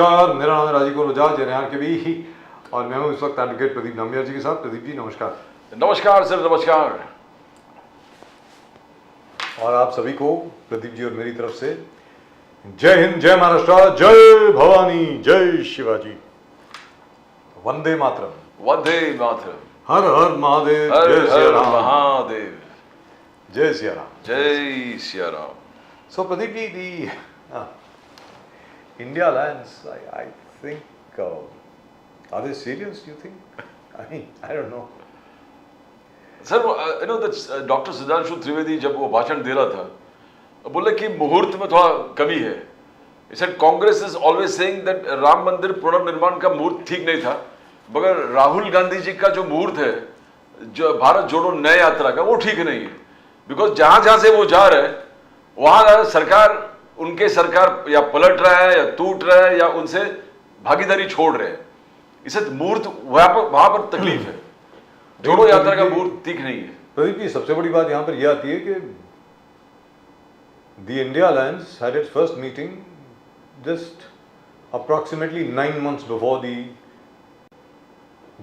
नमस्कार, मेरा नाम है राजीव कुमार बजाज, जयनहार के भी, और मैं हूँ इस वक्त एडवोकेट प्रदीप नामियार जी के साथ। प्रदीप जी नमस्कार। नमस्कार सर, नमस्कार। और आप सभी को प्रदीप जी और मेरी तरफ से जय हिंद, जय महाराष्ट्र, जय भवानी, जय शिवाजी, वंदे मातरम। वंदे मातरम। हर हर महादेव, हर जय सिया हर राम, महादेव, जय सिया राम, जय Siya Ram. So Pradeep ji, the India alliance, I think, are they serious? Do you think? I mean, I don't know. Sir, you know that doctor Sudhanshu Trivedi जब वो भाषण दे रहा था, बोले कि मुहूर्त में थोड़ा कमी है। He said Congress is always saying that Ram मंदिर पुनर्निर्माण का मुहूर्त ठीक नहीं था, मगर राहुल गांधी जी का जो मुहूर्त है, जो भारत जोड़ो नया यात्रा का, वो ठीक नहीं है। बिकॉज जहां जहां से वो जा रहे हैं वहां सरकार, उनके सरकार या पलट रहा है या टूट रहा है या उनसे भागीदारी छोड़ रहे हैं। इसे मुहूर्त वहां पर तकलीफ है। जोड़ो यात्रा का मुहूर्त ठीक नहीं है। प्रदीप जी, सबसे बड़ी बात यहाँ पर यह आती है कि the India Alliance had its first meeting just approximately 9 months before the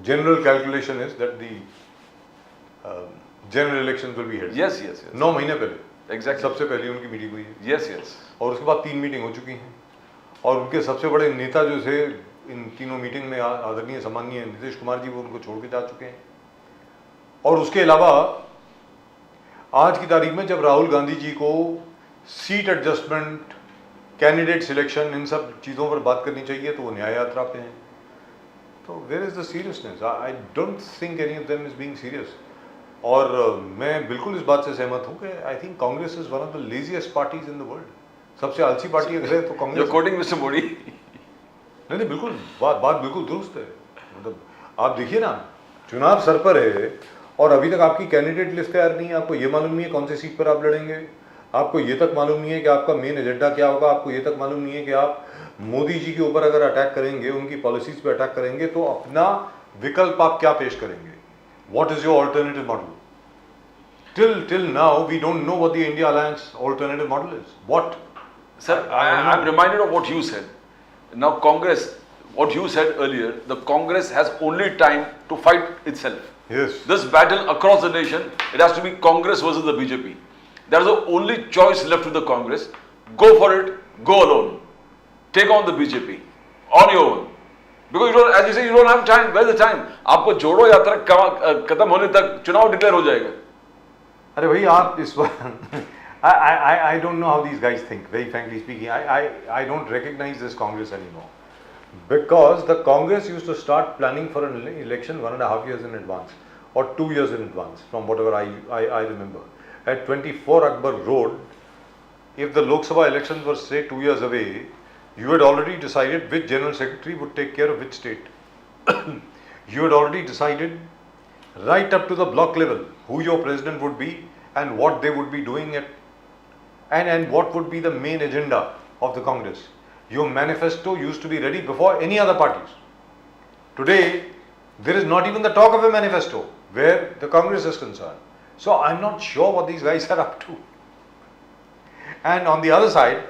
general calculation is that the general elections will be held. Yes, yes, yes. 9 महीने पहले Exactly. सबसे पहले उनकी मीटिंग हुई है। Yes, yes. और उसके बाद 3 मीटिंग हो चुकी हैं, और उनके सबसे बड़े नेता जो थे इन तीनों मीटिंग में आदरणीय सम्माननीय नीतीश कुमार जी, वो उनको छोड़ के जा चुके हैं। और उसके अलावा आज की तारीख में जब राहुल गांधी जी को सीट एडजस्टमेंट, कैंडिडेट सिलेक्शन, इन सब चीज़ों पर बात करनी चाहिए तो वो न्याय यात्रा पे हैं। तो where is the seriousness? I don't think any of them is being serious. और मैं बिल्कुल इस बात से सहमत हूँ कि I think Congress is one of the laziest parties in the world. सबसे आलसी पार्टी अगर है तो Congress. You're quoting Mr. Modi. नहीं, बिल्कुल बात बिल्कुल दुरुस्त है। मतलब आप देखिए ना, चुनाव सर पर है और अभी तक आपकी कैंडिडेट लिस्ट तैयार नहीं है। आपको ये मालूम नहीं है कौन सी सीट पर आप लड़ेंगे, आपको ये तक मालूम नहीं है कि आपका मेन एजेंडा क्या होगा, आपको ये तक मालूम नहीं है कि आप मोदी जी के ऊपर अगर अटैक करेंगे, उनकी पॉलिसीज पे अटैक करेंगे तो अपना विकल्प आप क्या पेश करेंगे। What is your alternative model? Till now, we don't know what the India Alliance alternative model is. What? Sir, I'm reminded of what you said. Now Congress, what you said earlier, the Congress has only time to fight itself. Yes. This battle across the nation, it has to be Congress versus the BJP. That is the only choice left with the Congress. Go for it, go alone. Take on the BJP on your own. Because you don't, as you say, you don't have time. Where's the time? आपको जोड़ो यात्रा खत्म होने तक चुनाव declare हो जाएगा। अरे भाई आप इस बार I don't know how these guys think, very frankly speaking. I don't recognize this Congress anymore. Because the Congress used to start planning for an election 1.5 years in advance or 2 years in advance, from whatever I remember. At 24 Akbar Road, if the Lok Sabha elections were say 2 years away, you had already decided which general secretary would take care of which state. You had already decided right up to the block level who your president would be and what they would be doing and what would be the main agenda of the Congress. Your manifesto used to be ready before any other parties. Today, there is not even the talk of a manifesto where the Congress is concerned. So I'm not sure what these guys are up to. And on the other side,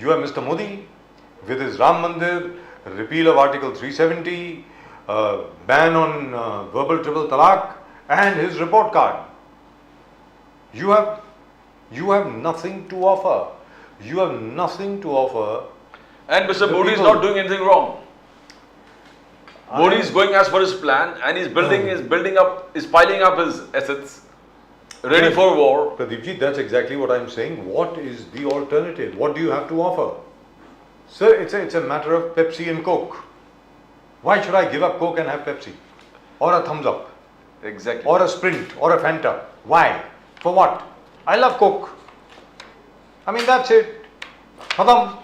you have Mr. Modi with his Ram Mandir, repeal of Article 370, ban on verbal triple talaq, and his report card. You have nothing to offer. You have nothing to offer. And Mr. Modi is not doing anything wrong. Modi is going as per his plan, and he's piling up his assets, ready for war. Pradeep ji, that's exactly what I'm saying. What is the alternative? What do you have to offer? Sir, it's a matter of Pepsi and Coke. Why should I give up Coke and have Pepsi? Or a Thumbs Up? Exactly. Or a Sprint? Or a Fanta? Why? For what? I love Coke. I mean, that's it. Khatam.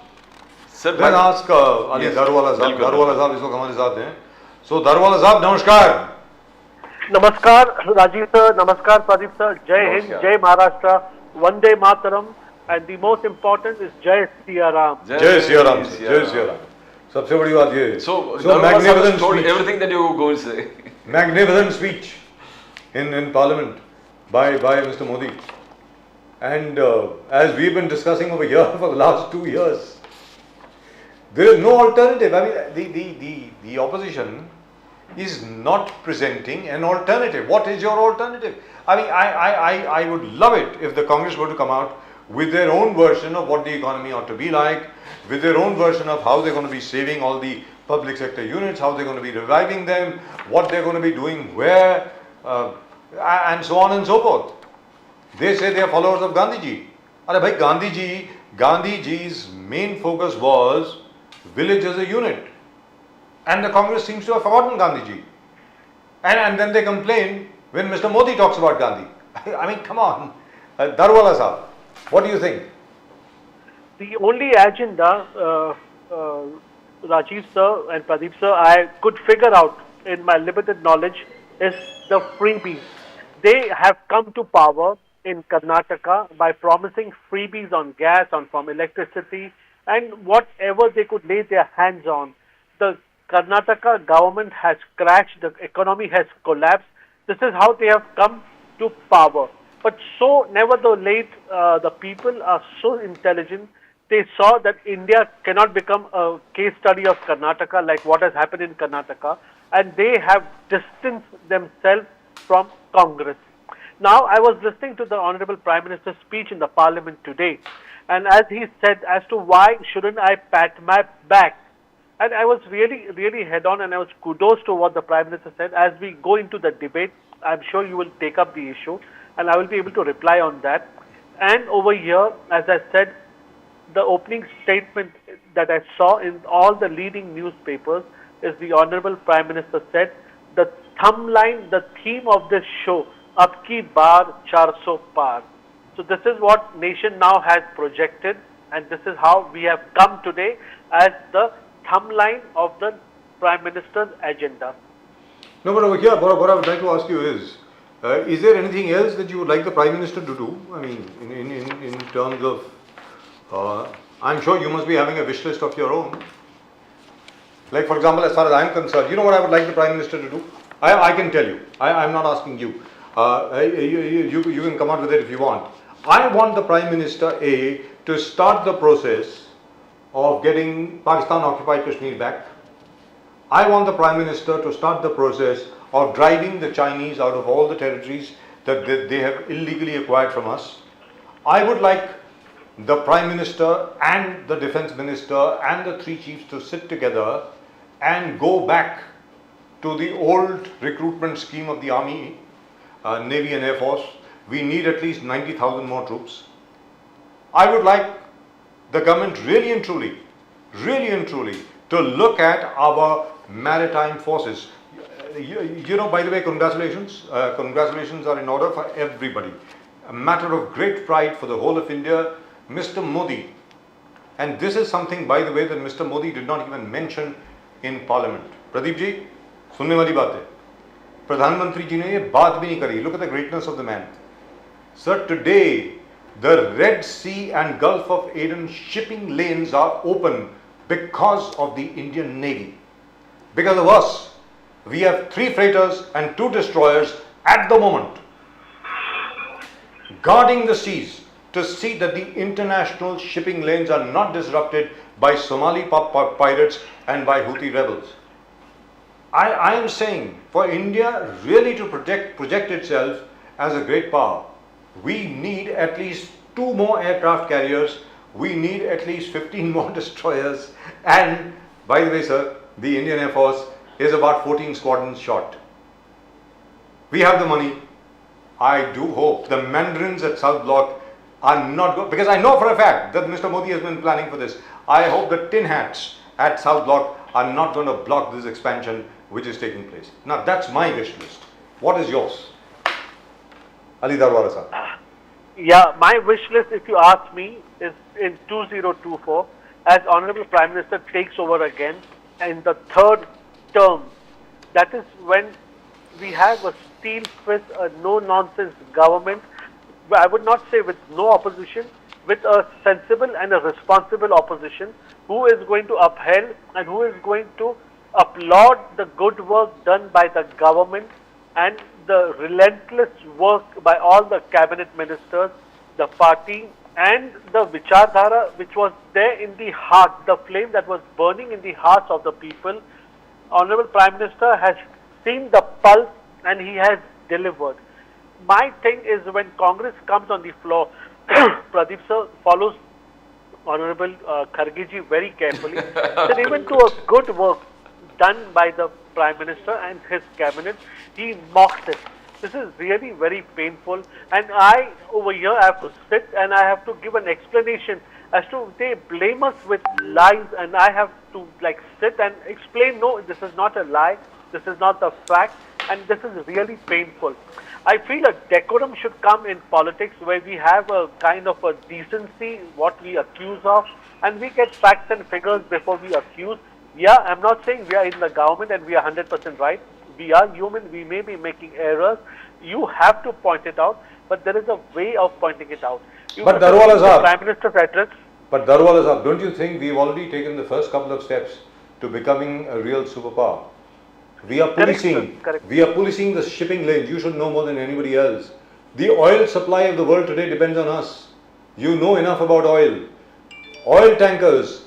Sir, Then ask Ali Yes. Darwala Sahab. बिल्कुल। Darwala Sahab इस वक्त हमारे साथ हैं. So Darwala Sahab, नमस्कार. नमस्कार Rajiv sir, नमस्कार Pradeep sir. जय हिंद, नमस्कार। जय महाराष्ट्र, वंदे मातरम, and the most important is जय सिया राम। जय सिया राम. जय सिया राम. सबसे बड़ी बात ये है. So magnificent told speech. everything that you were going to say. Magnificent speech in Parliament by Mr. Modi. And as we've been discussing over here for the last 2 years, There is no alternative. I mean, the opposition is not presenting an alternative. What is your alternative? I mean, I would love it if the Congress were to come out with their own version of what the economy ought to be like, with their own version of how they're going to be saving all the public sector units, how they're going to be reviving them, what they're going to be doing where, and so on and so forth. They say they are followers of Gandhiji. Are bhai, Gandhiji's main focus was village as a unit. And the Congress seems to have forgotten Gandhiji. And then they complain when Mr. Modi talks about Gandhi. I mean, come on. Darwala Sahab, what do you think? The only agenda, Rajiv sir and Pradeep sir, I could figure out in my limited knowledge is the freebies. They have come to power in Karnataka by promising freebies on gas, from electricity, and whatever they could lay their hands on. The Karnataka government has crashed, the economy has collapsed. This is how they have come to power. But so, nevertheless, the people are so intelligent, they saw that India cannot become a case study of Karnataka like what has happened in Karnataka, and they have distanced themselves from Congress. Now, I was listening to the Honorable Prime Minister's speech in the Parliament today, and as he said as to why shouldn't I pat my back, and I was really head on, and I was kudos to what the Prime Minister said. As we go into the debate, I'm sure you will take up the issue, and I will be able to reply on that. And over here, as I said, the opening statement that I saw in all the leading newspapers is the Honorable Prime Minister said, the thumbline, the theme of this show, Ab Ki Baar 400 Paar. So this is what nation now has projected, and this is how we have come today as the thumbline of the Prime Minister's agenda. No, but over here, what I would like to ask you is there anything else that you would like the Prime Minister to do? I mean, in terms of, I'm sure you must be having a wish list of your own. Like, for example, as far as I'm concerned, you know what I would like the Prime Minister to do? I can tell you. I'm not asking you. You can come out with it if you want. I want the Prime Minister, to start the process of getting Pakistan occupied Kashmir back. I want the Prime Minister to start the process of driving the Chinese out of all the territories that they have illegally acquired from us. I would like the Prime Minister and the Defence Minister and the three chiefs to sit together and go back to the old recruitment scheme of the Army, Navy and Air Force. We need at least 90,000 more troops. I would like the government really and truly to look at our maritime forces. You know, by the way, congratulations. Congratulations are in order for everybody. A matter of great pride for the whole of India, Mr. Modi. And this is something, by the way, that Mr. Modi did not even mention in Parliament. Pradeep ji, sunne wali baat hai. Pradhan Mantri ji ne ye baat bhi nahi kari. Look at the greatness of the man. Sir, today, the Red Sea and Gulf of Aden shipping lanes are open because of the Indian Navy. Because of us, we have 3 freighters and 2 destroyers at the moment, guarding the seas to see that the international shipping lanes are not disrupted by Somali pirates and by Houthi rebels. I am saying, for India really to project itself as a great power, we need at least 2 more aircraft carriers, we need at least 15 more destroyers, and by the way, sir, the Indian Air Force is about 14 squadrons short. We have the money. I do hope the mandarins at South Block are not going, because I know for a fact that Mr. Modi has been planning for this. I hope the tin hats at South Block are not going to block this expansion which is taking place. Now that's my wish list. What is yours? Ali Darwala sir. Yeah, my wish list, if you ask me, is in 2024, as Honorable Prime Minister takes over again in the 3rd term. That is when we have a steel fist, a no-nonsense government. I would not say with no opposition, with a sensible and a responsible opposition who is going to uphold and who is going to applaud the good work done by the government and the relentless work by all the cabinet ministers, the party and the Vichardhara which was there in the heart, the flame that was burning in the hearts of the people. Honorable Prime Minister has seen the pulse and he has delivered. My thing is when Congress comes on the floor, Pradeep sir follows Honorable Kharge ji very carefully. Then even to a good work done by the Prime Minister and his cabinet, he mocks it. This is really very painful, and I over here I have to sit and I have to give an explanation as to they blame us with lies, and I have to like sit and explain. No, this is not a lie. This is not the fact, and this is really painful. I feel a decorum should come in politics where we have a kind of a decency what we accuse of, and we get facts and figures before we accuse. Yeah, I'm not saying we are in the government and we are 100% right. We are human, we may be making errors. You have to point it out, but there is a way of pointing it out. You But have to Darwala read the Sahab. Prime Minister's address. But Darwala Sahab, don't you think we've already taken the first couple of steps to becoming a real superpower? We are Correct, sir. policing. Correct. We are policing the shipping lanes. You should know more than anybody else. The oil supply of the world today depends on us. You know enough about oil. Oil tankers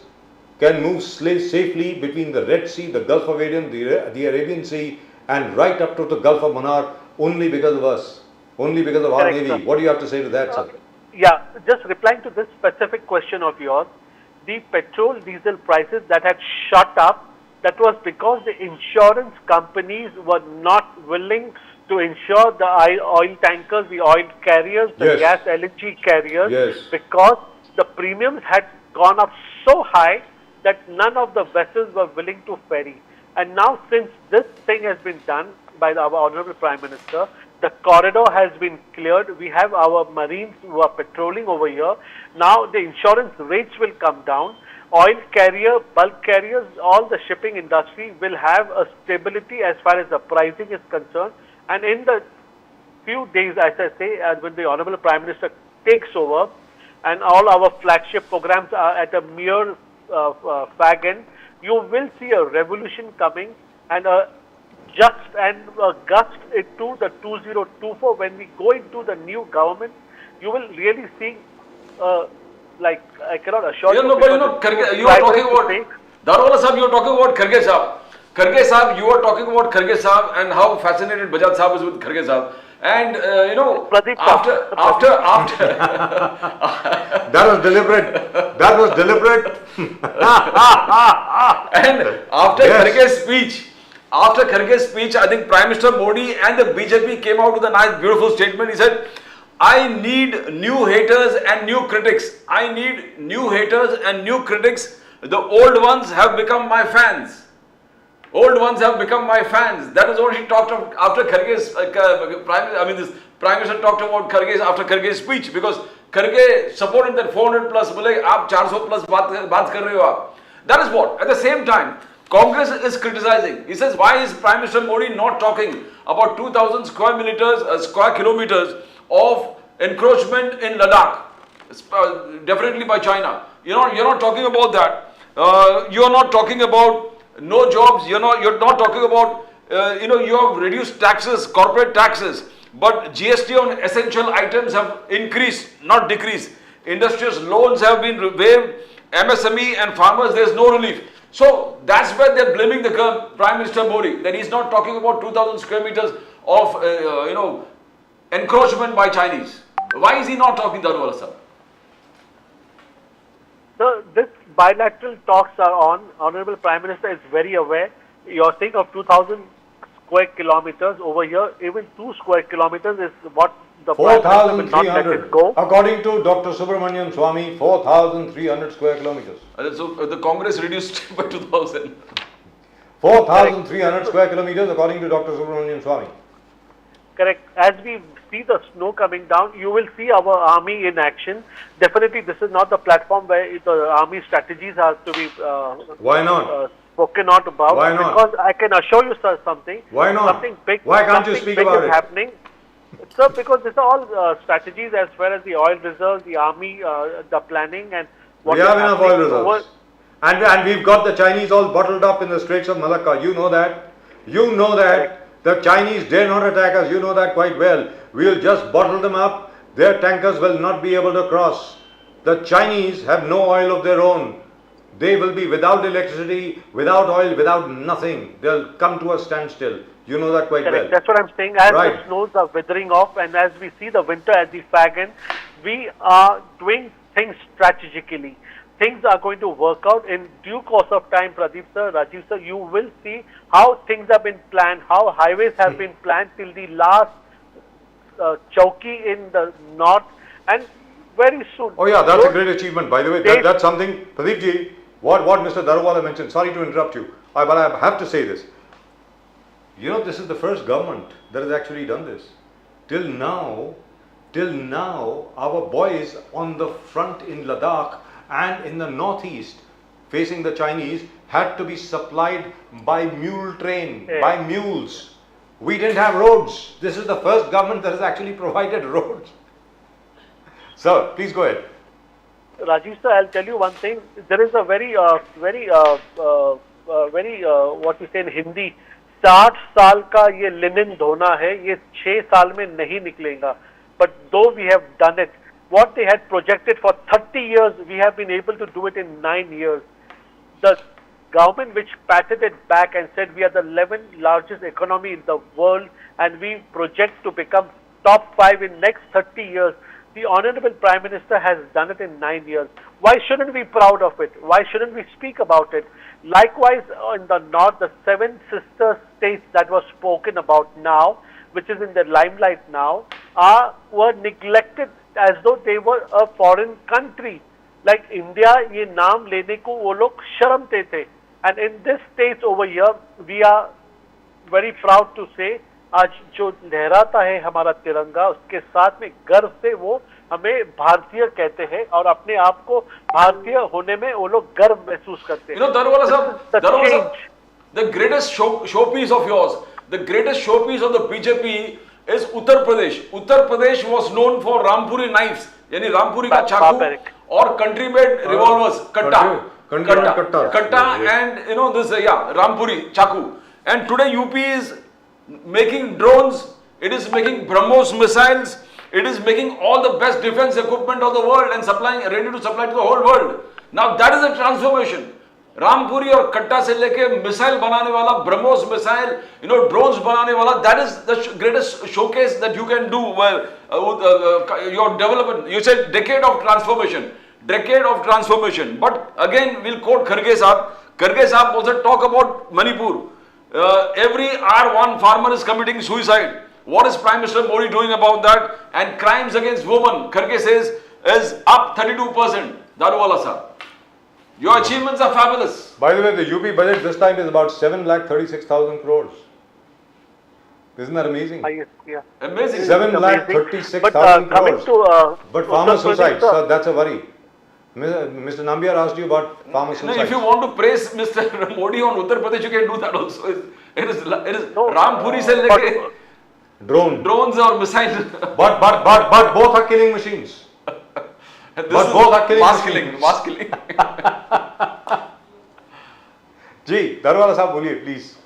can move safely between the Red Sea, the Gulf of Aden, the Arabian Sea, and right up to the Gulf of Mannar only because of us, only because of our Correct, Navy. sir. What do you have to say to that, sir? Yeah, just replying to this specific question of yours, the petrol diesel prices that had shot up, that was because the insurance companies were not willing to insure the oil tankers, the oil carriers, the Yes. gas LNG carriers, Yes. because the premiums had gone up so high that none of the vessels were willing to ferry. And now since this thing has been done by our Honorable Prime Minister, the corridor has been cleared. We have our marines who are patrolling over here. Now the insurance rates will come down. Oil carrier, bulk carriers, all the shipping industry will have a stability as far as the pricing is concerned. And in the few days, as I say, when the Honorable Prime Minister takes over and all our flagship programs are at a mere fag end, you will see a revolution coming and a just and a gust into the 2024. When we go into the new government, you will really see, like, I cannot assure Yeah, you. no, but you know, because it's Kharge, you are talking too about fake. Darwala Sahab, you are talking about Kharge Sahab. Kharge Sahab, you are talking about Kharge Sahab and how fascinated Bajaj Sahab is with Kharge Sahab. And you know, Pradeep Sahab. after That was deliberate. That was deliberate. and after Yes. Kharge's speech, I think Prime Minister Modi and the BJP came out with a nice, beautiful statement. He said, I need new haters and new critics. I need new haters and new critics. The old ones have become my fans. Old ones have become my fans. That is what he talked of after Kharge's this Prime Minister talked about Kharge's after Kharge's speech, because Kharge supported that 400 plus. बोले आप 400 plus बात कर रहे हो आप. That is what. At the same time, Congress is criticizing. He says, why is Prime Minister Modi not talking about 2,000 square kilometers of encroachment in Ladakh, definitely by China? You're not talking about that. You are not talking about no jobs. You're not talking about you have reduced taxes, corporate taxes, but GST on essential items have increased, not decreased. Industrious loans have been waived. MSME and farmers, there's no relief. So that's where they're blaming the Prime Minister Modi, that he's not talking about 2,000 square meters of encroachment by Chinese. Why is he not talking, Darwala sir? So this bilateral talks are on. Honorable Prime Minister is very aware. You're saying of 2,000 square kilometers over here. Even 2 square kilometers is what the Prime Minister will not let 4,300. it go. According to Dr. Subramanian Swamy, 4,300 square kilometers. So the Congress reduced by 2,000. 4,300 square kilometers according to Dr. Subramanian Swamy. Correct. As we see the snow coming down, you will see our army in action. Definitely, this is not the platform where the army strategies are to be Why not? spoken out about. Why not? Because I can assure you, sir, something. Why not? Something big. Why can't you something speak big about is it? happening. Sir, because these are all strategies as far as the oil reserves, the army, the planning, and what We is have enough oil happening reserves. And we've got the Chinese all bottled up in the Straits of Malacca. You know that. You know that. The Chinese dare not attack us. You know that quite well. We'll just bottle them up. Their tankers will not be able to cross. The Chinese have no oil of their own. They will be without electricity, without oil, without nothing. They'll come to a standstill. You know that quite Correct. well. That's what I'm saying. As Right. the snows are withering off and as we see the winter at the fag end, we are doing things strategically. Things are going to work out in due course of time, Pradeep sir, Rajiv sir. You will see how things have been planned, how highways have been planned till the last chowki in the north, and very soon. Oh yeah, that's a Those great achievement. By the way, states- that's something, Pradeep ji, what Mr. Daruwala mentioned, sorry to interrupt you, but I have to say this. You know, this is the first government that has actually done this. Till now, our boys on the front in Ladakh and in the northeast facing the Chinese had to be supplied by mule train, Yeah. by mules. We didn't have roads. This is the first government that has actually provided roads. Sir, please go ahead. Rajiv sir, I'll tell you one thing. There is a very what we say in Hindi, 60 साल का ये linen धोना है, ये 6 साल में नहीं निकलेगा. But though we have done it, what they had projected for 30 years, we have been able to do it in 9 years. The government which patted it back and said we are the 11th largest economy in the world and we project to become top 5 in next 30 years. The Honorable Prime Minister has done it in 9 years. Why shouldn't we be proud of it? Why shouldn't we speak about it? Likewise, in the north, the 7 sister states that was spoken about now, which is in the limelight now, were neglected as though they were a foreign country. Like India, ये नाम लेने को वो लोग शर्मते थे. And in this states over here, we are very proud to say, आज जो लहराता है हमारा तिरंगा, उसके साथ में गर्व से वो हमें भारतीय कहते हैं और अपने आप को भारतीय होने में वो लोग गर्व महसूस करते हैं. You know, Daruwala sahab, The Daruwala sahab, change. the greatest showpiece of yours, the greatest showpiece of the BJP is Uttar Pradesh. Uttar Pradesh was known for Rampuri knives, यानी रामपुरी का चाकू Barbaric. और country made revolvers, katta, Country made katta. and you know this, Rampuri chaku. And today UP is making drones, it is making BrahMos missiles, it is making all the best defense equipment of the world and ready to supply to the whole world. Now that is a transformation. रामपुरी और कट्टा से लेके missile बनाने वाला, BrahMos missile, drones बनाने वाला, that is the greatest showcase that you can do your development. You said decade of transformation. But again, we'll quote Kharge Saab. Kharge Saab also talk about Manipur. Every R1 farmer is committing suicide. What is Prime Minister Modi doing about that? And crimes against women, Kharge says, is up 32%. Daruwala Saab. Your achievements are fabulous. By the way, the UP budget this time is about 7,36,000 crores. Isn't that amazing? Yeah. Amazing. 7,36,000 But coming crores. to But farmer Uttar Pradesh, suicide, sir. so that's a worry. Mr. Nambiar asked you about farmer No, suicide. if you want to praise Mr. Modi on Uttar Pradesh, you can do that also. It is No, Rampuri se leke Drone. drones or missiles. But both are killing machines. This But is both are killing mass machines. killing. Ji, Daruwala Sahab, boliye, please.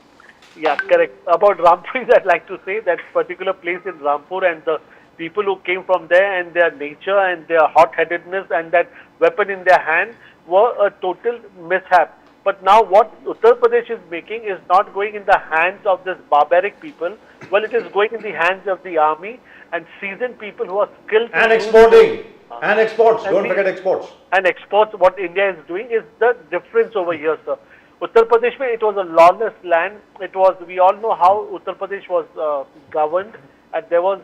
Yeah, correct. About Rampur, I'd like to say that particular place in Rampur and the people who came from there and their nature and their hot-headedness and that weapon in their hand were a total mishap. But now what Uttar Pradesh is making is not going in the hands of this barbaric people. Well, it is going in the hands of the army and seasoned people who are skilled. And to use- exporting. And exports. And Don't the- forget exports. And exports, what India is doing is the difference over here, sir. Uttar Pradesh, it was a lawless land. It was, we all know how Uttar Pradesh was governed, and there was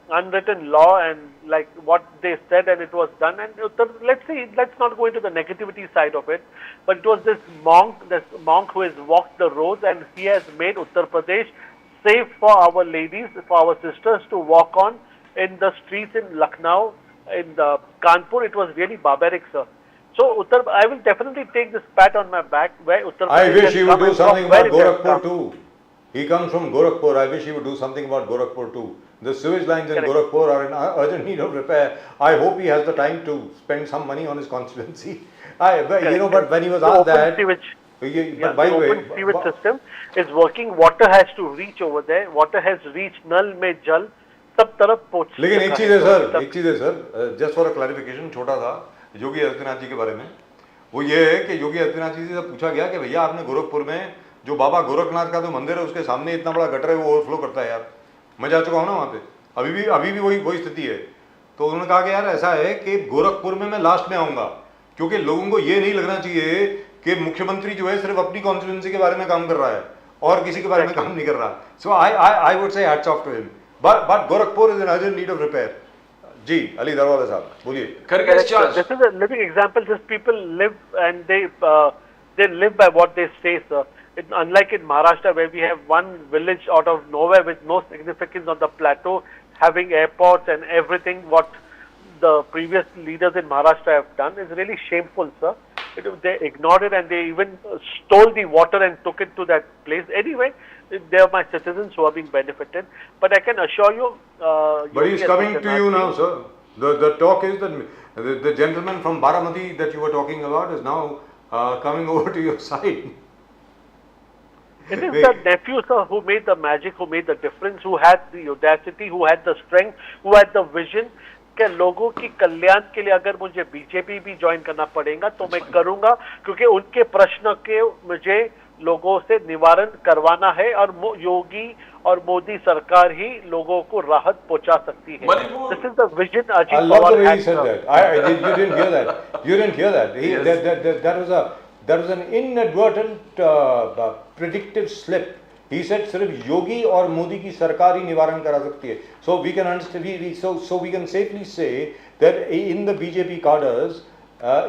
unwritten law and like what they said, and it was done. And let's not go into the negativity side of it, but it was this monk who has walked the roads, and he has made Uttar Pradesh safe for our ladies, for our sisters to walk on in the streets in Lucknow, in the Kanpur. It was really barbaric, sir. So I will definitely take this pat on my back where Uttar Pradesh I wish has he would come do and something from where about it has Gorakhpur come. too. He comes from Gorakhpur. I wish he would do something about Gorakhpur too. The sewage lines in Correct. Gorakhpur are in urgent need of repair. I hope he has the time to spend some money on his constituency. But when he was The asked open that, sewage, but by the way, open sewage system is working. Water has to reach over there. Water has reached नल में जल सब तरफ पहुंच लेकिन एक चुका चीज है. है तो sir, just for a clarification, छोटा था, योगी आदित्यनाथ जी के बारे में, वो ये है कि योगी आदित्यनाथ जी से पूछा गया कि भैया आपने गोरखपुर में जो बाबा गोरखनाथ का जो मंदिर है उसके सामने इतना बड़ा गटर है वो ओवरफ्लो करता है यार, मैं जा चुका हूँ ना वहाँ पे, अभी भी वही स्थिति है। तो उन्होंने कहा कि यार ऐसा है कि गोरखपुर में मैं लास्ट में आऊँगा, क्योंकि लोगों को ये नहीं लगना चाहिए कि मुख्यमंत्री जो है सिर्फ अपनी कॉन्स्टिट्यूंसी के बारे में काम कर रहा है और किसी के बारे में काम नहीं कर रहा। So I would say hats off to him, but Gorakhpur is in urgent need of repair. जी अली दरवाजा साहब बोलिए। Correct charge. This is a living example. These people live and they live by what they say, sir. Unlike in Maharashtra, where we have one village out of nowhere with no significance on the plateau, having airports and everything, what the previous leaders in Maharashtra have done is really shameful, sir. They ignored it and they even stole the water and took it to that place. Anyway, they are my citizens who are being benefited. But I can assure you, But he is coming to you now, sir. The talk is that the gentleman from Baramati that you were talking about is now coming over to your side. it is the nephew, sir, who made the magic, who made the difference, who had the audacity, who had the strength, who had the vision. कि लोगों की कल्याण के लिए अगर मुझे BJP भी join करना पड़ेगा तो मैं करूंगा, क्योंकि उनके प्रश्न के मुझे लोगों से निवारण करवाना है और योगी और मोदी सरकार ही लोगों को राहत पहुंचा सकती है। This is the vision I Ajit love the Pawar way he said that. You didn't hear that. You didn't hear that. That was an inadvertent predictive slip. He said सिर्फ योगी और मोदी की सरकार ही निवारण करा सकती है. So we can understand. So we can safely say that in the BJP cadres,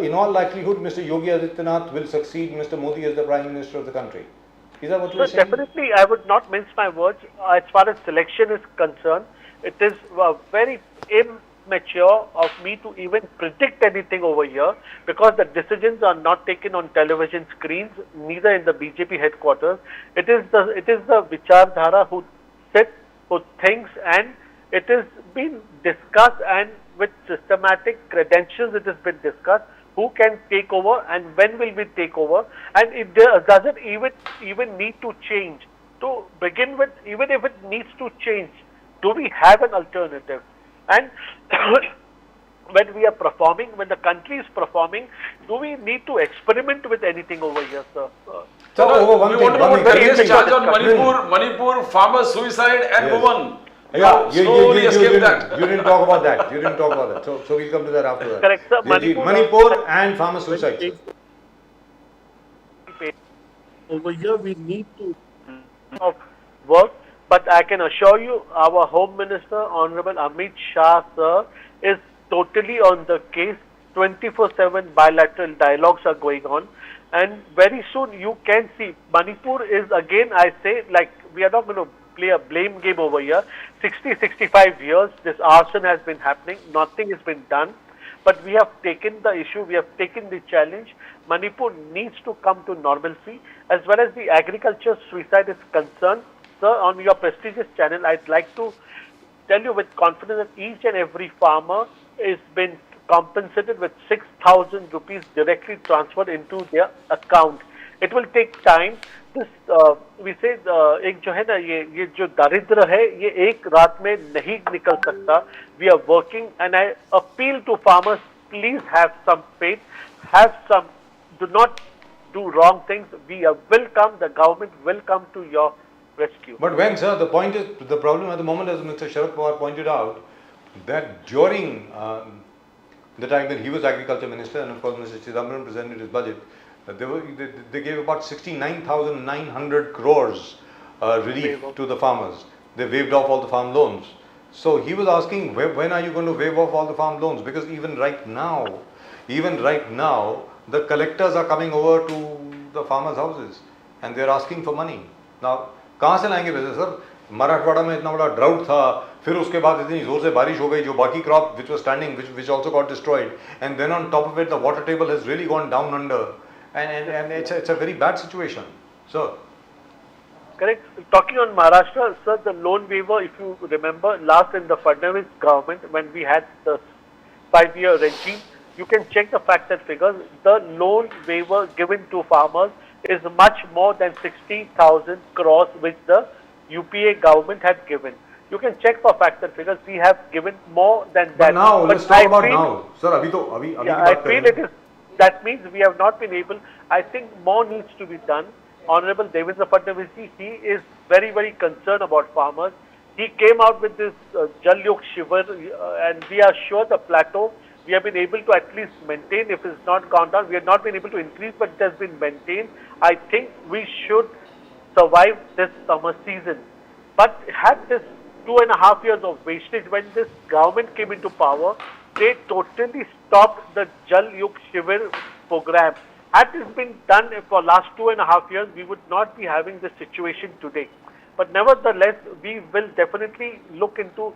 in all likelihood, Mr. Yogi Adityanath will succeed Mr. Modi as the Prime Minister of the country. Is that what you are saying? Definitely, I would not mince my words. As far as selection is concerned, it is very immature of me to even predict anything over here, because the decisions are not taken on television screens, neither in the BJP headquarters. It is the Vichardhara who sits, who thinks, and it has been discussed, and with systematic credentials it has been discussed who can take over and when will we take over, and it doesn't even need to change. To begin with, even if it needs to change, do we have an alternative? And when we are performing, when the country is performing, do we need to experiment with anything over here, sir? So, we want to put the case charge on Manipur farmer suicide and Yes. woman. Yeah, slowly escape that. You didn't talk about that. So we'll come to that after that. Correct, sir. Manipur and farmer suicide. Over here, we need to of work, but I can assure you, our Home Minister, Honorable Amit Shah, sir, is totally on the case. 24/7 bilateral dialogues are going on, and very soon you can see Manipur is again. I say, like, we are not going to play a blame game over here. 65 years, this arson has been happening. Nothing has been done. But we have taken the issue, we have taken the challenge. Manipur needs to come to normalcy. As well as the agriculture suicide is concerned, sir, on your prestigious channel, I'd like to tell you with confidence that each and every farmer is been compensated with 6,000 rupees directly transferred into their account. It will take time. This we say एक जो है ना ये जो दारिद्र है ये एक रात में नहीं निकल सकता. We are working, and I appeal to farmers, please have some faith, do not do wrong things. Will come, the government will come to your rescue. But when, sir, the problem at the moment, as Mr. Sharad Pawar pointed out, that during the time when he was agriculture minister, and of course Mr. Chidambaram presented his budget, they gave about 69,900 crores relief to the farmers. They waived off all the farm loans. So he was asking, when are you going to waive off all the farm loans? Because even right now, the collectors are coming over to the farmers' houses and they are asking for money. Now, कहाँ से लाएंगे पैसे sir? Marathwada में इतना बड़ा drought था, फिर उसके बाद इतनी जोर से बारिश हो गई जो बाकी crop which was standing, which also got destroyed, and then on top of it the water table has really gone down under, and it's a very bad situation. So Correct. Talking on Maharashtra, sir, the loan waiver, if you remember, last in the Fadnavis government, when we had the 5-year regime, you can check the facts and figures. The loan waiver given to farmers is much more than 60,000 crores which the UPA government had given. You can check for facts and figures. We have given more than But that. now, let's talk I about feel- now. Sir, अभी तो अभी Yeah, की I बात feel करें। it is. That means we have not been able. I think more needs to be done. Honorable Devendra Fadnavis ji, he is very, very concerned about farmers. He came out with this Jal Yug Shivar, and we are sure the plateau we have been able to at least maintain. If it's not gone down, we have not been able to increase, but it has been maintained. I think we should survive this summer season. But had this 2.5 years of wastage, when this government came into power, they totally stopped the Jal Yug Shivar program. Had this been done for last 2.5 years, we would not be having this situation today. But nevertheless, we will definitely look into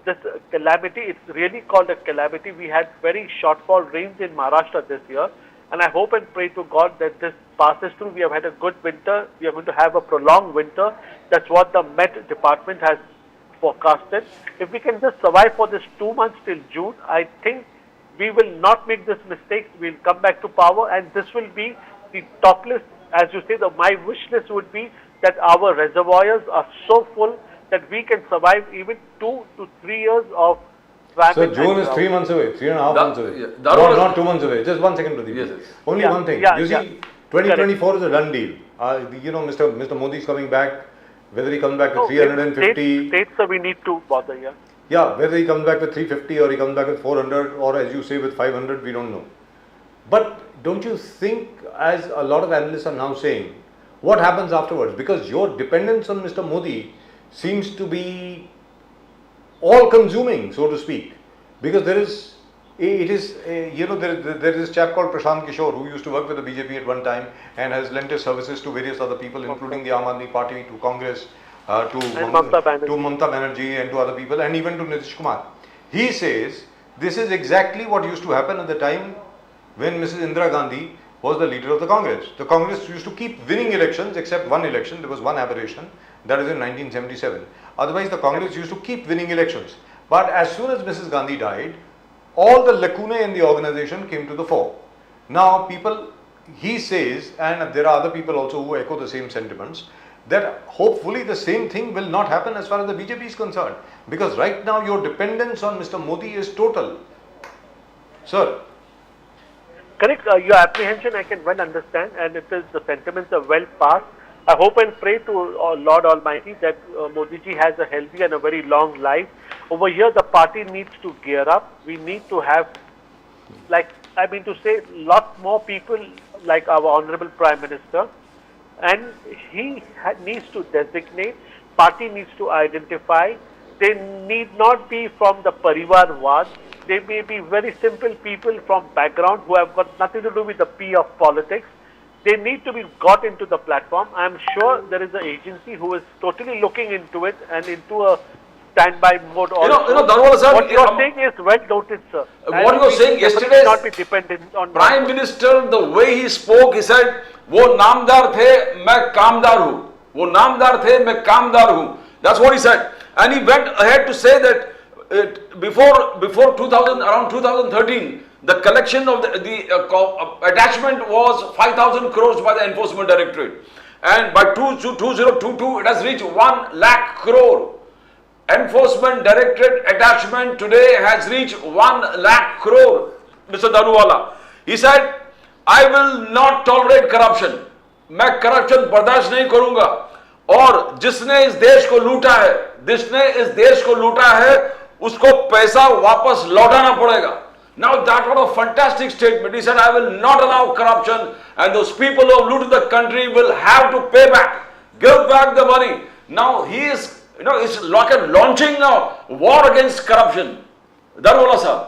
this calamity. It's really called a calamity. We had very shortfall rains in Maharashtra this year, and I hope and pray to God that this passes through. We have had a good winter. We are going to have a prolonged winter. That's what the Met Department has forecasted. If we can just survive for this 2 months till June, I think we will not make this mistake. We'll come back to power, and this will be the top list. As you say, my wish list would be that our reservoirs are so full that we can survive even 2 to 3 years of famine. So June and is drought. 3 months away, 3.5 That- months away. yeah, that was- Not 2 months away. Just 1 second, Pradeep. Yes, yes. Only Yeah, one thing. yeah, You see, yeah. 2024 is a done deal. Mr. Modi is coming back. Whether he comes back with No, 350, states we need to bother, yeah. yeah, whether he comes back with 350 or he comes back with 400 or as you say with 500, we don't know. But don't you think, as a lot of analysts are now saying, what happens afterwards? Because your dependence on Mr. Modi seems to be all consuming, so to speak. Because there is this chap called Prashant Kishore who used to work with the BJP at one time and has lent his services to various other people, including the Aam Aadmi Party, to Congress, to Mamata Banerjee. Mamata Banerjee and to other people, and even to Nitish Kumar. He says this is exactly what used to happen at the time when Mrs. Indira Gandhi was the leader of the Congress. The Congress used to keep winning elections except one election. There was one aberration, that is in 1977. Otherwise, the Congress used to keep winning elections. But as soon as Mrs. Gandhi died, all the lacunae in the organization came to the fore. Now, he says, and there are other people also who echo the same sentiments, that hopefully the same thing will not happen as far as the BJP is concerned. Because right now your dependence on Mr. Modi is total. Sir. Correct. Your apprehension I can well understand, and it is the sentiments are well passed. I hope and pray to Lord Almighty that Modi ji has a healthy and a very long life. Over here, the party needs to gear up. We need to have, lot more people like our Honorable Prime Minister, and he needs to designate. Party needs to identify. They need not be from the Parivarwad. They may be very simple people from background who have got nothing to do with the P of politics. They need to be got into the platform. I am sure there is an agency who is totally looking into it and into a standby mode also. Darwala sir, What you are saying is well noted, sir. What you were saying definitely yesterday, not be dependent on Prime Minister, the way he spoke, he said, "वो नामदार थे, मैं कामदार हूँ. वो नामदार थे, मैं कामदार हूँ." That's what he said, and he went ahead to say that before 2000, around 2013, the collection of the attachment was 5,000 crores by the Enforcement Directorate, and by 2022 it has reached 1 lakh crore. Enforcement Directorate attachment today has reached 1 lakh crore, Mr. Danuwala. He said, I will not tolerate corruption. मैं corruption बर्दाश्त नहीं करूंगा. और जिसने इस देश को लूटा है, उसको पैसा वापस लौटाना पड़ेगा. Now that was a fantastic statement. He said, I will not allow corruption, and those people who have looted the country will have to pay back, give back the money. Now he is, it's like a launching a war against corruption. Darwala sir.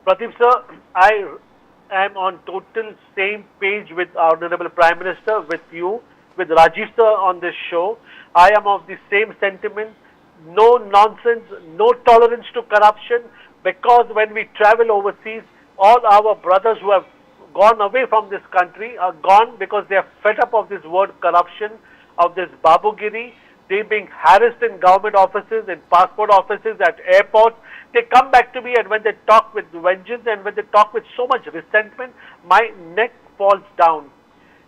Pradeep sir, I am on total same page with our Honorable Prime Minister, with you, with Rajiv sir on this show. I am of the same sentiment. No nonsense, no tolerance to corruption, because when we travel overseas, all our brothers who have gone away from this country are gone because they are fed up of this word corruption, of this babugiri. They being harassed in government offices, in passport offices, at airports. They come back to me, and when they talk with vengeance and when they talk with so much resentment, my neck falls down.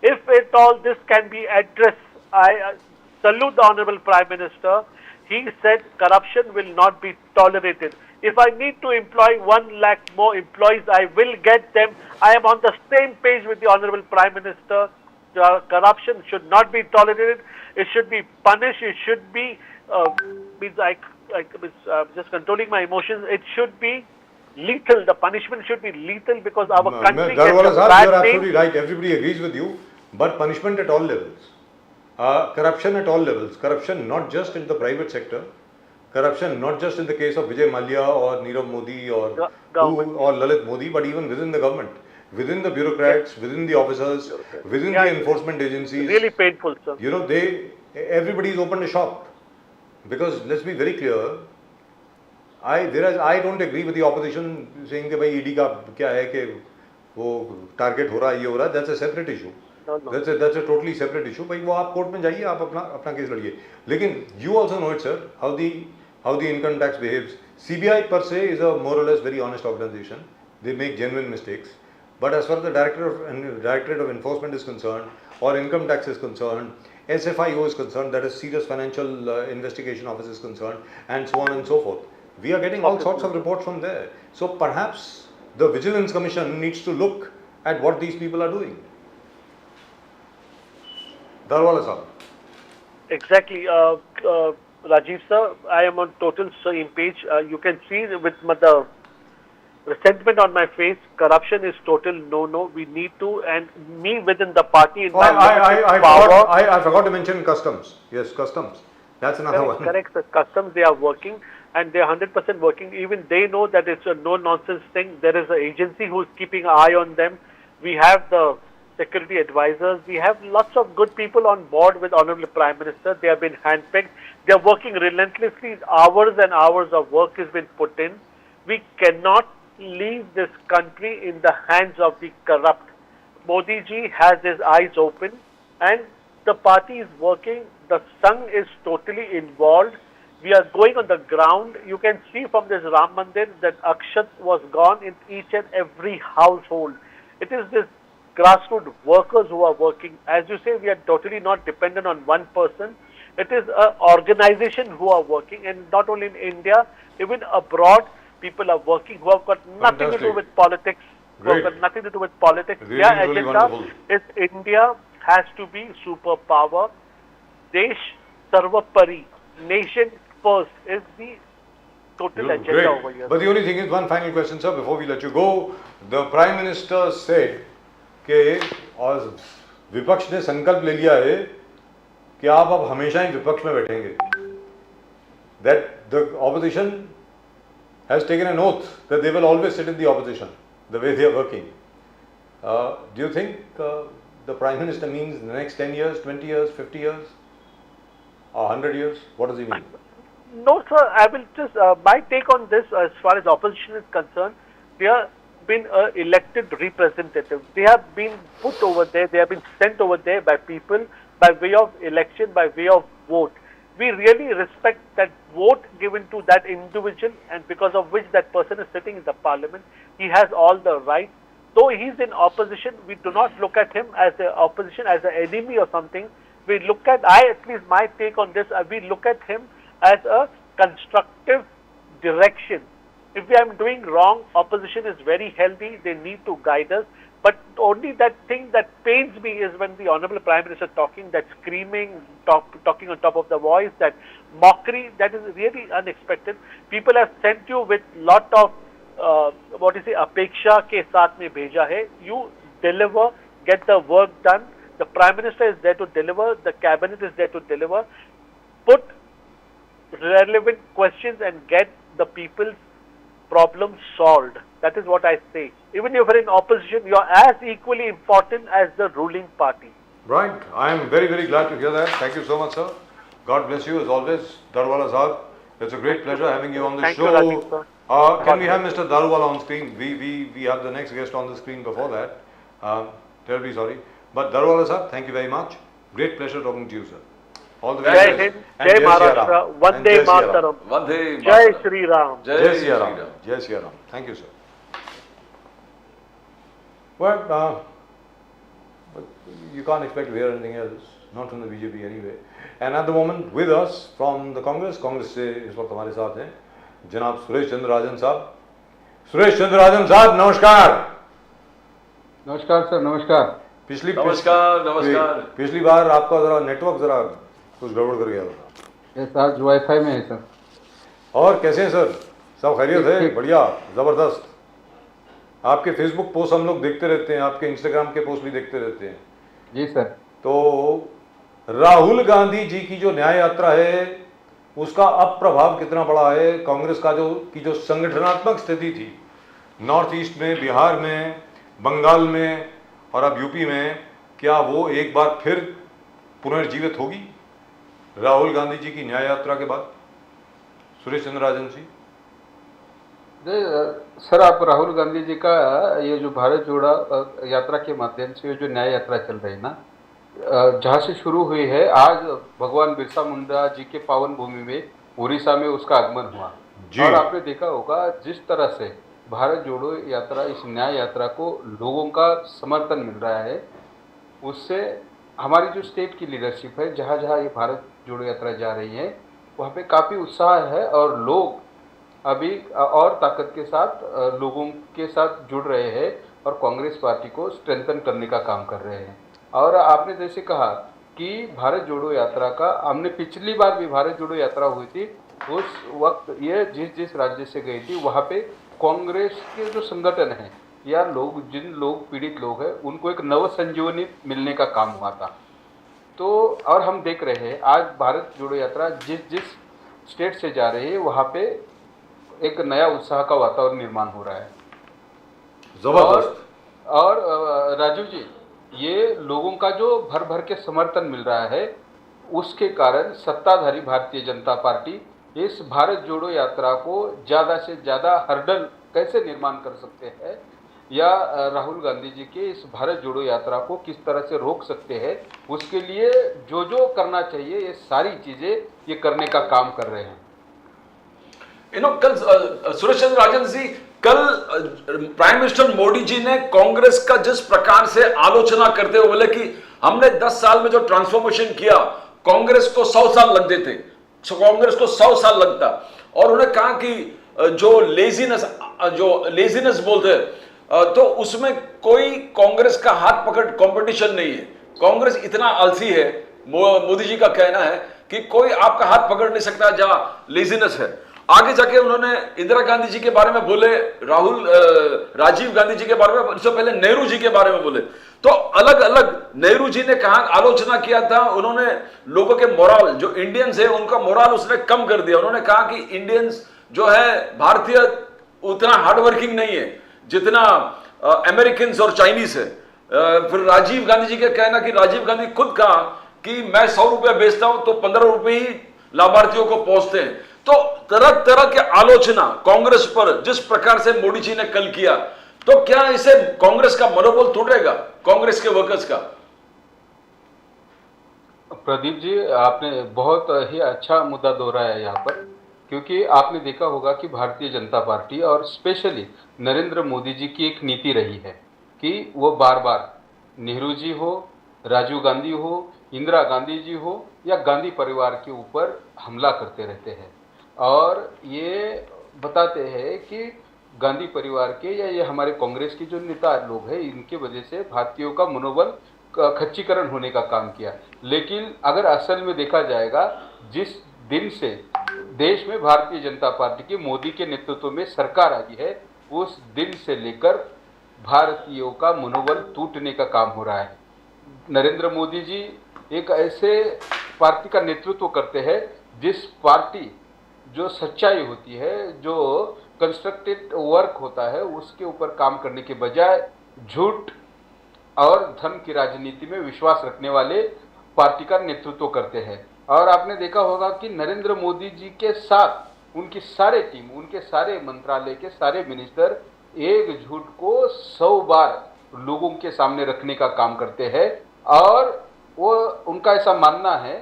If at all this can be addressed, I salute the Honorable Prime Minister. He said corruption will not be tolerated. If I need to employ 1 lakh more employees, I will get them. I am on the same page with the Honorable Prime Minister. Corruption should not be tolerated. It should be punished. It should be, just controlling my emotions. It should be lethal. The punishment should be lethal because our country gets Darwala a sahab, bad you are name. absolutely right. Everybody agrees with you. But punishment at all levels. Corruption at all levels. Corruption not just in the private sector. Corruption not just in the case of Vijay Mallya or Nirav Modi or Lalit Modi, but even within the government, within the bureaucrats, within the officers, within the enforcement agencies. Really painful, sir. You know, everybody's opened a shop. Because let's be very clear, I don't agree with the opposition saying that ED का क्या है कि वो target हो रहा है, ये हो रहा है. That's a separate issue. No. That's a totally separate issue. भाई वो आप कोर्ट में जाइए, आप अपना केस लड़िए. लेकिन you also know it, sir, how the income tax behaves. CBI per se is a more or less very honest organization. They make genuine mistakes. But as far as the Directorate of Enforcement is concerned, or income tax is concerned, SFIO is concerned, that is Serious Financial Investigation Office is concerned, and so on and so forth. We are getting all sorts of reports from there. So perhaps the Vigilance Commission needs to look at what these people are doing. Darwala sahab. Exactly. Rajiv sir, I am on total same page. You can see with the resentment on my face, corruption is total no. We need to, and me within the party in my power. I forgot to mention customs. Yes, customs. That's another one. Correct, sir. Customs, they are working and they are 100% working. Even they know that it's a no-nonsense thing. There is an agency who is keeping an eye on them. We have the security advisors. We have lots of good people on board with Honorable Prime Minister. They have been handpicked. They are working relentlessly. Hours and hours of work has been put in. We cannot leave this country in the hands of the corrupt. Modi ji has his eyes open and the party is working. The Sangh is totally involved. We are going on the ground. You can see from this Ram Mandir that Akshat was gone in each and every household. It is this grassroots workers who are working. As you say, we are totally not dependent on one person. It is an organization who are working, and not only in India, even abroad, people are working who have got nothing to do with politics. Who have got nothing to do with politics. Their agenda is India has to be superpower. Desh Sarvapari, nation first is the total agenda over here. But the only thing is, one final question, sir, before we let you go. The Prime Minister said कि और विपक्ष ने संकल्प ले लिया है कि आप अब हमेशा ही विपक्ष में बैठेंगे. That the opposition has taken an oath that they will always sit in the opposition, the way they are working. Do you think the Prime Minister means the next 10 years, 20 years, 50 years, 100 years? What does he mean? No, sir. I will just, my take on this as far as opposition is concerned, they have been elected representatives. They have been put over there, they have been sent over there by people by way of election, by way of vote. We really respect that vote given to that individual, and because of which that person is sitting in the parliament. He has all the rights. Though he is in opposition, we do not look at him as an opposition, as an enemy or something. We look at, at least my take on this, we look at him as a constructive direction. If we are doing wrong, opposition is very healthy, they need to guide us. But only that thing that pains me is when the Honorable Prime Minister talking, that screaming, talking on top of the voice, that mockery, that is really unexpected. People have sent you with lot of, apeksha ke saath mein bheja hai. You deliver, get the work done. The Prime Minister is there to deliver, the Cabinet is there to deliver. Put relevant questions and get the people's problems solved. That is what I say. Even if you're in opposition, you are as equally important as the ruling party. Right. I am very, very glad to hear that. Thank you so much, sir. God bless you as always, Darwala sahab. It's a great pleasure having you on the show. Thank you, Rajiv, sir. Can we have Mr. Darwala on screen? We have the next guest on the screen before that. Terribly sorry. But Darwala sahab, thank you very much. Great pleasure talking to you, sir. All the very Jai best. Hind, And Jai Maharashtra, Vande Mataram, Vande Jai Mataram. Shri Ram. Jai Shri Ram. Jai Shri Ram. Thank you, sir. Well, you can't expect to hear anything else. not from the BJP anyway. And at the moment with us from the Congress से इस वक्त हमारे साथ हैं जनाब सुरेश चंद्र राजन साहब। सुरेश चंद्र राजन साहब नमस्कार। नमस्कार सर, नमस्कार। नमस्कार। पिछली बार आपका जरा नेटवर्क जरा कुछ गड़बड़ कर गया था। यस, आज वाईफाई में है सर। और कैसे हैं सर? सब खैरियत है? बढ़िया, ज़बरदस्त। आपके फेसबुक पोस्ट हम लोग देखते रहते हैं, आपके इंस्टाग्राम के पोस्ट भी देखते रहते हैं। जी सर। तो राहुल गांधी जी की जो न्याय यात्रा है उसका अब प्रभाव कितना बड़ा है? कांग्रेस का जो संगठनात्मक स्थिति थी नॉर्थ ईस्ट में, बिहार में, बंगाल में और अब यूपी में, क्या वो एक बार फिर पुनर्जीवित होगी राहुल गांधी जी की न्याय यात्रा के बाद? सुरेश चंद्र राजन जी। सर, आप राहुल गांधी जी का ये जो भारत जोड़ा यात्रा के माध्यम से ये जो न्याय यात्रा चल रही है ना, जहाँ से शुरू हुई है, आज भगवान बिरसा मुंडा जी के पावन भूमि में उड़ीसा में उसका आगमन हुआ। और आपने देखा होगा जिस तरह से भारत जोड़ो यात्रा, इस न्याय यात्रा को लोगों का समर्थन मिल रहा है, उससे हमारी जो स्टेट की लीडरशिप है, जहाँ जहाँ ये भारत जोड़ो यात्रा जा रही है वहाँ पे काफ़ी उत्साह है और लोग अभी और ताकत के साथ लोगों के साथ जुड़ रहे हैं और कांग्रेस पार्टी को स्ट्रेंथन करने का काम कर रहे हैं। और आपने जैसे कहा कि भारत जोड़ो यात्रा का, हमने पिछली बार भी भारत जोड़ो यात्रा हुई थी, उस वक्त ये जिस राज्य से गई थी वहाँ पे कांग्रेस के जो संगठन हैं या लोग, जिन लोग पीड़ित लोग हैं, उनको एक नव संजीवनी मिलने का काम हुआ था। तो और हम देख रहे हैं आज भारत जोड़ो यात्रा जिस स्टेट से जा रही है वहाँ पे एक नया उत्साह का वातावरण निर्माण हो रहा है। जबरदस्त। और राजू जी, ये लोगों का जो भर भर के समर्थन मिल रहा है, उसके कारण सत्ताधारी भारतीय जनता पार्टी इस भारत जोड़ो यात्रा को ज़्यादा से ज़्यादा हर्डल कैसे निर्माण कर सकते हैं या राहुल गांधी जी के इस भारत जोड़ो यात्रा को किस तरह से रोक सकते हैं, उसके लिए जो जो करना चाहिए ये सारी चीज़ें ये करने का काम कर रहे हैं। कल सुरेश चंद्र राजन जी, कल प्राइम मिनिस्टर मोदी जी ने कांग्रेस का जिस प्रकार से आलोचना करते हुए बोले कि हमने 10 साल में जो ट्रांसफॉर्मेशन किया, कांग्रेस को 100 साल लगते थे, कांग्रेस को 100 साल लगता। और उन्होंने कहा कि जो लेजीनेस बोलते हैं, तो उसमें कोई कांग्रेस का हाथ पकड़ कंपटीशन नहीं है। कांग्रेस इतना आलसी है, मोदी जी का कहना है कि कोई आपका हाथ पकड़ नहीं सकता जहां लेजीनेस है। आगे जाके उन्होंने इंदिरा गांधी जी के बारे में बोले, राजीव गांधी जी के बारे में, इससे पहले नेहरू जी के बारे में बोले। तो अलग अलग नेहरू जी ने कहा, आलोचना किया था उन्होंने, लोगों के मोरल, जो इंडियंस है उनका मोरल उसने कम कर दिया। उन्होंने कहा कि इंडियंस जो है भारतीय उतना हार्डवर्किंग नहीं है जितना अमेरिकन और चाइनीज है। फिर राजीव गांधी जी का कहना कि राजीव गांधी खुद कहा कि मैं 100 रुपया बेचता हूं तो 15 रुपए ही लाभार्थियों को पहुंचते हैं। तो तरह तरह के आलोचना कांग्रेस पर जिस प्रकार से मोदी जी ने कल किया, तो क्या इसे कांग्रेस का मनोबल टूटेगा, कांग्रेस के वर्कर्स का? प्रदीप जी, आपने बहुत ही अच्छा मुद्दा दोहराया यहाँ पर, क्योंकि आपने देखा होगा कि भारतीय जनता पार्टी और स्पेशली नरेंद्र मोदी जी की एक नीति रही है कि वो बार बार नेहरू जी हो, राजीव गांधी हो, इंदिरा गांधी जी हो या गांधी परिवार के ऊपर हमला करते रहते हैं और ये बताते हैं कि गांधी परिवार के या ये हमारे कांग्रेस के जो नेता लोग हैं, इनके वजह से भारतीयों का मनोबल खच्चीकरण होने का काम किया। लेकिन अगर असल में देखा जाएगा, जिस दिन से देश में भारतीय जनता पार्टी की मोदी के नेतृत्व में सरकार आई है, उस दिन से लेकर भारतीयों का मनोबल टूटने का काम हो रहा है। नरेंद्र मोदी जी एक ऐसे पार्टी का नेतृत्व करते हैं जिस पार्टी जो सच्चाई होती है, जो कंस्ट्रक्टेड वर्क होता है, उसके ऊपर काम करने के बजाय झूठ और धन की राजनीति में विश्वास रखने वाले पार्टी का नेतृत्व करते हैं। और आपने देखा होगा कि नरेंद्र मोदी जी के साथ उनकी सारे टीम, उनके सारे मंत्रालय के सारे मिनिस्टर एक झूठ को 100 बार लोगों के सामने रखने का काम करते हैं और वो उनका ऐसा मानना है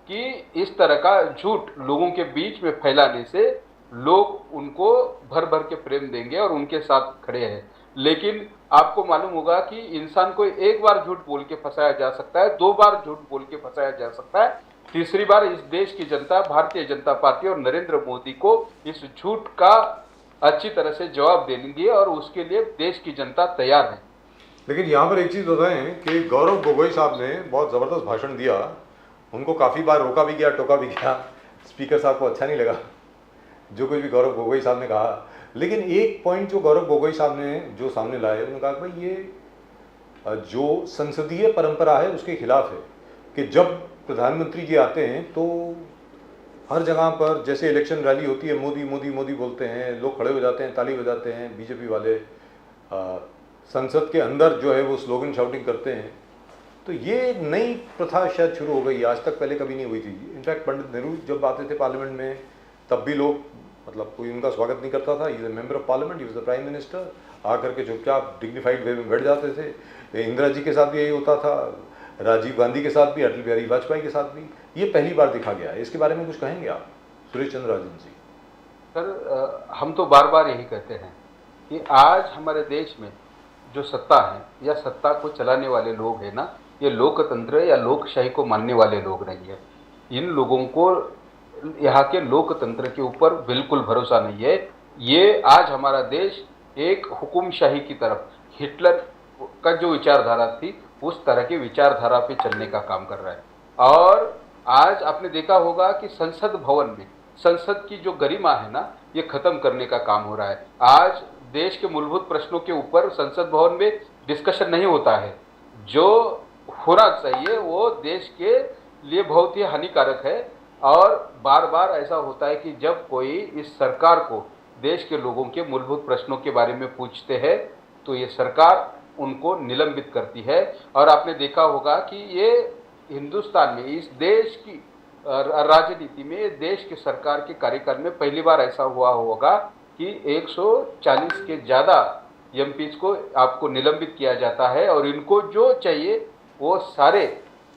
कि इस तरह का झूठ लोगों के बीच में फैलाने से लोग उनको भर भर के प्रेम देंगे और उनके साथ खड़े हैं। लेकिन आपको मालूम होगा कि इंसान को एक बार झूठ बोल के फंसाया जा सकता है, 2 बार झूठ बोल के फंसाया जा सकता है, तीसरी बार इस देश की जनता, भारतीय जनता पार्टी और नरेंद्र मोदी को इस झूठ का अच्छी तरह से जवाब देंगे और उसके लिए देश की जनता तैयार है। लेकिन यहाँ पर एक चीज़ बताएं कि गौरव गोगोई साहब ने बहुत ज़बरदस्त भाषण दिया, उनको काफ़ी बार रोका भी गया, टोका भी गया, स्पीकर साहब को अच्छा नहीं लगा जो कुछ भी गौरव गोगोई साहब ने कहा। लेकिन एक पॉइंट जो गौरव गोगोई साहब ने जो सामने लाए, उन्होंने कहा कि भाई ये जो संसदीय परंपरा है उसके खिलाफ है कि जब प्रधानमंत्री जी आते हैं तो हर जगह पर जैसे इलेक्शन रैली होती है मोदी मोदी मोदी बोलते हैं, लोग खड़े हो जाते हैं, ताली बजाते हैं, बीजेपी वाले संसद के अंदर जो है वो स्लोगन शाउटिंग करते हैं। तो ये नई प्रथा शायद शुरू हो गई, आज तक पहले कभी नहीं हुई थी। इनफैक्ट पंडित नेहरू जब आते थे पार्लियामेंट में तब भी लोग मतलब कोई उनका स्वागत नहीं करता था। He is a member of parliament, he was the prime minister, आकर के चुपचाप डिग्निफाइड वे में बैठ जाते थे। इंदिरा जी के साथ भी यही होता था, राजीव गांधी के साथ भी, अटल बिहारी वाजपेयी के साथ भी। ये पहली बार देखा गया है। इसके बारे में कुछ कहेंगे आप सुरेश चंद्र राजन जी? सर, हम तो बार बार यही कहते हैं कि आज हमारे देश में जो सत्ता है या सत्ता को चलाने वाले लोग हैं ना, ये लोकतंत्र या लोकशाही को मानने वाले लोग नहीं है। इन लोगों को यहाँ के लोकतंत्र के ऊपर बिल्कुल भरोसा नहीं है। ये आज हमारा देश एक हुकुमशाही की तरफ, हिटलर का जो विचारधारा थी उस तरह की विचारधारा पे चलने का काम कर रहा है। और आज आपने देखा होगा कि संसद भवन में संसद की जो गरिमा है ना, ये खत्म करने का काम हो रहा है। आज देश के मूलभूत प्रश्नों के ऊपर संसद भवन में डिस्कशन नहीं होता है। जो होना चाहिए वो देश के लिए बहुत ही हानिकारक है। और बार बार ऐसा होता है कि जब कोई इस सरकार को देश के लोगों के मूलभूत प्रश्नों के बारे में पूछते हैं तो ये सरकार उनको निलंबित करती है। और आपने देखा होगा कि ये हिंदुस्तान में, इस देश की राजनीति में, देश की सरकार के कार्यकाल में पहली बार ऐसा हुआ होगा कि 140 के ज़्यादा एमपीज को आपको निलंबित किया जाता है और इनको जो चाहिए वो सारे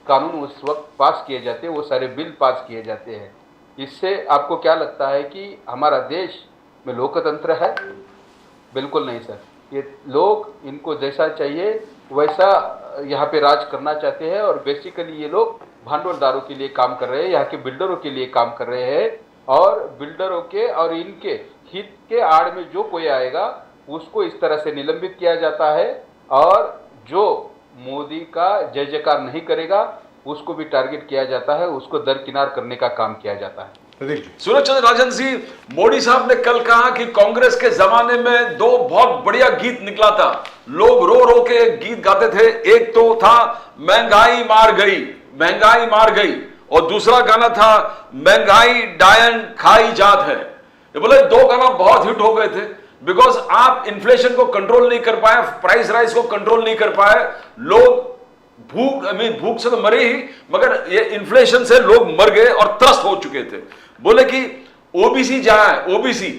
कानून उस वक्त पास किए जाते हैं, वो सारे बिल पास किए जाते हैं। इससे आपको क्या लगता है कि हमारा देश में लोकतंत्र है? बिल्कुल नहीं सर। ये लोग, इनको जैसा चाहिए वैसा यहाँ पे राज करना चाहते हैं और बेसिकली ये लोग भांडवलदारों के लिए काम कर रहे हैं, यहाँ के बिल्डरों के लिए काम कर रहे हैं। और बिल्डरों के और इनके हित के आड़ में जो कोई आएगा उसको इस तरह से निलंबित किया जाता है और जो मोदी का जय जयकार नहीं करेगा उसको भी टारगेट किया जाता है, उसको दरकिनार करने का काम किया जाता है। सूरज चंद्र राजन जी, मोदी साहब ने कल कहा कि कांग्रेस के जमाने में 2 बहुत बढ़िया गीत निकला था, लोग रो रो के गीत गाते थे। एक तो था महंगाई मार गई, महंगाई मार गई, और दूसरा गाना था महंगाई डायन खाई जात है। ये बोले 2 गाना बहुत हिट हो गए थे बिकॉज आप इन्फ्लेशन को कंट्रोल नहीं कर पाए, प्राइस राइज को कंट्रोल नहीं कर पाए, लोग भूख से तो मरे ही, मगर ये इन्फ्लेशन से लोग मर गए और त्रस्त हो चुके थे। बोले कि ओबीसी जहां है, ओबीसी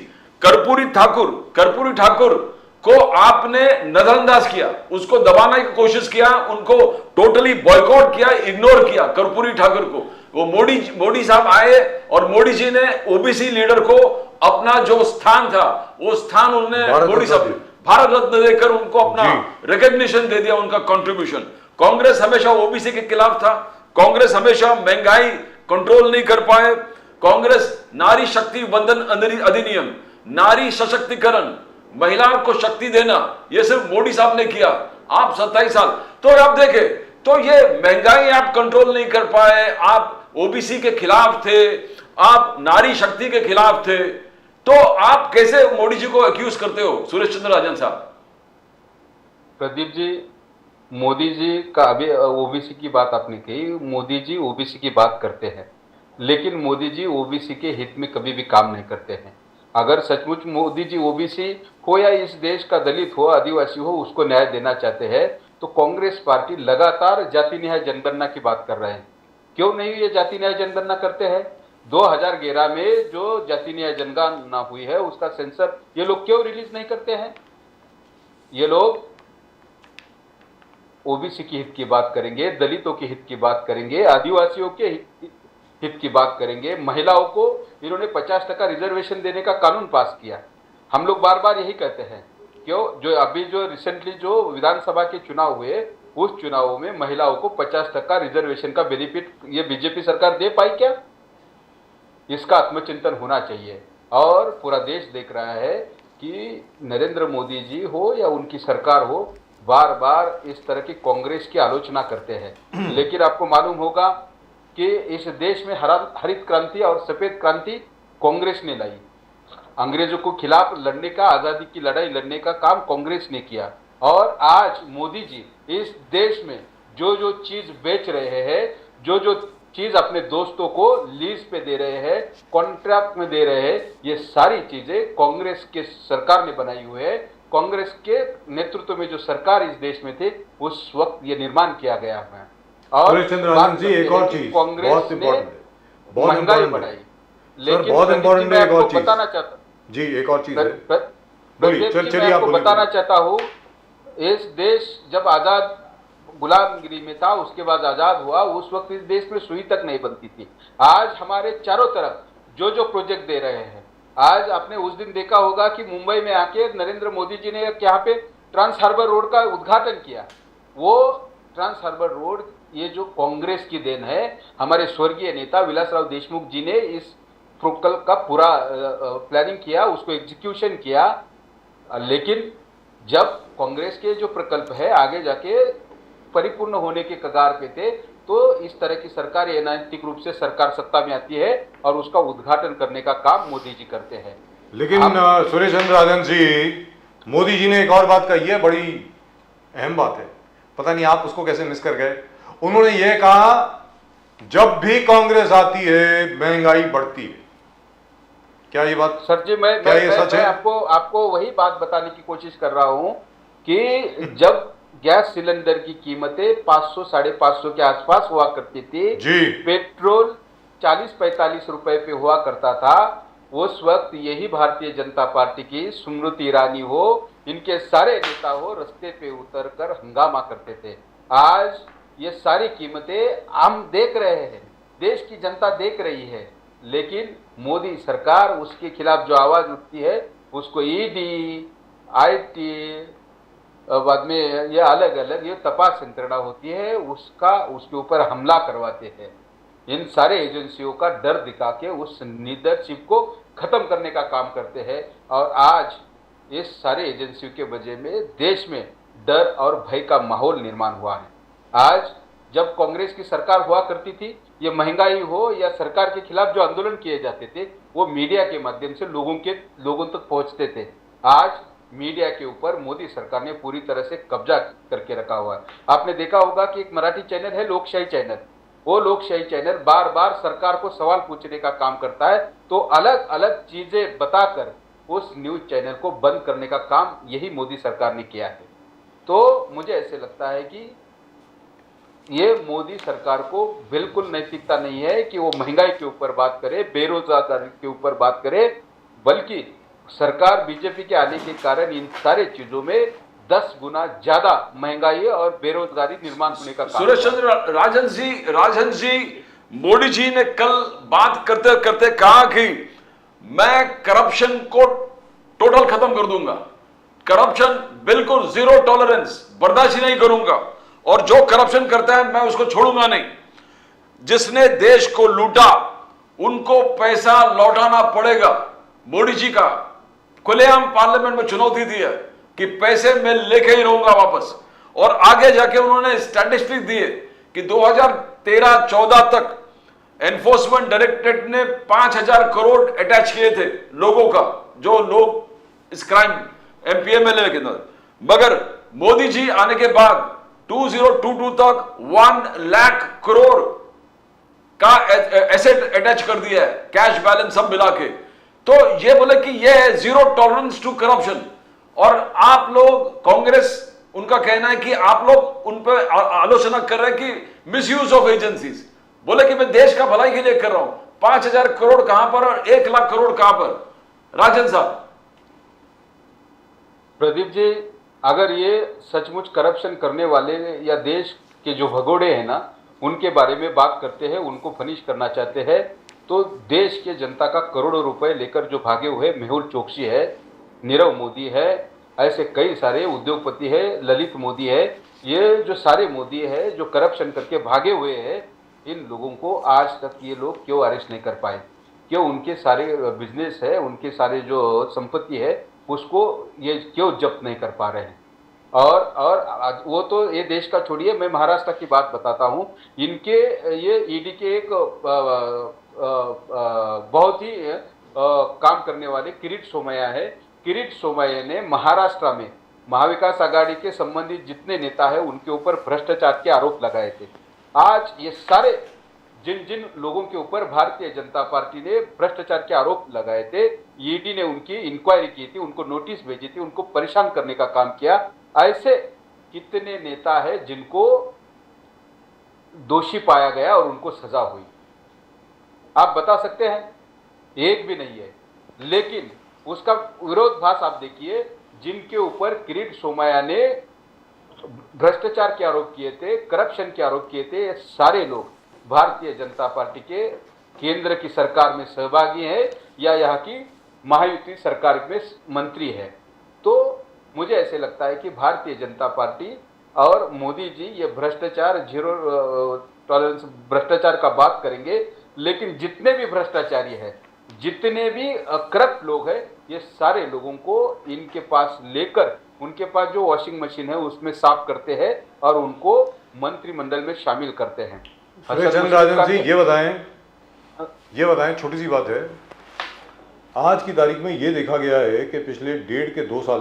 कर्पूरी ठाकुर को आपने नजरअंदाज किया, उसको दबाने की कोशिश किया, उनको टोटली बॉयकॉट किया, इग्नोर किया कर्पूरी ठाकुर को। वो मोदी साहब आए और मोदी जी ने ओबीसी लीडर को अपना जो स्थान था वो स्थान उन्होंने मोदी साहब भारत रत्न देकर उनको अपना रिकॉग्निशन दे दिया, उनका कंट्रीब्यूशन। कांग्रेस हमेशा ओबीसी के खिलाफ था, कांग्रेस हमेशा महंगाई कंट्रोल नहीं कर पाए, कांग्रेस नारी शक्ति वंदन अधिनियम, नारी सशक्तिकरण, महिलाओं को शक्ति देना, ये सिर्फ मोदी साहब ने किया। आप 27 साल तो आप देखे तो ये महंगाई आप कंट्रोल नहीं कर पाए, आप ओबीसी के खिलाफ थे, आप नारी शक्ति के खिलाफ थे, तो आप कैसे मोदी जी को अक्यूज करते हो सुरेश चंद्र राजन साहब? प्रदीप जी, मोदी जी का अभी ओबीसी की बात आपने कही, मोदी जी ओबीसी की बात करते हैं, लेकिन मोदी जी ओबीसी के हित में कभी भी काम नहीं करते हैं। अगर सचमुच मोदी जी ओबीसी हो या इस देश का दलित हो, आदिवासी हो, उसको न्याय देना चाहते हैं तो कांग्रेस पार्टी लगातार जाति न्याय जनगणना की बात कर रहे हैं। क्यों नहीं ये जाति न्याय जनगणना करते हैं? 2011 में जो जाति न्याय जनगणना हुई है उसका सेंसर ये लोग क्यों रिलीज नहीं करते हैं? ये लोग ओबीसी की हित की बात करेंगे, दलितों के हित की बात करेंगे, आदिवासियों के हित की बात करेंगे, महिलाओं को इन्होंने 50% रिजर्वेशन देने का कानून पास किया। हम लोग बार बार यही कहते हैं क्यों, जो अभी जो रिसेंटली जो विधानसभा के चुनाव हुए, उस चुनावों में महिलाओं को 50% रिजर्वेशन का बेनिफिट ये बीजेपी सरकार दे पाई क्या? इसका आत्मचिंतन होना चाहिए। और पूरा देश देख रहा है कि नरेंद्र मोदी जी हो या उनकी सरकार हो, बार बार इस तरह की कांग्रेस की आलोचना करते हैं। लेकिन आपको मालूम होगा कि इस देश में हरित क्रांति और सफेद क्रांति कांग्रेस ने लाई। अंग्रेजों को खिलाफ लड़ने का, आजादी की लड़ाई लड़ने का काम कांग्रेस ने किया। और आज मोदी जी इस देश में जो जो चीज बेच रहे हैं, जो जो चीज अपने दोस्तों को लीज पे दे रहे हैं, कॉन्ट्रैक्ट में दे रहे हैं, ये सारी चीजें कांग्रेस के सरकार ने बनाई हुई है। कांग्रेस के नेतृत्व में जो सरकार इस देश में थे, उस वक्त ये निर्माण किया गया है। और सुरेश चंद्र राजन जी, एक और चीज बहुत इंपॉर्टेंट है, बहुत महंगाई इंपॉर्टेंट बढ़ाई। है, लेकिन बहुत इंपॉर्टेंट है। एक और चीज बताना चाहता जी, एक और चीज है, बोलिए, चलिए मैं आप आपको बोलिए। बताना चाहता हूँ, इस देश जब आजाद गुलामगिरी में था, उसके बाद आजाद हुआ, उस वक्त इस देश में सुई तक नहीं बनती थी। आज हमारे चारों तरफ जो जो प्रोजेक्ट दे रहे हैं, आज आपने उस दिन देखा होगा कि मुंबई में आके नरेंद्र मोदी जी ने यहाँ पे ट्रांस हार्बर रोड का उद्घाटन किया। वो ट्रांस हार्बर रोड ये जो कांग्रेस की देन है, हमारे स्वर्गीय नेता विलासराव देशमुख जी ने इस प्रकल्प का पूरा प्लानिंग किया, उसको एग्जीक्यूशन किया। लेकिन जब कांग्रेस के जो प्रकल्प है आगे जाके परिपूर्ण होने के कगार पे थे, तो इस तरह की सरकार अनैतिक रूप से सरकार सत्ता में आती है और उसका उद्घाटन करने का काम मोदी जी करते हैं। लेकिन सुरेश चंद्र राजन जी, मोदी जी ने एक और बात कही है, बड़ी अहम बात है, पता नहीं आप उसको कैसे मिस कर गए। उन्होंने ये कहा जब भी कांग्रेस आती है महंगाई बढ़ती है। क्या ये बात सर जी, मैं सच है? आपको वही बात बताने की कोशिश कर रहा हूं कि जब गैस सिलेंडर की कीमतें 500 550 के आसपास हुआ करती थी जी, पेट्रोल 40-45 रुपए पे हुआ करता था, उस वक्त यही भारतीय जनता पार्टी की स्मृति ईरानी हो, इनके सारे नेता हो, रास्ते पे उतरकर हंगामा करते थे। आज ये सारी कीमतें हम देख रहे हैं, देश की जनता देख रही है, लेकिन मोदी सरकार उसके खिलाफ जो आवाज उठती है, उसको ईडी, आईटी, बाद में ये अलग अलग ये तपास यंत्रणा होती है, उसके ऊपर हमला करवाते हैं। इन सारे एजेंसियों का डर दिखा के उस लीडरशिप को खत्म करने का काम करते हैं। और आज इस सारे एजेंसियों के वजह में देश में डर और भय का माहौल निर्माण हुआ है। आज जब कांग्रेस की सरकार हुआ करती थी, ये महंगाई हो या सरकार के खिलाफ जो आंदोलन किए जाते थे, वो मीडिया के माध्यम से लोगों तक पहुंचते थे। आज मीडिया के ऊपर मोदी सरकार ने पूरी तरह से कब्जा करके रखा हुआ है। आपने देखा होगा कि एक मराठी चैनल है लोकशाही चैनल, वो लोकशाही चैनल बार बार सरकार को सवाल पूछने का काम करता है, तो अलग अलग चीजें बताकर उस न्यूज चैनल को बंद करने का काम यही मोदी सरकार ने किया है। तो मुझे ऐसे लगता है कि ये मोदी सरकार को बिल्कुल नैतिकता नहीं है कि वो महंगाई के ऊपर बात करे, बेरोजगारी के ऊपर बात करे, बल्कि सरकार बीजेपी के आने के कारण इन सारे चीजों में 10 गुना ज्यादा महंगाई और बेरोजगारी निर्माण होने का काम। सुरेश चंद्र राजन जी, मोदी जी ने कल बात करते करते कहा कि मैं करप्शन को टोटल खत्म कर दूंगा, करप्शन बिल्कुल जीरो टॉलरेंस, बर्दाश्त नहीं करूंगा, और जो करप्शन करता है मैं उसको छोड़ूंगा नहीं। जिसने देश को लूटा उनको पैसा लौटाना पड़ेगा। मोदी जी का खुलेआम पार्लियामेंट में चुनौती दी है कि पैसे मैं लेके ही रहूंगा वापस। और आगे जाके उन्होंने स्टैटिस्टिक्स दिए कि 2013-14 तक एनफोर्समेंट डायरेक्टरेट ने 5000 करोड़ अटैच किए थे लोगों का, जो लोग इस क्राइम एमपीएमएलए के अंदर। मगर मोदी जी आने के बाद 2022 तक 1 लाख करोड़ का एसेट अटैच कर दिया है, कैश बैलेंस सब मिला के। तो ये बोले कि ये है जीरो टॉलरेंस टू करप्शन। और आप लोग कांग्रेस, उनका कहना है कि आप लोग उन पर आलोचना कर रहे हैं कि मिसयूज ऑफ एजेंसीज। बोले कि मैं देश का भलाई के लिए कर रहा हूं। 5000 करोड़ कहां पर और 1 लाख करोड़ कहां पर? राजन साहब। प्रदीप जी, अगर ये सचमुच करप्शन करने वाले या देश के जो भगोड़े हैं ना, उनके बारे में बात करते हैं, उनको फनिश करना चाहते हैं, तो देश के जनता का करोड़ों रुपए लेकर जो भागे हुए मेहुल चोकसी है, नीरव मोदी है, ऐसे कई सारे उद्योगपति है, ललित मोदी है, ये जो सारे मोदी है जो करप्शन करके भागे हुए हैं, इन लोगों को आज तक ये लोग क्यों अरेस्ट नहीं कर पाए? क्यों उनके सारे बिजनेस है, उनके सारे जो संपत्ति है, उसको ये क्यों जब्त नहीं कर पा रहे हैं? और वो तो ये देश का छोड़िए, मैं महाराष्ट्र की बात बताता हूँ। इनके ये ईडी के एक बहुत ही काम करने वाले किरीट सोमैया है। किरीट सोमैया ने महाराष्ट्र में महाविकास आघाड़ी के संबंधित जितने नेता है उनके ऊपर भ्रष्टाचार के आरोप लगाए थे। आज ये सारे जिन जिन लोगों के ऊपर भारतीय जनता पार्टी ने भ्रष्टाचार के आरोप लगाए थे, ईडी ने उनकी इंक्वायरी की थी, उनको नोटिस भेजी थी, उनको परेशान करने का काम किया। ऐसे कितने नेता है जिनको दोषी पाया गया और उनको सजा हुई? आप बता सकते हैं? एक भी नहीं है। लेकिन उसका विरोधाभास आप देखिए, जिनके ऊपर किरीट सोमैया ने भ्रष्टाचार के आरोप किए थे, करप्शन के आरोप किए थे, ये सारे लोग भारतीय जनता पार्टी के केंद्र की सरकार में सहभागी है या यहाँ की महायुति सरकार में मंत्री है। तो मुझे ऐसे लगता है कि भारतीय जनता पार्टी और मोदी जी ये भ्रष्टाचार, जीरो टॉलरेंस भ्रष्टाचार का बात करेंगे, लेकिन जितने भी भ्रष्टाचारी है, जितने भी करप्ट लोग हैं, ये सारे लोगों को इनके पास लेकर उनके पास जो वॉशिंग मशीन है उसमें साफ करते हैं और उनको मंत्रिमंडल में शामिल करते हैं। सुरेश राजन जी, ये बताएं, छोटी सी बात है, आज की तारीख में ये देखा गया है कि पिछले 2 साल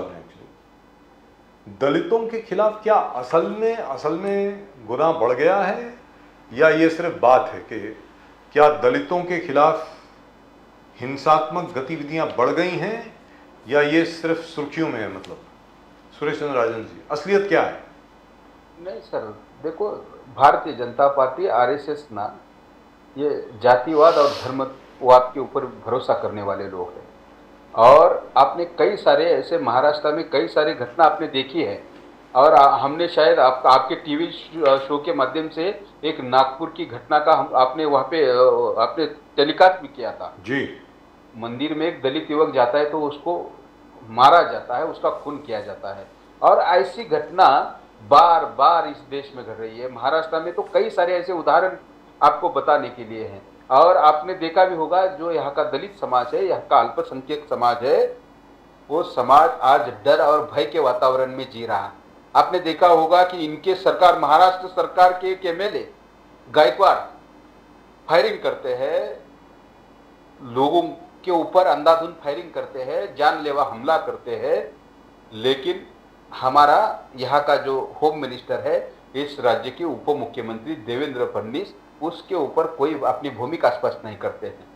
में एक्चुअली दलितों के खिलाफ क्या असल में गुनाह बढ़ गया है, या ये सिर्फ बात है कि क्या दलितों के खिलाफ हिंसात्मक गतिविधियां बढ़ गई हैं, या ये सिर्फ सुर्खियों में है? मतलब सुरेश चंद्र राजन जी, असलियत क्या है? नहीं सर, देखो, भारतीय जनता पार्टी आरएसएस ना, ये जातिवाद और धर्मवाद के ऊपर भरोसा करने वाले लोग हैं। और आपने कई सारे ऐसे महाराष्ट्र में कई सारी घटना आपने देखी है, और हमने शायद आपके टीवी शो के माध्यम से एक नागपुर की घटना का आपने वहाँ पे आपने टेलीकास्ट भी किया था जी। मंदिर में एक दलित युवक जाता है तो उसको मारा जाता है, उसका खून किया जाता है, और ऐसी घटना बार बार इस देश में घट रही है। महाराष्ट्र में तो कई सारे ऐसे उदाहरण आपको बताने के लिए हैं। और आपने देखा भी होगा, जो यहाँ का दलित समाज है, यहाँ का अल्पसंख्यक समाज है, वो समाज आज डर और भय के वातावरण में जी रहा है। आपने देखा होगा कि इनके सरकार, महाराष्ट्र सरकार के एक एमएलए गायकवाड़ फायरिंग करते हैं, लोगों के ऊपर अंधाधुंध फायरिंग करते हैं, जानलेवा हमला करते हैं, लेकिन हमारा यहाँ का जो होम मिनिस्टर है, इस राज्य के उप मुख्यमंत्री देवेंद्र फडणवीस, उसके ऊपर कोई अपनी भूमिका स्पष्ट नहीं करते हैं।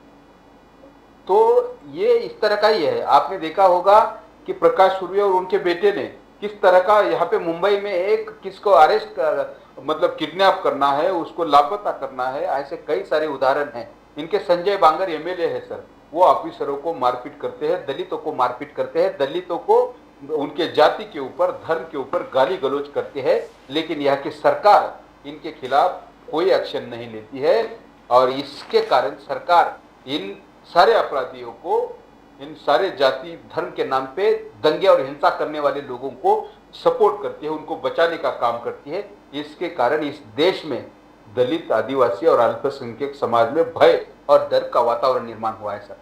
तो ये इस तरह का ही है। आपने देखा होगा कि प्रकाश सूर्य और उनके बेटे ने किस तरह का यहाँ पे मुंबई में एक किसको अरेस्ट कर, मतलब किडनैप करना है, उसको लापता करना है, ऐसे कई सारे उदाहरण हैं। इनके संजय बांगर एमएलए है सर, वो ऑफिसरों को मारपीट करते हैं, दलितों को मारपीट करते हैं, दलितों को उनके जाति के ऊपर, धर्म के ऊपर गाली गलौज करती है, लेकिन यहाँ की सरकार इनके खिलाफ कोई एक्शन नहीं लेती है। और इसके कारण सरकार इन सारे अपराधियों को, इन सारे जाति धर्म के नाम पे दंगे और हिंसा करने वाले लोगों को सपोर्ट करती है, उनको बचाने का काम करती है। इसके कारण इस देश में दलित, आदिवासी और अल्पसंख्यक समाज में भय और डर का वातावरण निर्माण हुआ है सर।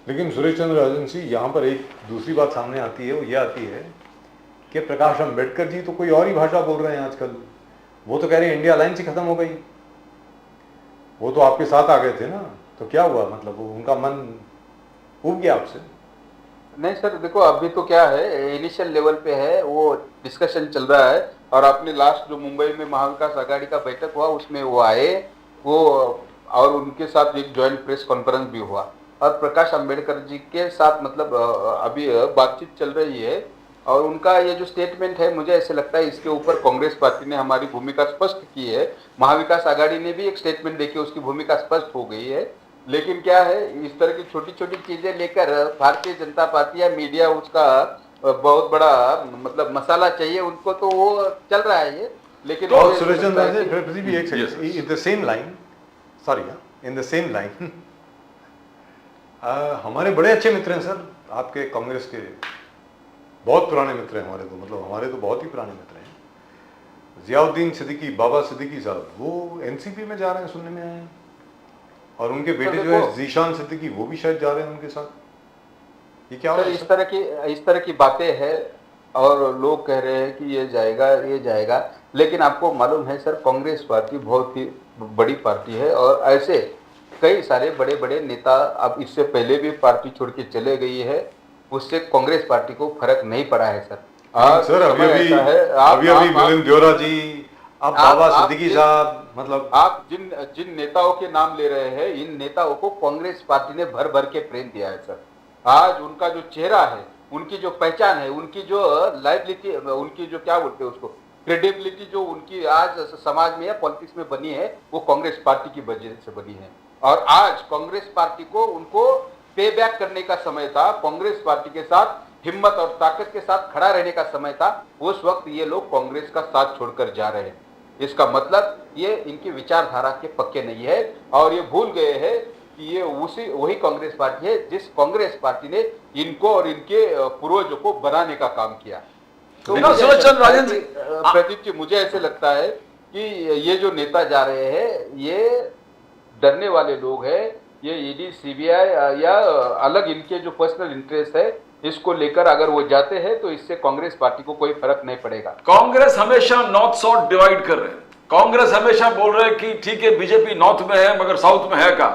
लेकिन सुरेश चंद्र राजन जी, यहाँ पर एक दूसरी बात सामने आती है, वो ये आती है कि प्रकाश अम्बेडकर जी तो कोई और ही भाषा बोल रहे हैं आजकल। वो तो कह रहे हैं इंडिया अलायंस ही खत्म हो गई। वो तो आपके साथ आ गए थे ना, तो क्या हुआ? मतलब उनका मन उब गया आपसे? नहीं सर, देखो, अभी तो क्या है, इनिशियल लेवल पे है, वो डिस्कशन चल रहा है। और आपने लास्ट जो मुंबई में महाविकास आघाड़ी का बैठक हुआ, उसमें वो आए, वो और उनके साथ एक ज्वाइंट प्रेस कॉन्फ्रेंस भी हुआ, और प्रकाश अंबेडकर जी के साथ मतलब अभी बातचीत चल रही है। और उनका ये जो स्टेटमेंट है, मुझे ऐसे लगता है इसके ऊपर कांग्रेस पार्टी ने हमारी भूमिका स्पष्ट की है, महाविकास आघाड़ी ने भी एक स्टेटमेंट देके उसकी भूमिका स्पष्ट हो गई है। लेकिन क्या है, इस तरह की छोटी छोटी चीजें लेकर भारतीय जनता पार्टी या मीडिया उसका बहुत बड़ा मतलब मसाला चाहिए उनको, तो वो चल रहा है ये। लेकिन तो सुरेश चंद्र भी एक in the same line, sorry, in the same line, हमारे बड़े अच्छे मित्र हैं सर आपके कांग्रेस के, बहुत पुराने मित्र हैं हमारे तो, मतलब हमारे तो बहुत ही पुराने मित्र हैं। जियाउद्दीन सिद्दीकी, बाबा सिद्दीकी साहब, वो एनसीपी में जा रहे हैं, सुनने में आए हैं। और उनके बेटे जो है जीशान सिद्दीकी, वो भी शायद जा रहे हैं उनके साथ। ये क्या हो रहा है? इस तरह की बातें हैं और लोग कह रहे हैं कि ये जाएगा, लेकिन आपको मालूम है सर, कांग्रेस पार्टी बहुत ही बड़ी पार्टी है और ऐसे कई सारे बड़े बड़े नेता अब इससे पहले भी पार्टी छोड़ के चले गई है, उससे कांग्रेस पार्टी को फर्क नहीं पड़ा है सर। सर अभी मिलिंद देओरा जी, अब बाबा सिद्दीकी साहब, मतलब आप जिन नेताओं के नाम ले रहे हैं, इन नेताओं को कांग्रेस पार्टी ने भर भर के प्रेम दिया है सर। आज उनका जो चेहरा है, उनकी जो पहचान है, उनकी जो लाइबिलिटी, उनकी जो क्या बोलते हैं उसको, क्रेडिबिलिटी जो उनकी आज समाज में या पॉलिटिक्स में बनी है, वो कांग्रेस पार्टी की वजह से बनी है। और आज कांग्रेस पार्टी को उनको पे बैक करने का समय था, कांग्रेस पार्टी के साथ हिम्मत और ताकत के साथ खड़ा रहने का समय था। उस वक्त ये लोग कांग्रेस का साथ छोड़कर जा रहे हैं। इसका मतलब ये इनकी विचारधारा के पक्के नहीं है और ये भूल गए हैं कि ये वही कांग्रेस पार्टी है जिस कांग्रेस पार्टी ने इनको और इनके पूर्वजों को बनाने का काम किया। तो प्रदीप जी, मुझे ऐसे लगता है कि ये जो नेता जा रहे हैं, ये डरने वाले लोग हैं। ये ईडी, सीबीआई या अलग इनके जो पर्सनल इंटरेस्ट है, इसको लेकर अगर वो जाते हैं तो इससे कांग्रेस पार्टी को कोई फर्क नहीं पड़ेगा। कांग्रेस हमेशा नॉर्थ साउथ डिवाइड कर रहे हैं। कांग्रेस हमेशा बोल रहे हैं कि ठीक है बीजेपी नॉर्थ में है मगर साउथ में है का,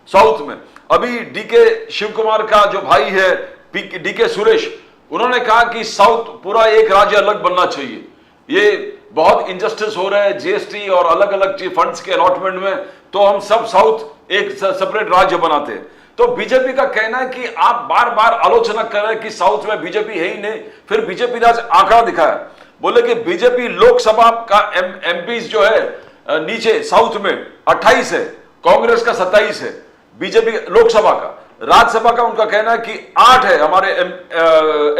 साउथ में अभी डीके शिव कुमार का जो भाई है डीके सुरेश, उन्होंने कहा कि साउथ पूरा एक राज्य अलग बनना चाहिए। ये बहुत इनजस्टिस हो रहा है जीएसटी और अलग अलग फंड्स के अलॉटमेंट में, तो हम सब साउथ एक सेपरेट राज्य बनाते हैं। तो बीजेपी का कहना है कि आप बार बार आलोचना कर रहे हैं कि साउथ में बीजेपी है ही नहीं। फिर बीजेपी ने आज आंकड़ा दिखाया, बोले कि बीजेपी लोकसभा का एमपीज जो है नीचे साउथ में 28 है, कांग्रेस का 27 है। बीजेपी लोकसभा का, राज्यसभा का उनका कहना है कि 8 है, हमारे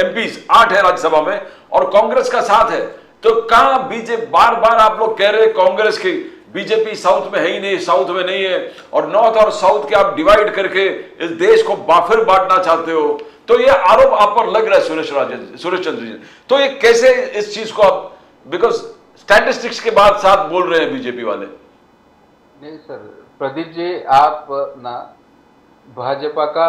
एमपीज 8 है राज्यसभा में और कांग्रेस का 7 है। तो कहां बीजेपी, बार बार आप लोग कह रहे हैं कांग्रेस की बीजेपी साउथ में है ही नहीं, साउथ में नहीं है, और नॉर्थ और साउथ के आप डिवाइड करके इस देश को फिर बांटना चाहते हो। तो ये आरोप आप पर लग रहा है सुरेश चंद्र जी। तो ये कैसे इस चीज को आप, बिकॉज स्टैटिस्टिक्स के बाद साथ बोल रहे हैं बीजेपी वाले? नहीं सर, प्रदीप जी, आप ना भाजपा का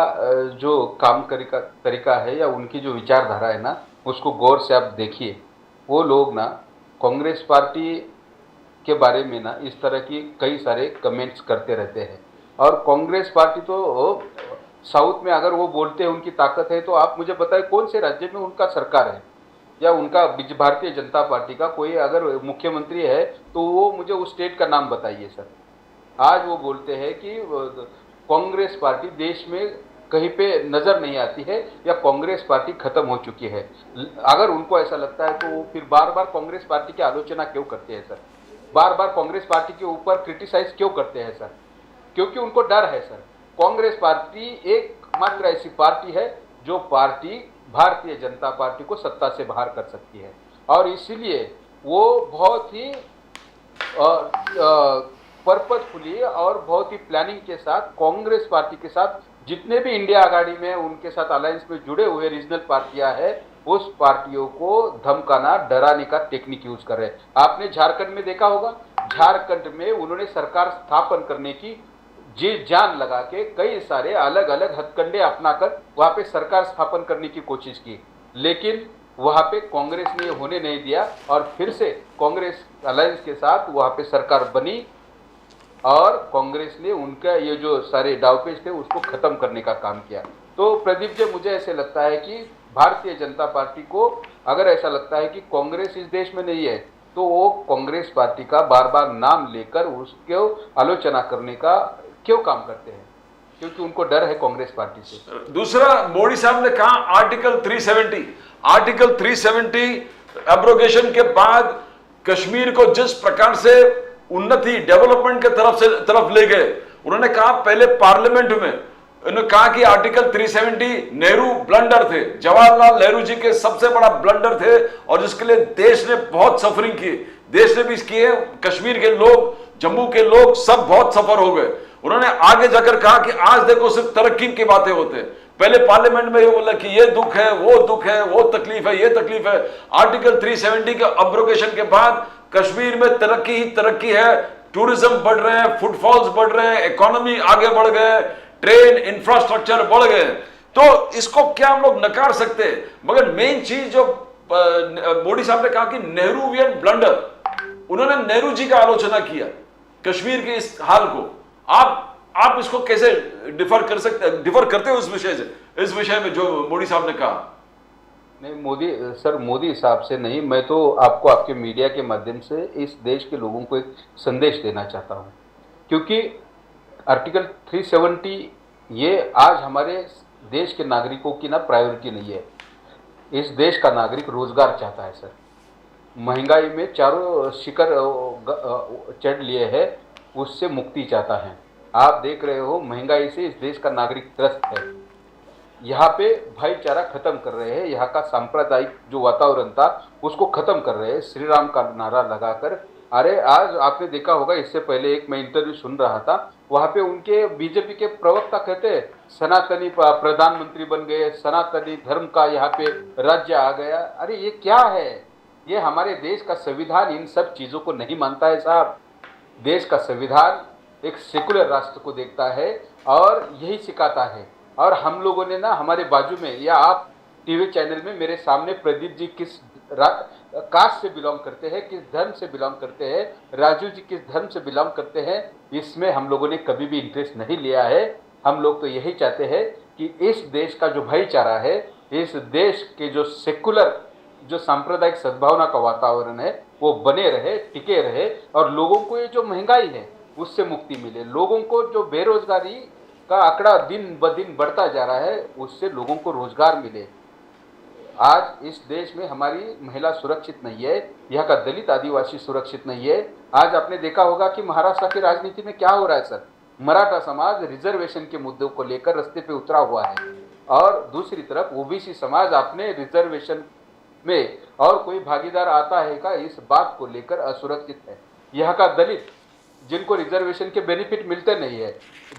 जो काम तरीका है या उनकी जो विचारधारा है ना, उसको गौर से आप देखिए। वो लोग ना कांग्रेस पार्टी के बारे में ना इस तरह की कई सारे कमेंट्स करते रहते हैं। और कांग्रेस पार्टी तो साउथ में अगर वो बोलते हैं उनकी ताकत है, तो आप मुझे बताएं कौन से राज्य में उनका सरकार है या उनका भारतीय जनता पार्टी का कोई अगर मुख्यमंत्री है तो वो मुझे उस स्टेट का नाम बताइए सर। आज वो बोलते हैं कि कांग्रेस पार्टी देश में कहीं पे नजर नहीं आती है या कांग्रेस पार्टी खत्म हो चुकी है। अगर उनको ऐसा लगता है तो वो फिर बार बार कांग्रेस पार्टी की आलोचना क्यों करते हैं सर? बार बार कांग्रेस पार्टी के ऊपर क्रिटिसाइज क्यों करते हैं सर? क्योंकि उनको डर है सर। कांग्रेस पार्टी एकमात्र ऐसी पार्टी है जो पार्टी भारतीय जनता पार्टी को सत्ता से बाहर कर सकती है और इसीलिए वो बहुत ही पर्पजफुली और बहुत ही प्लानिंग के साथ कांग्रेस पार्टी के साथ जितने भी इंडिया आघाड़ी में उनके साथ अलायंस में जुड़े हुए रीजनल पार्टियां हैं, उस पार्टियों को धमकाना, डराने का टेक्निक यूज कर रहे हैं। आपने झारखंड में देखा होगा, झारखंड में उन्होंने सरकार स्थापन करने की जी जान लगा के कई सारे अलग अलग हथकंडे अपनाकर वहां पे सरकार स्थापन करने की कोशिश की, लेकिन वहां पे कांग्रेस ने होने नहीं दिया और फिर से कांग्रेस अलायंस के साथ वहां पे सरकार बनी और कांग्रेस ने उनका ये जो सारे डावपेच थे उसको खत्म करने का काम किया। तो प्रदीप जी, मुझे ऐसे लगता है कि भारतीय जनता पार्टी को अगर ऐसा लगता है कि कांग्रेस इस देश में नहीं है तो वो कांग्रेस पार्टी का बार बार नाम लेकर उसको आलोचना करने का क्यों काम करते हैं? क्योंकि उनको डर है कांग्रेस पार्टी से। दूसरा, मोदी साहब ने कहा आर्टिकल 370 एब्रोगेशन के बाद कश्मीर को जिस प्रकार से उन्नति, डेवलपमेंट के तरफ ले गए, उन्होंने कहा पहले पार्लियामेंट में उन्होंने कहा कि आर्टिकल 370 नेहरू ब्लंडर थे, जवाहरलाल नेहरू जी के सबसे बड़ा ब्लंडर थे और जिसके लिए देश ने बहुत सफरिंग की, देश ने भी किए, कश्मीर के लोग, जम्मू के लोग सब बहुत सफर हो गए। उन्होंने आगे जाकर कहा कि आज देखो सिर्फ तरक्की की बातें होते हैं, पहले पार्लियामेंट में ये बोला कि ये दुख है, वो तकलीफ है, ये तकलीफ है। आर्टिकल 370 के अब्रोगेशन के बाद कश्मीर में तरक्की ही तरक्की है, टूरिज्म बढ़ रहे हैं, फुटफॉल्स बढ़ रहे हैं, इकोनॉमी आगे बढ़ गए, ट्रेन इंफ्रास्ट्रक्चर बढ़ गए, तो इसको क्या हम लोग नकार सकते हैं? मगर मेन चीज जो मोदी साहब ने कहा कि नेहरूवियन ब्लंडर, उन्होंने नेहरू जी का आलोचना किया कश्मीर के इस हाल को। आप इसको कैसे डिफर करते हो इस विषय से, इस विषय में जो मोदी साहब ने कहा? नहीं, मोदी साहब से नहीं, मैं तो आपको आपके मीडिया के माध्यम से इस देश के लोगों को एक संदेश देना चाहता हूं, क्योंकि आर्टिकल 370 ये आज हमारे देश के नागरिकों की ना प्रायोरिटी नहीं है। इस देश का नागरिक रोजगार चाहता है सर, महंगाई में चारों शिखर चढ़ लिए है, उससे मुक्ति चाहता है। आप देख रहे हो महंगाई से इस देश का नागरिक त्रस्त है। यहाँ पे भाईचारा खत्म कर रहे हैं, यहाँ का सांप्रदायिक जो वातावरण था उसको खत्म कर रहे हैं श्री राम का नारा लगाकर। अरे आज आपने देखा होगा, इससे पहले एक मैं इंटरव्यू सुन रहा था, वहाँ पे उनके बीजेपी के प्रवक्ता कहते हैं सनातनी प्रधानमंत्री बन गए, सनातनी धर्म का यहाँ पे राज्य आ गया। अरे ये क्या है? ये हमारे देश का संविधान इन सब चीजों को नहीं मानता है साहब। देश का संविधान एक सेकुलर राष्ट्र को देखता है और यही सिखाता है। और हम लोगों ने ना हमारे बाजू में, या आप टीवी चैनल में मेरे सामने प्रदीप जी किस कास्ट से बिलोंग करते हैं, किस धर्म से बिलोंग करते हैं, राजू जी किस धर्म से बिलोंग करते हैं, इसमें हम लोगों ने कभी भी इंटरेस्ट नहीं लिया है। हम लोग तो यही चाहते हैं कि इस देश का जो भाईचारा है, इस देश के जो सेकुलर जो सांप्रदायिक सद्भावना का वातावरण है वो बने रहे, टिके रहे, और लोगों को ये जो महंगाई है उससे मुक्ति मिले। लोगों को जो बेरोजगारी का आंकड़ा दिन ब दिन बढ़ता जा रहा है उससे लोगों को रोजगार मिले। आज इस देश में हमारी महिला सुरक्षित नहीं है, यहाँ का दलित आदिवासी सुरक्षित नहीं है। आज आपने देखा होगा कि महाराष्ट्र की राजनीति में क्या हो रहा है सर, मराठा समाज रिजर्वेशन के मुद्दों को लेकर रास्ते पे उतरा हुआ है, और दूसरी तरफ ओबीसी समाज अपने रिजर्वेशन में और कोई भागीदार आता है का इस बात को लेकर असुरक्षित है। यहाँ का दलित जिनको रिजर्वेशन के बेनिफिट मिलते नहीं है,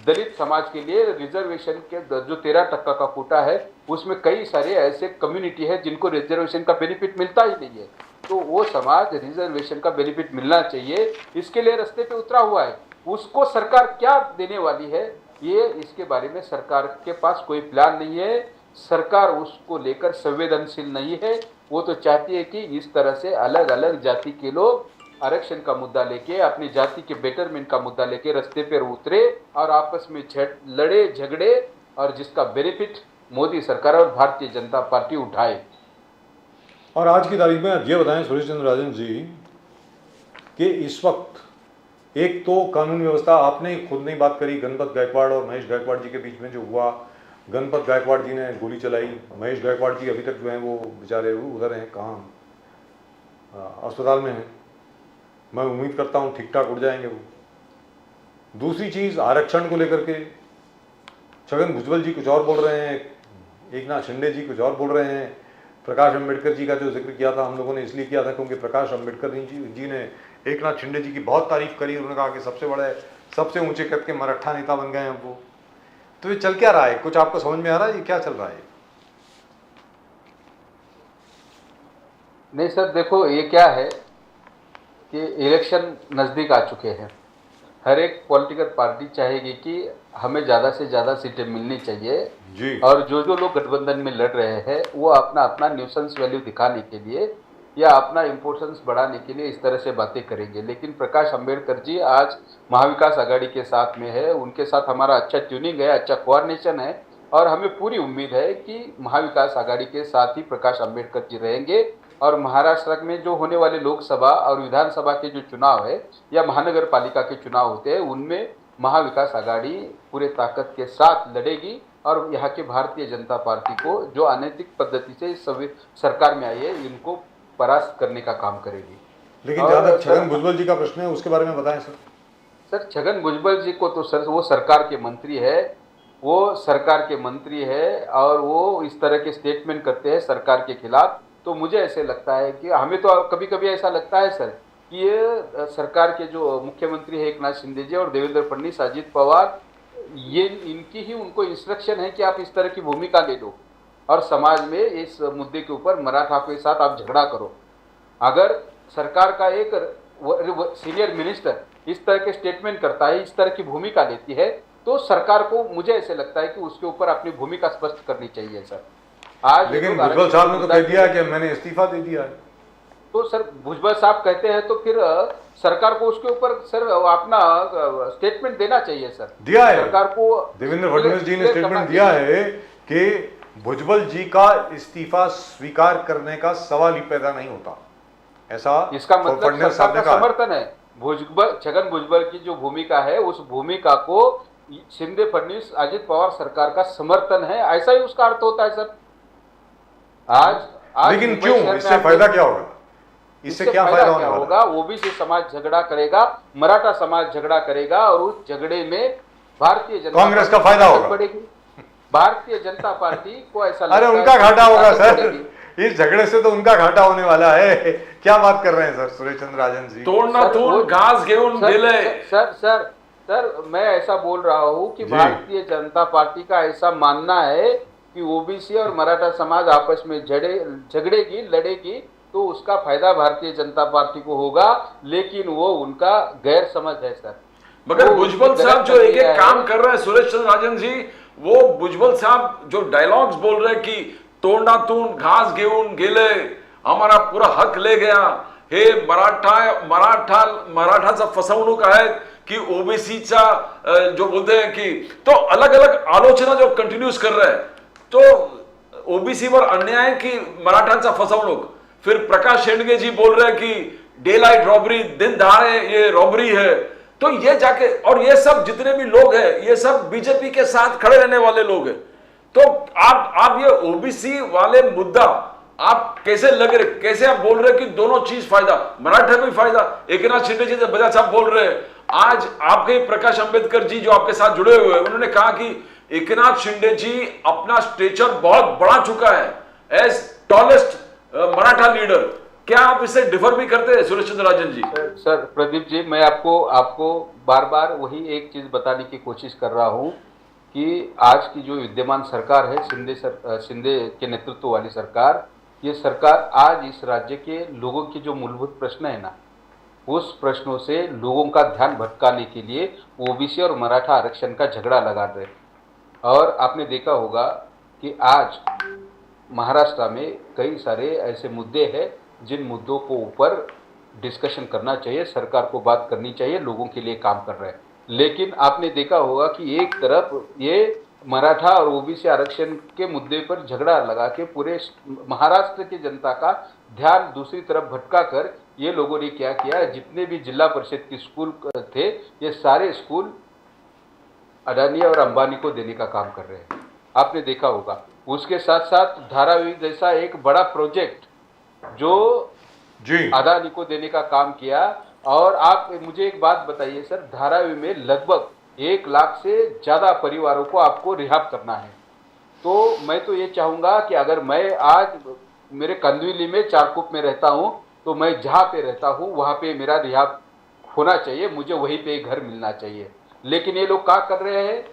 दलित समाज के लिए रिजर्वेशन के जो 13% का कोटा है उसमें कई सारे ऐसे कम्युनिटी है जिनको रिजर्वेशन का बेनिफिट मिलता ही नहीं है। तो वो समाज रिजर्वेशन का बेनिफिट मिलना चाहिए, इसके लिए रास्ते पे उतरा हुआ है। उसको सरकार क्या देने वाली है, ये इसके बारे में सरकार के पास कोई प्लान नहीं है। सरकार उसको लेकर संवेदनशील नहीं है। वो तो चाहती है कि इस तरह से अलग अलग जाति के लोग आरक्षण का मुद्दा लेके, अपनी जाति के बेटरमेंट का मुद्दा लेके रास्ते पर उतरे और आपस में लड़े झगड़े, और जिसका बेनिफिट मोदी सरकार और भारतीय जनता पार्टी उठाए। और आज की तारीख में आप ये बताएं सुरेश चंद्र राजन जी कि इस वक्त एक तो कानून व्यवस्था, आपने खुद नहीं बात करी, गणपत गायकवाड़ और महेश गायकवाड़ जी के बीच में जो हुआ, गणपत गायकवाड़ जी ने गोली चलाई, महेश गायकवाड़ जी अभी तक जो हैं वो बेचारे उधर हैं, कहाँ अस्पताल में हैं। मैं उम्मीद करता हूँ ठीक ठाक उठ जाएंगे वो। दूसरी चीज़ आरक्षण को लेकर के छगन भुजबल जी कुछ और बोल रहे हैं, एकनाथ शिंदे जी कुछ और बोल रहे हैं। प्रकाश अंबेडकर जी का जो जिक्र किया था हम लोगों ने इसलिए किया था क्योंकि प्रकाश अंबेडकर जी ने एकनाथ शिंदे जी की बहुत तारीफ करी। उन्होंने कहा कि सबसे बड़े, सबसे ऊंचे कद के मराठा नेता बन गए हैं वो। तो ये चल क्या रहा है, कुछ आपको समझ में आ रहा है ये क्या चल रहा है? नहीं सर, देखो ये क्या है कि इलेक्शन नज़दीक आ चुके हैं। हर एक पॉलिटिकल पार्टी चाहेगी कि हमें ज़्यादा से ज़्यादा सीटें मिलनी चाहिए जी। और जो जो लोग गठबंधन में लड़ रहे हैं वो अपना अपना न्यूसेंस वैल्यू दिखाने के लिए या अपना इम्पोर्टेंस बढ़ाने के लिए इस तरह से बातें करेंगे। लेकिन प्रकाश अंबेडकर जी आज महाविकास आघाड़ी के साथ में है, उनके साथ हमारा अच्छा ट्यूनिंग है, अच्छा कोऑर्डिनेशन है, और हमें पूरी उम्मीद है कि महाविकास आघाड़ी के साथ ही प्रकाश अंबेडकर जी रहेंगे। और महाराष्ट्र में जो होने वाले लोकसभा और विधानसभा के जो चुनाव है या महानगर पालिका के चुनाव होते हैं उनमें महाविकास आघाड़ी पूरे ताकत के साथ लड़ेगी और यहाँ के भारतीय जनता पार्टी को जो अनैतिक पद्धति से सरकार में आई है इनको परास्त करने का काम करेगी। लेकिन जहाँ तक छगन भुजबल जी का प्रश्न है उसके बारे में बताएं सर। सर छगन भुजबल जी को तो सर वो सरकार के मंत्री है, वो सरकार के मंत्री है और वो इस तरह के स्टेटमेंट करते हैं सरकार के खिलाफ। तो मुझे ऐसे लगता है कि हमें तो कभी कभी ऐसा लगता है सर कि ये सरकार के जो मुख्यमंत्री है एकनाथ शिंदे जी और देवेंद्र फडणवीस, अजित पवार, ये इनकी ही उनको इंस्ट्रक्शन है कि आप इस तरह की भूमिका ले लो और समाज में इस मुद्दे के ऊपर मराठा के साथ आप झगड़ा करो। अगर सरकार का एक सीनियर मिनिस्टर इस तरह के स्टेटमेंट करता है, इस तरह की भूमिका लेती है, तो सरकार को मुझे ऐसे लगता है कि उसके ऊपर अपनी भूमिका स्पष्ट करनी चाहिए सर। आज लेकिन भुजबल साहब ने तो कह दिया कि मैंने इस्तीफा दे दिया है। तो सर भुजबल साहब कहते हैं तो फिर सरकार को उसके ऊपर सर अपना स्टेटमेंट देना चाहिए सर। दिया है सरकार को देवेंद्र फडणवीस जी ने स्टेटमेंट दिया है कि भुजबल जी का इस्तीफा स्वीकार करने का सवाल ही पैदा नहीं होता, ऐसा इसका मतलब फडणवीस सरकार साहब ने का कहा। समर्थन है। छगन भुजबल की जो भूमिका है उस भूमिका को शिंदे फडणवीस अजित पवार सरकार का समर्थन है, ऐसा ही उसका अर्थ होता है सर। आज लेकिन मुंबई क्यों, शहर में इससे आप फायदा क्या होगा? इससे क्या फायदा होने वाला होगा? ओबीसी समाज झगड़ा करेगा, मराठा समाज झगड़ा करेगा और उस झगड़े में भारतीय जनता कांग्रेस का फायदा होगा। पड़ेगी। भारतीय जनता पार्टी को ऐसा अरे लगता उनका है घाटा कि होगा ताकत सर, बढ़ेगी। इस झगड़े से तो उनका घाटा होने वाला है। क्या बात कर रहे हैं सर सुरेश चंद्र राजन जी? तोड़ना सर, तोड़ वो- घास घेऊन गेले। सर सर सर मैं ऐसा बोल रहा हूं कि जी। भारतीय जनता पार्टी का ऐसा मानना है कि ओबीसी और मराठा समाज आपस में झगड़ेगी, लड़ेगी, तो उसका फायदा भारतीय जनता पार्टी को होगा, लेकिन वो उनका गैर समझ है सर। मगर वो भुजबल उसकी साहब गलत जो एक प्रक्रिया एक है। काम कर रहे हैं सुरेश चंद्र राजन जी, वो भुजबल साहब जो डायलॉग्स बोल रहे हैं कि तोड़ना तून घास घेऊन गेले, हमारा पूरा हक ले गया, हे मराठाचा फसवणूक आहे की ओबीसीचा जो बोलते हैं कि, तो अलग अलग आलोचना जो कंटिन्यूस कर रहे हैं, तो ओबीसी वर अन्याय की मराठांचा फसवणूक। फिर प्रकाश शेंडगे जी बोल रहे हैं कि डे लाइट रॉबरी, दिन दहाड़े ये रॉबरी है। तो ये जाके, और ये सब जितने भी लोग हैं ये सब बीजेपी के साथ खड़े रहने वाले लोग हैं। तो आप ये ओबीसी वाले मुद्दा आप कैसे लग रहे, कैसे आप बोल रहे हैं कि दोनों चीज फायदा, मराठा को भी फायदा। एकनाथ शिंदे जी बजाज साहब बोल रहे हैं, आज आपके प्रकाश अंबेडकर जी जो आपके साथ जुड़े हुए हैं, उन्होंने कहा कि एकनाथ शिंदे जी अपना स्टेचर बहुत बढ़ा चुका है एज टॉलेस्ट मराठा लीडर। क्या आप इससे डिफर भी करते हैं सुरेश चंद्र राजन जी? सर प्रदीप जी, मैं आपको बार बार वही एक चीज बताने की कोशिश कर रहा हूं कि आज की जो विद्यमान सरकार है, शिंदे के नेतृत्व वाली सरकार, ये सरकार आज इस राज्य के लोगों के जो मूलभूत प्रश्न है ना, उस प्रश्नों से लोगों का ध्यान भटकाने के लिए ओबीसी और मराठा आरक्षण का झगड़ा लगा रहे। और आपने देखा होगा कि आज महाराष्ट्र में कई सारे ऐसे मुद्दे हैं जिन मुद्दों को ऊपर डिस्कशन करना चाहिए, सरकार को बात करनी चाहिए, लोगों के लिए काम कर रहे हैं। लेकिन आपने देखा होगा कि एक तरफ ये मराठा और ओबीसी आरक्षण के मुद्दे पर झगड़ा लगा के पूरे महाराष्ट्र की जनता का ध्यान दूसरी तरफ भटका कर ये लोगों ने क्या किया, जितने भी जिला परिषद के स्कूल थे ये सारे स्कूल अडानी और अंबानी को देने का काम कर रहे हैं, आपने देखा होगा। उसके साथ साथ धारावी जैसा एक बड़ा प्रोजेक्ट जो जी अदानी को देने का काम किया। और आप मुझे एक बात बताइए सर, धारावी में लगभग 1 लाख से ज्यादा परिवारों को आपको रिहाब करना है। तो मैं तो ये चाहूंगा कि अगर मैं आज मेरे कंदविली में चारकुप में रहता हूं, तो मैं जहां पे रहता हूं वहां पे मेरा रिहाब होना चाहिए, मुझे वहीं पे घर मिलना चाहिए। लेकिन ये लोग क्या कर रहे हैं,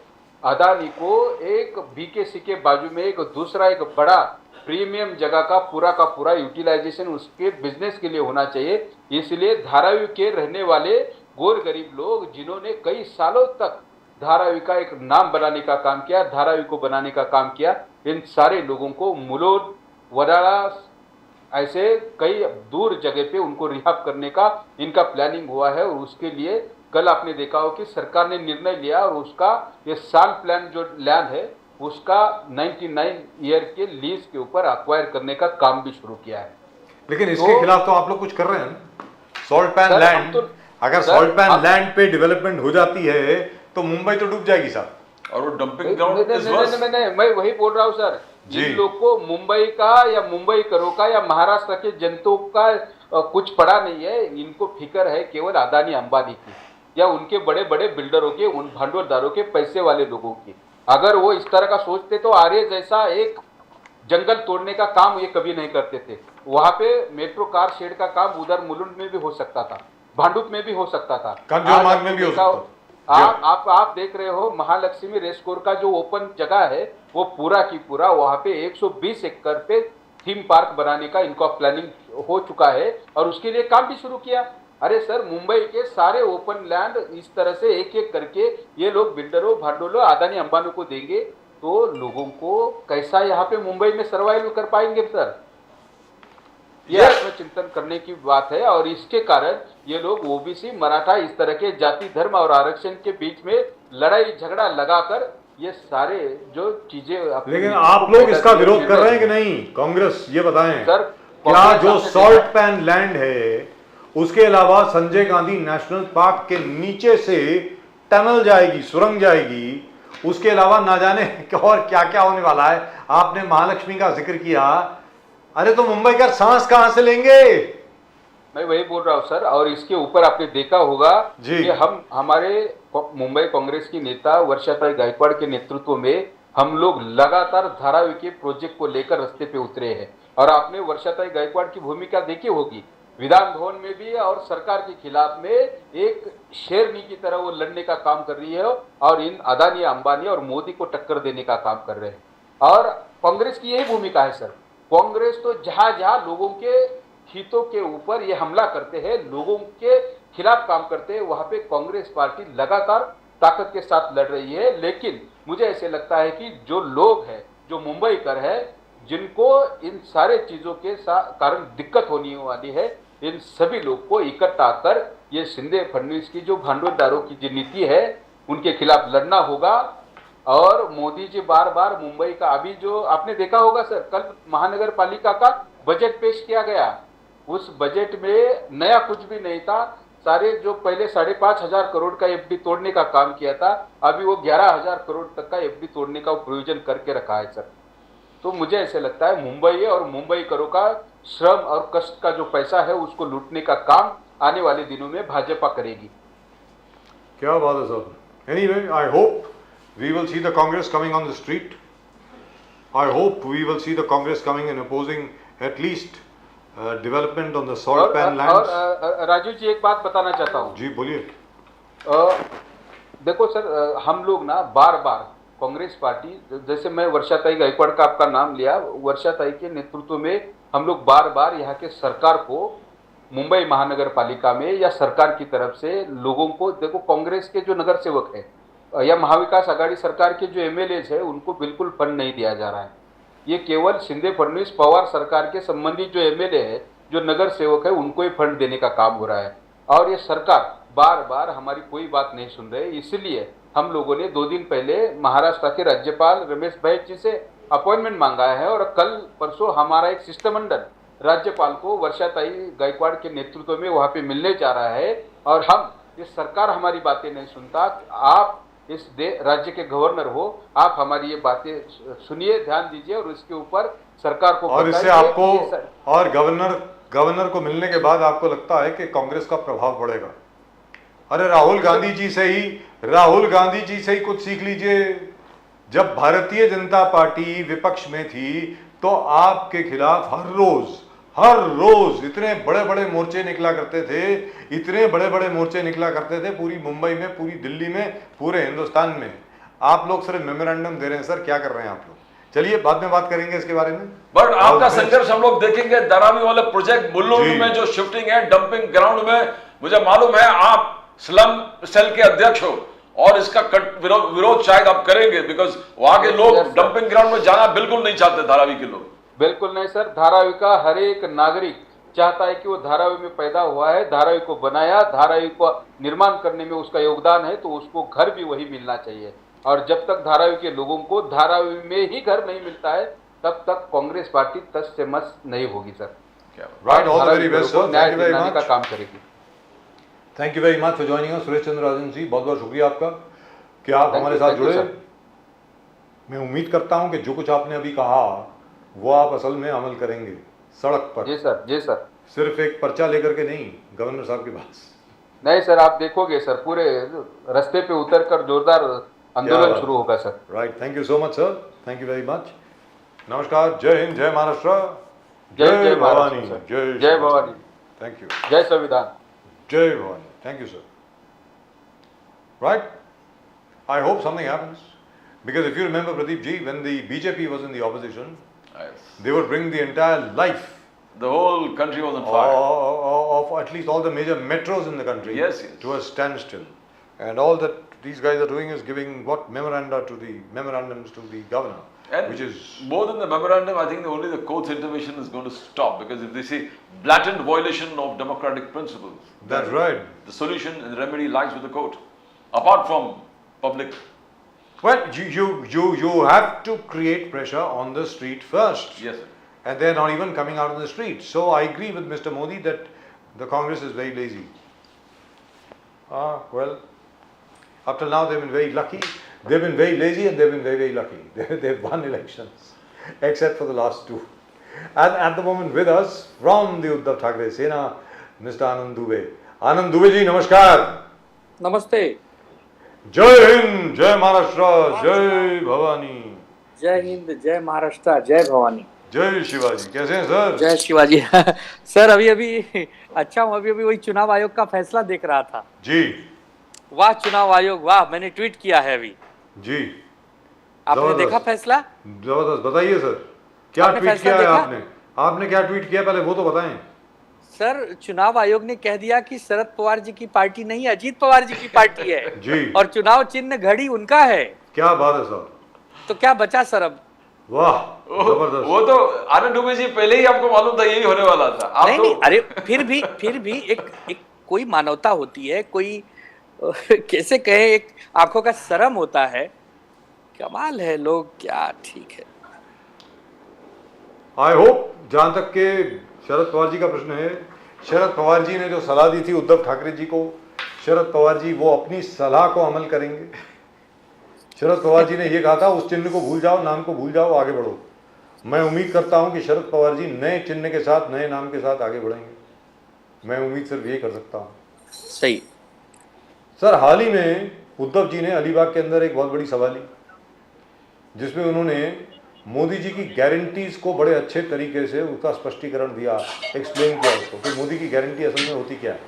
अदानी को एक बीकेसी के बाजू में एक दूसरा एक बड़ा प्रीमियम जगह का पूरा यूटिलाइजेशन उसके बिजनेस के लिए होना चाहिए। इसलिए धारावी के रहने वाले गोर गरीब लोग जिन्होंने कई सालों तक धारावी का एक नाम बनाने का काम किया, धारावी को बनाने का काम किया, इन सारे लोगों को मुलोड, वडाला ऐसे कई दूर जगह पे उनको रिहाब करने का इनका प्लानिंग हुआ है। और उसके लिए कल आपने देखा हो कि सरकार ने निर्णय लिया और उसका ये साल प्लान जो लैंड है उसका 99 ईयर के लीज के ऊपर अक्वायर करने का काम भी शुरू किया है। लेकिन इसके खिलाफ तो आप लोग कुछ कर रहे हैं ना, सॉल्ट पैन सर, लैंड। अगर सर, सॉल्ट पैन लैंड पे डेवलपमेंट हो जाती है तो मुंबई तो डूब जाएगी साहब। और वो डंपिंग ग्राउंड इज वर्स। मैं वही बोल रहा हूँ सर, जी। जिन लोग को मुंबई का या मुंबई करो का या महाराष्ट्र के जनता का कुछ पड़ा नहीं है, इनको फिक्र है केवल अदानी अंबानी की या उनके बड़े बड़े बिल्डरों के, उन भांडवलदारों के, पैसे वाले लोगों की। अगर वो इस तरह का सोचते तो आर्य जैसा एक जंगल तोड़ने का काम ये कभी नहीं करते थे। वहां पे मेट्रो कार शेड का काम उधर मुलुंड में भी हो सकता था, भांडुप में भी हो सकता था, कंजूर मार्ग में भी हो सकता था। आप देख रहे हो महालक्ष्मी रेस कोर्स का जो ओपन जगह है वो पूरा की पूरा वहां पे 120 एकड़ पे थीम पार्क बनाने का इनका प्लानिंग हो चुका है और उसके लिए काम भी शुरू किया। अरे सर, मुंबई के सारे ओपन लैंड इस तरह से एक एक करके ये लोग बिल्डरों भांडोलों अदानी अंबानी को देंगे तो लोगों को कैसा यहाँ पे मुंबई में सर्वाइव कर पाएंगे सर? ये आत्मचिंतन करने की बात है और इसके कारण ये लोग ओबीसी मराठा इस तरह के जाति धर्म और आरक्षण के बीच में लड़ाई झगड़ा लगाकर ये सारे जो चीजें लेकिन आप लोग इसका विरोध कर रहे हैं कि नहीं? कांग्रेस ये बताएं सर, क्या जो सॉल्ट पैन लैंड है उसके अलावा संजय गांधी नेशनल पार्क के नीचे से टनल जाएगी, सुरंग जाएगी, उसके अलावा ना जाने और क्या क्या होने वाला है। आपने महालक्ष्मी का जिक्र किया, अरे तो मुंबई का सांस कहां से लेंगे? मैं वही बोल रहा हूँ सर। और इसके ऊपर आपने देखा होगा कि हमारे मुंबई कांग्रेस की नेता वर्षाताई गायकवाड़ के नेतृत्व में हम लोग लगातार धारावी के प्रोजेक्ट को लेकर रास्ते पे उतरे हैं और आपने वर्षाताई गायकवाड़ की भूमिका देखी होगी विधान भवन में भी और सरकार के खिलाफ में एक शेरनी की तरह वो लड़ने का काम कर रही है और इन अदानी अंबानी और मोदी को टक्कर देने का काम कर रहे हैं। और कांग्रेस की यही भूमिका है सर। कांग्रेस तो जहां जहां लोगों के हितों के ऊपर ये हमला करते हैं, लोगों के खिलाफ काम करते हैं, वहां पे कांग्रेस पार्टी लगातार ताकत के साथ लड़ रही है। लेकिन मुझे ऐसे लगता है कि जो लोग हैं, जो मुंबई कर है, जिनको इन सारे चीजों के कारण दिक्कत होने वाली है, इन सभी लोग को इकट्ठा कर ये शिंदे फडणवीस की जो भांडवलदारों की जो नीति है उनके खिलाफ लड़ना होगा। और मोदी जी बार बार मुंबई का, अभी जो आपने देखा होगा सर, कल महानगर पालिका का बजट पेश किया गया, उस बजट में नया कुछ भी नहीं था। सारे जो पहले 5,500 करोड़ का एफडी तोड़ने का काम किया था, अभी वो 11,000 करोड़ तक का एफडी तोड़ने का प्रोविजन करके रखा है सर। तो मुझे ऐसे लगता है मुंबई और मुंबई करों का श्रम और कष्ट का जो पैसा है उसको लूटने का काम आने वाले दिनों में भाजपा करेगी। क्या बात है sir. Anyway, I hope we will see the Congress coming on the street. I hope we will see the Congress coming and opposing at least development on the salt pan lands. और राजू जी एक बात बताना चाहता हूँ। जी बोलिए। देखो sir, हम लोग ना बार बार कांग्रेस पार्टी, जैसे मैं वर्षाताई गायकवाड़ का आपका नाम लिया, वर्षाताई के नेतृत्व में हम लोग बार बार यहाँ के सरकार को, मुंबई महानगर पालिका में या सरकार की तरफ से लोगों को, देखो कांग्रेस के जो नगर सेवक है या महाविकास आघाड़ी सरकार के जो एमएलएज है उनको बिल्कुल फंड नहीं दिया जा रहा है। ये केवल शिंदे फडणवीस पवार सरकार के संबंधित जो एमएलए है, जो नगर सेवक है, उनको ही फंड देने का काम हो रहा है। और ये सरकार बार बार हमारी कोई बात नहीं सुन रहे। इसलिए हम लोगों ने 2 दिन पहले महाराष्ट्र के राज्यपाल रमेश बैस जी से अपॉइंटमेंट मांगा है और कल परसों हमारा एक शिष्टमंडल राज्यपाल को वर्षाताई गायकवाड़ के नेतृत्व में वहाँ पे मिलने जा रहा है। और हम, ये सरकार हमारी बातें नहीं सुनता, आप इस राज्य के गवर्नर हो, आप हमारी ये बातें सुनिए, ध्यान दीजिए और इसके ऊपर सरकार को, और इससे आपको और गवर्नर को मिलने के बाद आपको लगता है कि कांग्रेस का प्रभाव पड़ेगा? अरे राहुल गांधी जी से ही कुछ सीख लीजिए। जब भारतीय जनता पार्टी विपक्ष में थी तो आपके खिलाफ हर रोज इतने बड़े बड़े मोर्चे निकला करते थे, पूरी मुंबई में, पूरी दिल्ली में, पूरे हिंदुस्तान में। आप लोग सिर्फ मेमोरेंडम दे रहे हैं सर, क्या कर रहे हैं आप लोग? चलिए बाद में बात करेंगे इसके बारे में। बट आपका संघर्ष हम लोग देखेंगे धारावी वाले प्रोजेक्ट मुल्लुंड में जो शिफ्टिंग है डंपिंग ग्राउंड में। मुझे मालूम है आप स्लम सेल के अध्यक्ष हो और इसका विरोध शायद आप करेंगे, बिकॉज वहां के लोग डंपिंग ग्राउंड में जाना बिल्कुल नहीं चाहते, धारावी के लोग। बिल्कुल नहीं सर, धारावी का हर एक नागरिक चाहता है कि वो धारावी में पैदा हुआ है, धारावी को बनाया, धारावी को निर्माण करने में उसका योगदान है, तो उसको घर भी वही मिलना चाहिए। और जब तक धारावी के लोगों को धारावी में ही घर नहीं मिलता है तब तक कांग्रेस पार्टी तस से मस नहीं होगी sir. Right, all the very best sir, thank you very much. का काम करेगी। Thank you very much for joining us Suresh Chandra Rajan ji, बहुत बहुत शुक्रिया आपका कि आप हमारे साथ जुड़े। मैं उम्मीद करता हूं कि जो कुछ आपने अभी कहा वो आप असल में अमल करेंगे सड़क पर। जी सर, जी सर। सिर्फ एक पर्चा लेकर के नहीं, गवर्नर साहब के पास नहीं सर, आप देखोगे सर पूरे रास्ते पे उतर कर जोरदार आंदोलन शुरू होगा sir. Right, thank you so much sir, thank you very much. नमस्कार, जय हिंद, जय महाराष्ट्र, जय भवानी, जय भवानी, थैंक यू, जय संविधान, जय Bhavani, thank you sir. Right. I hope something happens. Because if you remember, Pradeep ji, when the BJP was in the opposition, Yes. they would bring the entire life The whole country was on fire. of at least all the major metros in the country Yes, yes. to a standstill. And all that these guys are doing is giving memorandums to the governor, And which is more than the memorandum, I think only the court's intervention is going to stop, because if they see blatant violation of democratic principles, that's then right. the solution and the remedy lies with the court, apart from public. Well, you have to create pressure on the street first. Yes, sir. And they're not even coming out on the street. So I agree with Mr. Modi that the Congress is very lazy. Well, up till now they've been very lucky. They've been very lazy and they've been very, very lucky. They've won elections, except for the last two. And at the moment with us from the Uddhav Thackeray Sena, Mr. Anand Dubey. Anand Dubey ji, namaskar. नमस्ते। Jai Hind, Jai Maharashtra, Jai Bhavani, जय हिंद, जय महाराष्ट्र, जय Bhavani, Jai Shivaji. कैसे हैं sir? जय Shivaji. Sir अभी अच्छा हूँ, अभी वही चुनाव आयोग का फैसला देख रहा था। जी वाह चुनाव आयोग वाह, मैंने ट्वीट किया है अभी। जी, आपने जबरदस्त। देखा फैसला? जबरदस्त, बताइए सर, क्या आपने ट्वीट फैसला किया है देखा? आपने? आपने क्या ट्वीट किया पहले वो तो बताएं। सर चुनाव आयोग ने कह दिया कि शरद पवार जी की पार्टी नहीं, अजीत पवार जी की पार्टी है जी। और चुनाव चिन्ह घड़ी उनका है। क्या बात है सर, तो क्या बचा सर अब? वाह जबरदस्त। वो तो आनंद डुबे जी पहले ही आपको मालूम था यही होने वाला था। आप नहीं तो नहीं, अरे फिर भी एक कोई मानवता होती है, कोई कैसे कहे, एक आंखों का शर्म होता है। कमाल है, लोग क्या ठीक है। आई होप, जहां तक के शरद पवार जी का प्रश्न है, शरद पवार जी ने जो सलाह दी थी उद्धव ठाकरे जी को, शरद पवार जी वो अपनी सलाह को अमल करेंगे। शरद पवार जी ने ये कहा था उस चिन्ह को भूल जाओ, नाम को भूल जाओ, आगे बढ़ो। मैं उम्मीद करता हूं कि शरद पवार जी नए चिन्ह के साथ, नए नाम के साथ आगे बढ़ेंगे। मैं उम्मीद सिर्फ ये कर सकता हूं। सही। सर हाल ही में उद्धव जी ने अलीबाग के अंदर एक बहुत बड़ी सभा ली, जिसमें उन्होंने मोदी जी की गारंटीज को बड़े अच्छे तरीके से उसका स्पष्टीकरण दिया, एक्सप्लेन किया उसको कि मोदी की गारंटी असल में होती क्या है।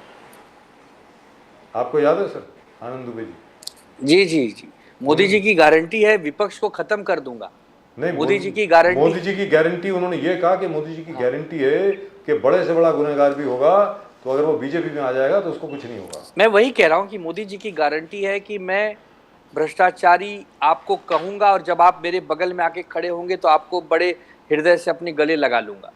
आपको याद है सर आनंद दुबे जी? जी, मोदी जी की गारंटी है विपक्ष को खत्म कर दूंगा। नहीं, मोदी जी की गारंटी, मोदी जी की गारंटी उन्होंने ये कहा कि मोदी जी की गारंटी है कि बड़े से बड़ा गुनहगार भी होगा तो अगर वो बीजेपी में आ जाएगा तो उसको कुछ नहीं होगा। मैं वही कह रहा हूँ कि मोदी जी की गारंटी है कि मैं भ्रष्टाचारी आपको कहूंगा और जब आप मेरे बगल में आके खड़े होंगे तो आपको बड़े हृदय से अपने गले लगा लूंगा।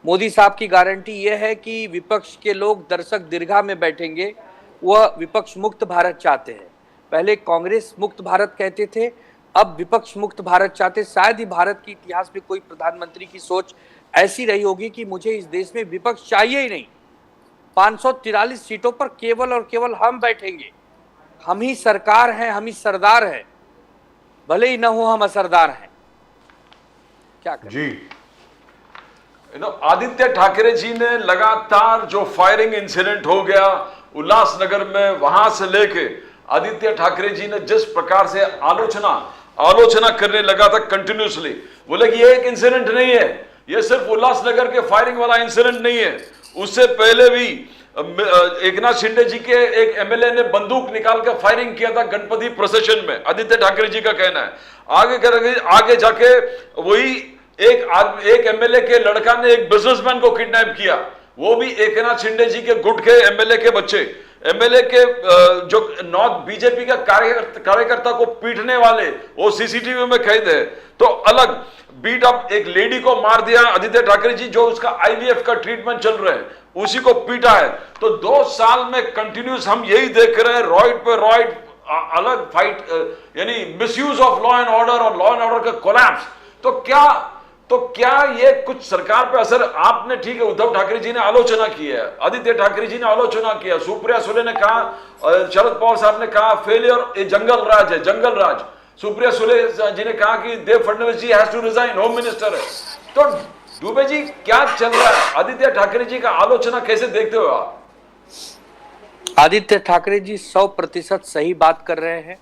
मोदी साहब की गारंटी ये है कि विपक्ष के लोग दर्शक दीर्घा में बैठेंगे, वह विपक्ष मुक्त भारत चाहते हैं। पहले कांग्रेस मुक्त भारत कहते थे, अब विपक्ष मुक्त भारत चाहते। शायद ही भारत के इतिहास में कोई प्रधानमंत्री की सोच ऐसी रही होगी कि मुझे इस देश में विपक्ष चाहिए ही नहीं। 543 सीटों पर केवल और केवल हम बैठेंगे, हम ही सरकार हैं, हम ही सरदार हैं, भले ही न हो हम असरदार हैं। क्या करें? जी, आदित्य ठाकरे जी ने लगातार जो फायरिंग इंसिडेंट हो गया उल्लासनगर में, वहां से लेके आदित्य ठाकरे जी ने जिस प्रकार से आलोचना करने लगा था कंटिन्यूसली, बोले कि ये एक इंसिडेंट नहीं है, ये सिर्फ उल्लासनगर के फायरिंग वाला इंसिडेंट नहीं है। उससे पहले भी एकनाथ शिंदे जी के एक एमएलए ने बंदूक निकाल कर फायरिंग किया था गणपति प्रोसेशन में, आदित्य ठाकरे जी का कहना है। आगे जाके वही एक एमएलए के लड़का ने एक बिजनेसमैन को किडनैप किया, वो भी एकनाथ शिंदे जी के गुट के एमएलए के बच्चे, एमएलए के जो नॉर्थ बीजेपी का कार्यकर्ता को पीटने वाले, वो सीसीटीवी में कैद है। तो अलग बीट अप एक लेडी को मार दिया आदित्य ठाकरे जी, जो उसका आईवीएफ का ट्रीटमेंट चल रहा है, उसी को पीटा है। तो 2 साल में कंटिन्यूस हम यही देख रहे हैं, रॉयड पे रॉयड, अलग फाइट, यानी misuse of law and order और लॉ एंड ऑर्डर का कोलैप्स। तो क्या ये कुछ सरकार पे असर? आपने ठीक है, उद्धव ठाकरे जी ने आलोचना की है, आदित्य ठाकरे जी ने आलोचना किया, सुप्रिया सुले ने कहा, शरद पवार साहब ने कहा फेलियर, ये जंगल राज है, जंगल राज। सुप्रिया सुले जी ने कहा कि Dev Fadnavis ji has to resign, home minister है। तो दुबे जी क्या चल रहा है? आदित्य ठाकरे जी का आलोचना कैसे देखते हो आप? आदित्य ठाकरे जी 100% सही बात कर रहे हैं।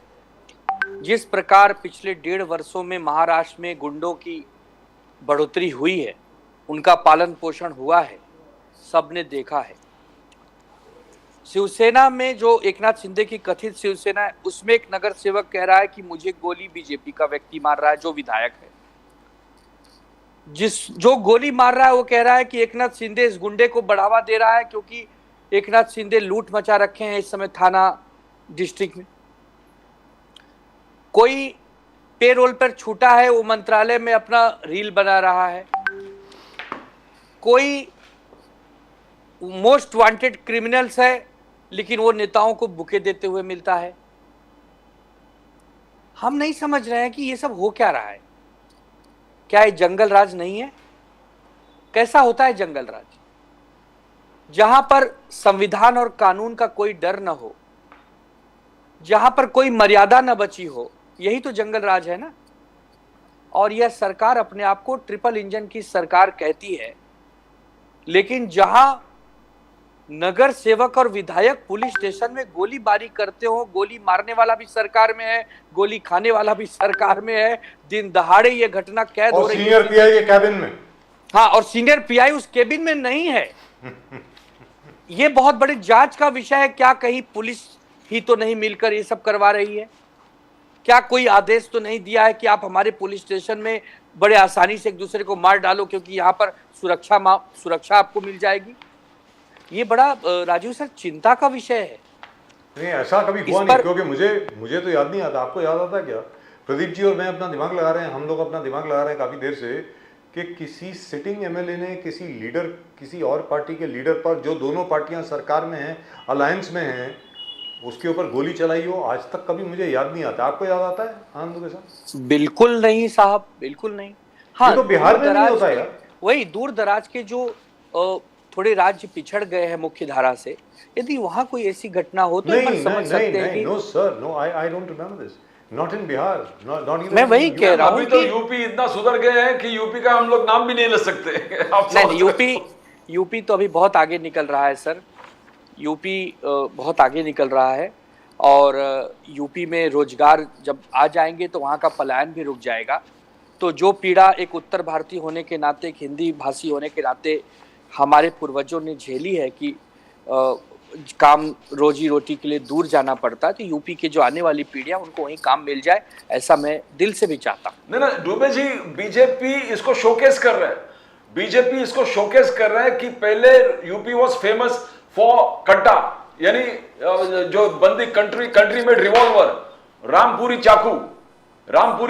जिस प्रकार पिछले 1.5 वर्षों में महाराष्ट्र में गुंडों की बढ़ोतरी हुई है, उनका पालन पोषण हुआ है, सबने देखा है। शिवसेना में जो एकनाथ शिंदे की कथित शिवसेना है, उसमें एक नगर सेवक कह रहा है कि मुझे गोली बीजेपी का व्यक्ति मार रहा है, जो विधायक है। जो गोली मार रहा है वो कह रहा है कि एकनाथ शिंदे इस गुंडे को बढ़ावा दे रहा है, क्योंकि एकनाथ शिंदे लूट मचा रखे हैं इस समय थाना डिस्ट्रिक्ट में। कोई पेरोल पर छूटा है, वो मंत्रालय में अपना रील बना रहा है। कोई मोस्ट वांटेड क्रिमिनल्स है, लेकिन वो नेताओं को बुके देते हुए मिलता है। हम नहीं समझ रहे हैं कि ये सब हो क्या रहा है। क्या ये जंगल राज नहीं है? कैसा होता है जंगल राज? जहां पर संविधान और कानून का कोई डर न हो, जहां पर कोई मर्यादा न बची हो, यही तो जंगल राज है ना। और यह सरकार अपने आप को ट्रिपल इंजन की सरकार कहती है, लेकिन जहां नगर सेवक और विधायक पुलिस स्टेशन में गोलीबारी करते हो, गोली मारने वाला भी सरकार में है, गोली खाने वाला भी सरकार में है, दिन दहाड़े ये घटना कैद हो रही है। सीनियर पीआई के कैबिन में। हाँ, और सीनियर पीआई उस केबिन में नहीं है। ये बहुत बड़े जांच का विषय है। क्या कहीं पुलिस ही तो नहीं मिलकर ये सब करवा रही है? क्या कोई आदेश तो नहीं दिया है कि आप हमारे पुलिस स्टेशन में बड़े आसानी से एक दूसरे को मार डालो, क्योंकि यहाँ पर सुरक्षा आपको मिल जाएगी? ये बड़ा राजीव सर चिंता का विषय है। नहीं, ऐसा कभी हुआ नहीं, क्योंकि मुझे तो याद नहीं आता। आपको याद आता क्या? प्रदीप जी और मैं अपना दिमाग लगा रहे हैं, हम लोग अपना दिमाग लगा रहे हैं काफी देर से, कि किसी सिटिंग एमएलए ने किसी लीडर, किसी और पार्टी के लीडर पर, जो दोनों पार्टियां सरकार में हैं, अलायंस में हैं, उसके ऊपर गोली चलाई हो। आज तक कभी मुझे याद नहीं आता। आपको याद आता है आनंद के साथ? बिल्कुल नहीं साहब, बिल्कुल नहीं। हाँ, तो बिहार में नहीं होता यार। वही दूर दराज के जो थोड़े राज्य पिछड़ गए हैं मुख्य धारा से, यदि वहां कोई ऐसी घटना हो तो समझ सकते हैं कि no sir, no, I don't remember this. Not in Bihar, not in. मैं वही कह रहा हूँ। अभी तो यूपी इतना सुधर गए हैं कि यूपी का हम लोग नाम भी नहीं ले सकते। नहीं, यूपी तो अभी बहुत आगे निकल रहा है सर। यूपी बहुत आगे निकल रहा है, और यूपी में रोजगार जब आ जाएंगे तो वहाँ का पलायन भी रुक जाएगा। तो जो पीड़ा एक उत्तर भारतीय होने के नाते, एक हिंदी भाषी होने के नाते हमारे पूर्वजों ने झेली है कि काम रोजी रोटी के लिए दूर जाना पड़ता है, तो यूपी के जो आने वाली पीढ़ियां, उनको वहीं काम मिल जाए, ऐसा मैं दिल से भी चाहता हूँ। नहीं, डुबे जी, बीजेपी इसको शोकेस कर रहा है। बीजेपी इसको शोकेस कर रहा है कि पहले यूपी वाज फेमस फॉर कट्टा, यानी जो बंदी कंट्री में रिवॉल्वर, रामपुरी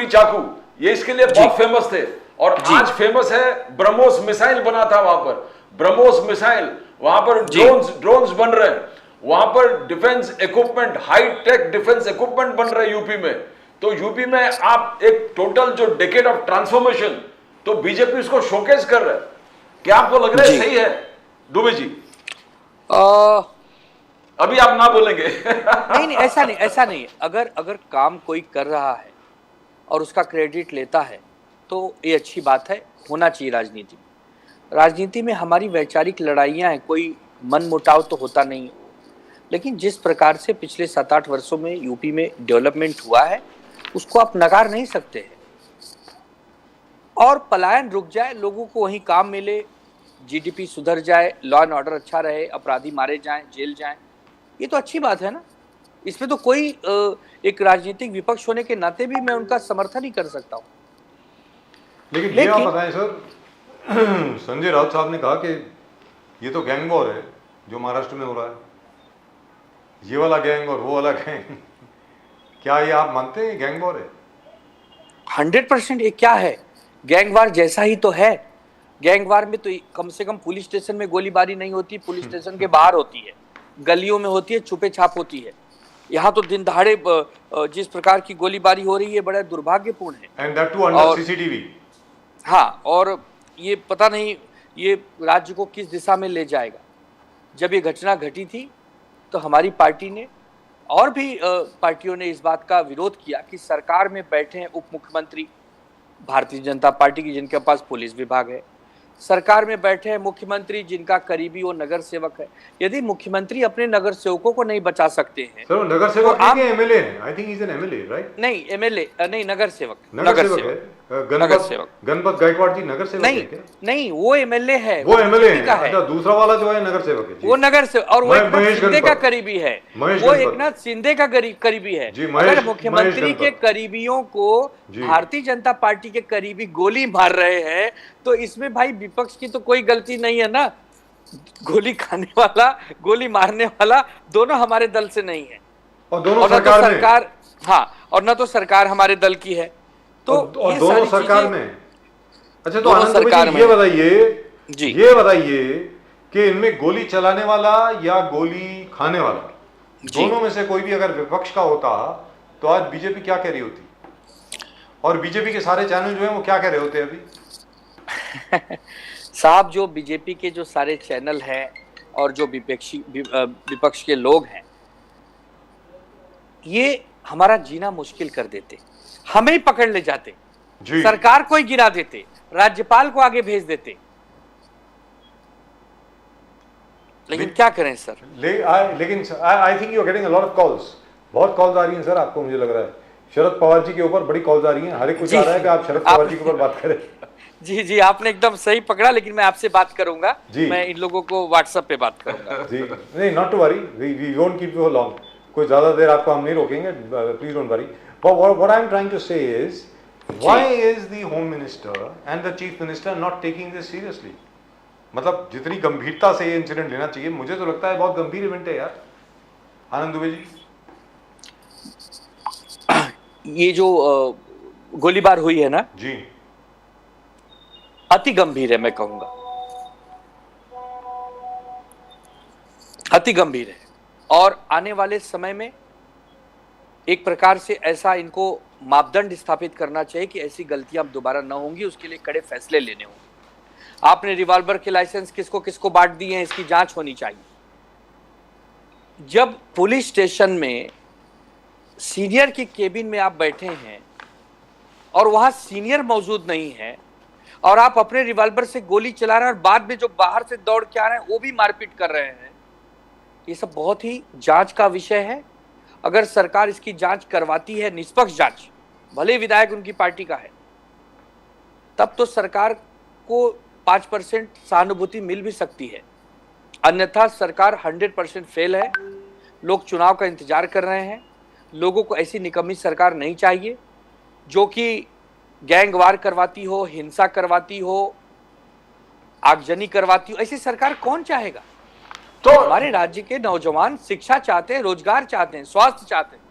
चाकू, ये इसके लिए बहुत फेमस थे। और आज फेमस है ब्रह्मोस मिसाइल बना था वहां पर, ब्रह्मोस मिसाइल। वहां पर ड्रोन्स बन रहे हैं, वहां पर defence equipment, high tech defence equipment बन रहे हैं यूपी में। तो यूपी में आप एक टोटल जो डेकेड ऑफ ट्रांसफॉर्मेशन, तो बीजेपी इसको शोकेस कर रहा है। क्या आपको लग रहा है सही है दुबे जी? अभी आप ना बोलेंगे। नहीं, ऐसा नहीं। अगर काम कोई कर रहा है और उसका क्रेडिट लेता है तो ये अच्छी बात है, होना चाहिए राजनीति में। राजनीति में हमारी वैचारिक लड़ाइयाँ हैं, कोई मन मुटाव तो होता नहीं है, लेकिन जिस प्रकार से पिछले 7-8 वर्षों में यूपी में डेवलपमेंट हुआ है, उसको आप नकार नहीं सकते हैं। और पलायन रुक जाए, लोगों को वहीं काम मिले, जीडीपी सुधर जाए, लॉ एंड ऑर्डर अच्छा रहे, अपराधी मारे जाएं, जेल जाएं, ये तो अच्छी बात है ना। इसमें तो कोई एक राजनीतिक विपक्ष होने के नाते भी मैं उनका समर्थन ही कर सकता हूँ। लेकिन ये आप बताएं सर, संजय राउत साहब ने कहा कि ये तो गैंग वॉर है जो महाराष्ट्र में हो रहा है, ये वाला गैंग और वो वाला गैंग। क्या ये आप मानते हैं गैंग वॉर है? 100% ये क्या है, गैंग वार जैसा ही तो है। गैंग वार में तो कम से कम पुलिस स्टेशन में गोलीबारी नहीं होती, पुलिस स्टेशन के बाहर होती है, गलियों में होती है, छुपे छाप होती है। यहाँ तो दिन दहाड़े जिस प्रकार की गोलीबारी हो रही है, बड़ा दुर्भाग्यपूर्ण है। And that too under CCTV. हाँ, और ये पता नहीं ये राज्य को किस दिशा में ले जाएगा। जब ये घटना घटी थी तो हमारी पार्टी ने और भी पार्टियों ने इस बात का विरोध किया कि सरकार में बैठे हैं उप मुख्यमंत्री भारतीय जनता पार्टी की, जिनके पास पुलिस विभाग है, सरकार में बैठे हैं मुख्यमंत्री जिनका करीबी वो नगर सेवक है। यदि मुख्यमंत्री अपने नगर सेवकों को नहीं बचा सकते हैं, सर नगर सेवक नहीं, एमएलए है। I think he is an MLA, right? नहीं, एमएलए नहीं, नगर सेवक। नगर सेवक। गणपत गायकवाड़ जी नगर सेवक है नहीं क्या? नहीं, वो एमएलए है, वो एमएलए बीजेपी का है। अच्छा, दूसरा वाला जो है नगर सेवक है जी। वो नगर से, और वो एकनाथ महेश शिंदे का गणपत। करीबी है, महेश वो गणपत। एकनाथ शिंदे का करीबी है। जी, अगर महेश मुख्यमंत्री के गणपत। करीबियों को जी। भारतीय जनता पार्टी के करीबी गोली मार रहे हैं, तो इसमें भाई विपक्ष की तो कोई गलती नहीं है ना। गोली खाने वाला, गोली मारने वाला दोनों हमारे दल से नहीं है, और दोनों और न तो सरकार में। सरकार, हाँ, और न तो सरकार हमारे दल की है, तो और ये दोनों सारी सरकार चीजें- में। अच्छा, तो दोनों आनंद दुबे सरकार जी में। ये बताइए, जी। ये बताइए कि इनमें गोली चलाने वाला या गोली खाने वाला, जी। दोनों में से कोई भी अगर विपक्ष का होता तो आज बीजेपी क्या कह रही होती, और बीजेपी के सारे चैनल जो हैं वो क्या कह रहे होते अभी? साहब, जो बीजेपी के जो सारे चैनल हैं और जो विपक्ष के लोग हैं, ये हमारा जीना मुश्किल कर देते, हमें ही पकड़ ले जाते, जी। सरकार को ही गिरा देते, राज्यपाल को आगे भेज देते। लेकिन क्या करें सर? लेकिन I think you are getting a lot of calls, बहुत कॉल्स आ रही हैं सर आपको, मुझे लग रहा है शरद पवार जी के ऊपर बड़ी कॉल्स आ रही हैं, हर एक को चाह रहा है कि आप शरद पवार जी के ऊपर बात करें। जी जी, आपने एकदम सही पकड़ा, लेकिन मैं आपसे बात करूंगा, जी। मैं इन लोगों को व्हाट्सएप पे बात करूंगा। जी, नहीं, not to worry, we won't keep you long, कोई ज्यादा देर आपको हम नहीं रोकेंगे, please don't worry. What I am trying to say is, why is the home minister and the chief minister not taking this seriously? मतलब जितनी गंभीरता से ये इंसिडेंट लेना चाहिए, मुझे तो लगता है बहुत गंभीर इवेंट है यार। आनंद दुबे जी, ये जो गोलीबार हुई है ना, जी, अति गंभीर है, मैं कहूंगा अति गंभीर है, और आने वाले समय में एक प्रकार से ऐसा इनको मापदंड स्थापित करना चाहिए कि ऐसी गलतियां अब दोबारा न होंगी, उसके लिए कड़े फैसले लेने होंगे। आपने रिवॉल्वर के लाइसेंस किसको किसको बांट दिए हैं, इसकी जांच होनी चाहिए। जब पुलिस स्टेशन में सीनियर की केबिन में आप बैठे हैं और वहां सीनियर मौजूद नहीं है, और आप अपने रिवॉल्वर से गोली चला रहे हैं, और बाद में जो बाहर से दौड़ के आ रहे हैं वो भी मारपीट कर रहे हैं, ये सब बहुत ही जांच का विषय है। अगर सरकार इसकी जांच करवाती है, निष्पक्ष जांच, भले विधायक उनकी पार्टी का है, तब तो सरकार को 5% सहानुभूति मिल भी सकती है, अन्यथा सरकार 100% फेल है। लोग चुनाव का इंतजार कर रहे हैं, लोगों को ऐसी निकम्मी सरकार नहीं चाहिए जो कि गैंगवार करवाती हो, हिंसा करवाती हो, आगजनी करवाती हो। ऐसी सरकार कौन चाहेगा? तो हमारे राज्य के नौजवान शिक्षा चाहते हैं, रोजगार चाहते हैं, स्वास्थ्य चाहते हैं।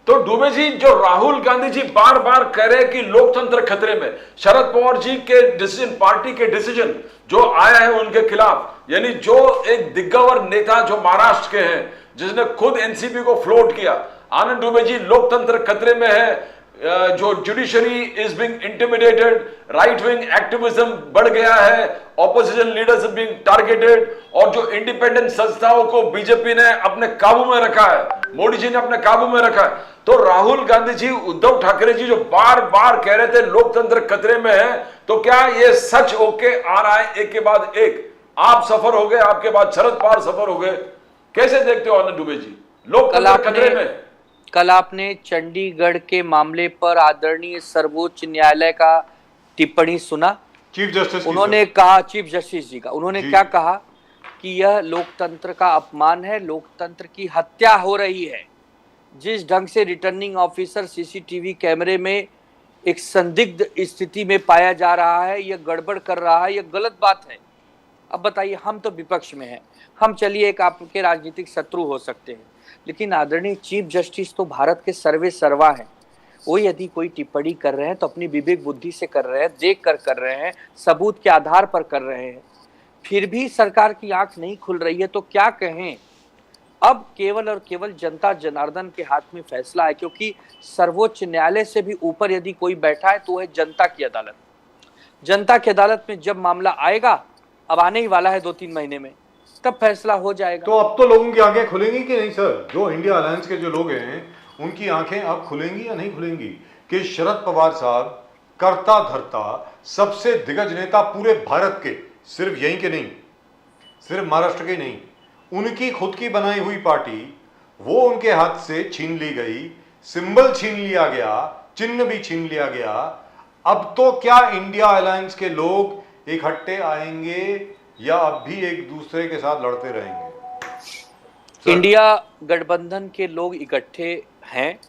तो दुबे जी, जो राहुल गांधी जी बार बार कह रहे हैं कि लोकतंत्र खतरे में, शरद पवार जी के डिसीजन, पार्टी के डिसीजन जो आया है उनके खिलाफ, यानी जो एक दिग्गज नेता जो महाराष्ट्र के हैं, जिसने खुद एनसीपी को फ्लोट किया, आनंद दुबे जी, लोकतंत्र खतरे में है, जो judiciary is being intimidated, right wing activism बढ़ गया है, ऑपोजिशन लीडर्स बीइंग टारगेटेड, और जो इंडिपेंडेंट संस्थाओं को बीजेपी ने अपने काबू में रखा है, मोदी जी ने अपने काबू में रखा है। तो राहुल गांधी जी, उद्धव ठाकरे जी जो बार बार कह रहे थे लोकतंत्र खतरे में है, तो क्या ये सच होके आ रहा है एक के बाद एक? आप सफर हो गए, आपके बाद शरद पवार सफर हो गए, कैसे देखते हो आनंद दुबे जी, लोकतंत्र खतरे में? कल आपने चंडीगढ़ के मामले पर आदरणीय सर्वोच्च न्यायालय का टिप्पणी सुना? चीफ जस्टिस, उन्होंने कहा, चीफ जस्टिस जी का, उन्होंने जी। क्या कहा कि यह लोकतंत्र का अपमान है, लोकतंत्र की हत्या हो रही है। जिस ढंग से रिटर्निंग ऑफिसर सीसीटीवी कैमरे में एक संदिग्ध स्थिति में पाया जा रहा है, यह गड़बड़ कर रहा है, यह गलत बात है। अब बताइए, हम तो विपक्ष में हैं, हम चलिए एक आपके राजनीतिक शत्रु हो सकते हैं, लेकिन आदरणीय चीफ जस्टिस तो भारत के सर्वे सर्वा हैं। वो यदि कोई टिप्पणी कर रहे हैं तो अपनी विवेक बुद्धि से कर रहे हैं, देख कर रहे हैं, सबूत के आधार पर कर रहे हैं। फिर भी सरकार की आंख नहीं खुल रही है तो क्या कहें? अब केवल और केवल जनता जनार्दन के हाथ में फैसला है, क्योंकि सर्वोच्च न्यायालय से भी ऊपर यदि कोई बैठा है तो है जनता की अदालत। जनता की अदालत में जब मामला आएगा, अब आने ही वाला है 2-3 महीने में, तब फैसला हो जाएगा। तो अब तो लोगों की आंखें खुलेंगी कि नहीं सर? जो इंडिया अलायंस के जो लोग हैं उनकी आंखें अब खुलेंगी या नहीं खुलेंगी कि शरद पवार साहब करता धरता सबसे दिग्गज नेता पूरे भारत के, सिर्फ यहीं के नहीं, सिर्फ महाराष्ट्र के नहीं, उनकी खुद की बनाई हुई पार्टी वो उनके हाथ से छीन ली गई, सिंबल छीन लिया गया, चिन्ह भी छीन लिया गया। अब तो क्या इंडिया अलायंस के लोग इकट्ठे आएंगे या अब भी एक दूसरे के साथ लड़ते रहेंगे? इंडिया गठबंधन के लोग इकट्ठे हैं,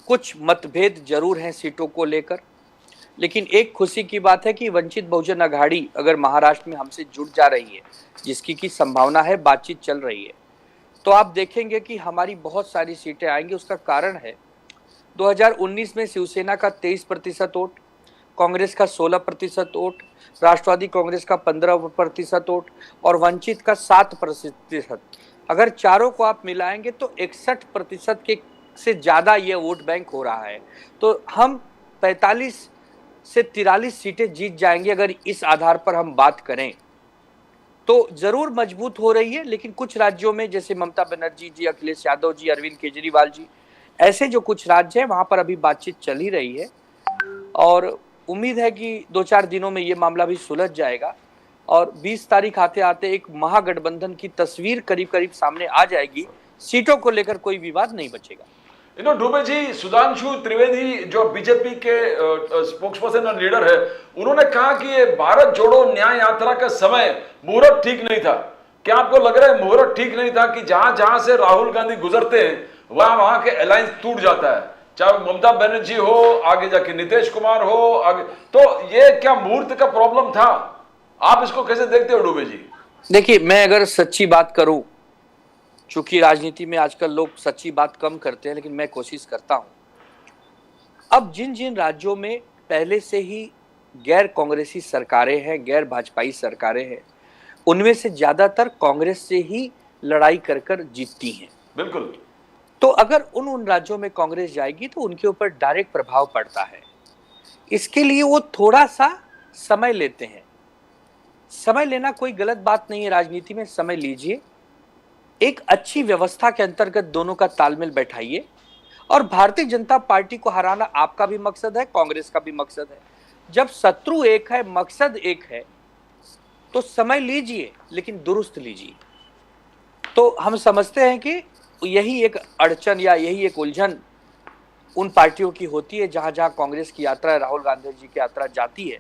कुछ मतभेद जरूर हैं सीटों को लेकर, लेकिन एक खुशी की बात है कि वंचित बहुजन अघाड़ी अगर महाराष्ट्र में हमसे जुड़ जा रही है, जिसकी की संभावना है, बातचीत चल रही है, तो आप देखेंगे कि हमारी बहुत सारी सीटें आएंगी। उसका कारण है 2019 में शिवसेना का 23% वोट, कांग्रेस का 16% वोट, राष्ट्रवादी कांग्रेस का 15% वोट और वंचित का 7%। अगर चारों को आप मिलाएंगे तो 61% के से ज़्यादा ये वोट बैंक हो रहा है। तो हम 45 से 43 सीटें जीत जाएंगे अगर इस आधार पर हम बात करें। तो जरूर मजबूत हो रही है, लेकिन कुछ राज्यों में जैसे ममता बनर्जी जी, अखिलेश यादव जी, अरविंद केजरीवाल जी, ऐसे जो कुछ राज्य हैं वहां पर अभी बातचीत चल ही रही है और उम्मीद है कि 2-4 दिनों में ये मामला भी सुलझ जाएगा और 20 तारीख आते आते एक महागठबंधन की तस्वीर करीब करीब सामने आ जाएगी। सीटों को लेकर कोई विवाद नहीं बचेगा। डुबे जी, सुधांशु त्रिवेदी जो बीजेपी के स्पोक्सपर्सन और लीडर है, उन्होंने कहा कि ये भारत जोड़ो न्याय यात्रा का समय मुहूर्त ठीक नहीं था। क्या आपको लग रहा है मुहूर्त ठीक नहीं था कि जहां जहां से राहुल गांधी गुजरते हैं वहां के अलायंस टूट जाता है, चाहे ममता बनर्जी हो, आगे जाके नीतीश कुमार हो, आगे, तो ये क्या मुहूर्त का प्रॉब्लम था? आप इसको कैसे देखते हो डुबे जी? देखिए, मैं अगर सच्ची बात करूं, चूंकि राजनीति में आजकल लोग सच्ची बात कम करते हैं, लेकिन मैं कोशिश करता हूं। अब जिन जिन राज्यों में पहले से ही गैर कांग्रेसी सरकारें हैं, गैर भाजपाई सरकारें हैं, उनमें से ज्यादातर कांग्रेस से ही लड़ाई कर कर जीतती हैं। बिल्कुल। तो अगर उन राज्यों में कांग्रेस जाएगी तो उनके ऊपर डायरेक्ट प्रभाव पड़ता है। इसके लिए वो थोड़ा सा समय लेते हैं। समय लेना कोई गलत बात नहीं है, राजनीति में समय लीजिए, एक अच्छी व्यवस्था के अंतर्गत दोनों का तालमेल बैठाइए और भारतीय जनता पार्टी को हराना आपका भी मकसद है, कांग्रेस का भी मकसद है। जब शत्रु एक है, मकसद एक है, तो समय लीजिए, लेकिन दुरुस्त लीजिए। तो हम समझते हैं कि यही एक अड़चन या यही एक उलझन उन पार्टियों की होती है जहां जहां कांग्रेस की यात्रा, राहुल गांधी जी की यात्रा जाती है।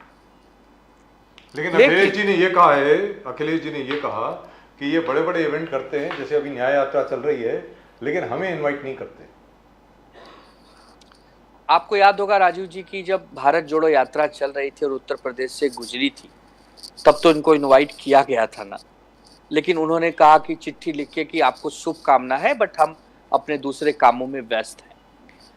लेकिन अखिलेश जी ने ये कहा कि ये बड़े बड़े इवेंट करते हैं, जैसे अभी न्याय यात्रा चल रही है, लेकिन हमें इनवाइट नहीं करते। आपको याद होगा राजीव जी की जब भारत जोड़ो यात्रा चल रही थी और उत्तर प्रदेश से गुजरी थी, तब तो इनको इनवाइट किया गया था ना, लेकिन उन्होंने कहा कि चिट्ठी लिख के कि आपको शुभकामना है, बट हम अपने दूसरे कामों में व्यस्त हैं।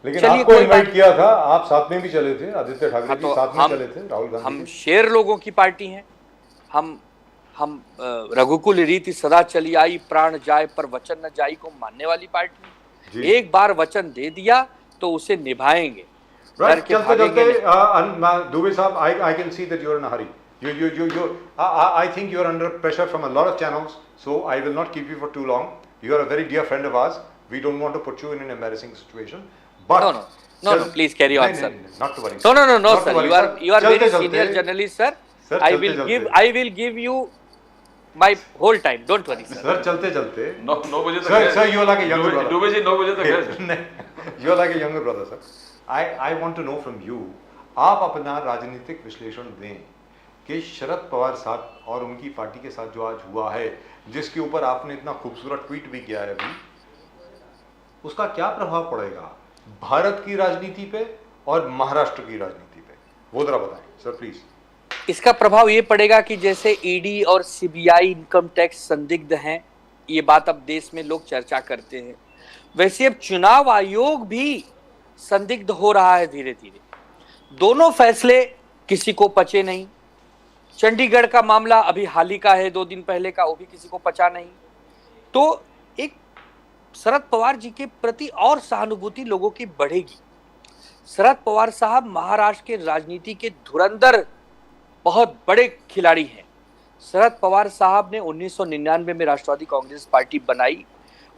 लेकिन आपको इनवाइट किया था, आप साथ में भी चले थे, आदित्य ठाकरे जी साथ में चले थे, राहुल गांधी। हम शेर लोगों की पार्टी हैं। हम रघुकुल रीति सदा चली आई, प्राण जाए पर वचन न जाई को मानने वाली पार्टी। एक बार वचन दे दिया तो उसे निभाएंगे। चलते दुबे साहब, I can see that you are in a hurry. I think you are under pressure from a lot of channels, so I will not keep you for too long. You are a very dear friend of ours. We don't want to put you in an embarrassing situation. But no, please carry on, sir. Not to worry. No, sir. You are very senior journalist, sir. I will give you my whole time. Don't worry, sir. Sir, चलते 9 बजे तक। Sir, you are like a younger brother. डुबे जी 9 बजे तक है। You are like a younger brother, sir. I want to know from you. आप अपना राजनीतिक विश्लेषण दें कि शरद पवार साहब और उनकी पार्टी के साथ जो आज हुआ है, जिसके ऊपर आपने इतना खूबसूरत ट्वीट भी किया है अभी, उसका क्या प्रभाव पड़ेगा भारत की राजनीति पे और महाराष्ट्र की राजनीति पे, वो जरा बताएं सर प्लीज। इसका प्रभाव ये पड़ेगा कि जैसे ईडी और सीबीआई इनकम टैक्स संदिग्ध हैं, ये बात अब देश में लोग चर्चा करते हैं, वैसे अब चुनाव आयोग भी संदिग्ध हो रहा है धीरे धीरे। दोनों फैसले किसी को पचे नहीं। चंडीगढ़ का मामला अभी हाल ही का है, 2 दिन पहले का, वो भी किसी को पचा नहीं। तो एक शरद पवार जी के प्रति और सहानुभूति लोगों की बढ़ेगी। शरद पवार साहब महाराष्ट्र के राजनीति के धुरंधर बहुत बड़े खिलाड़ी हैं। शरद पवार साहब ने 1999 में राष्ट्रवादी कांग्रेस पार्टी बनाई।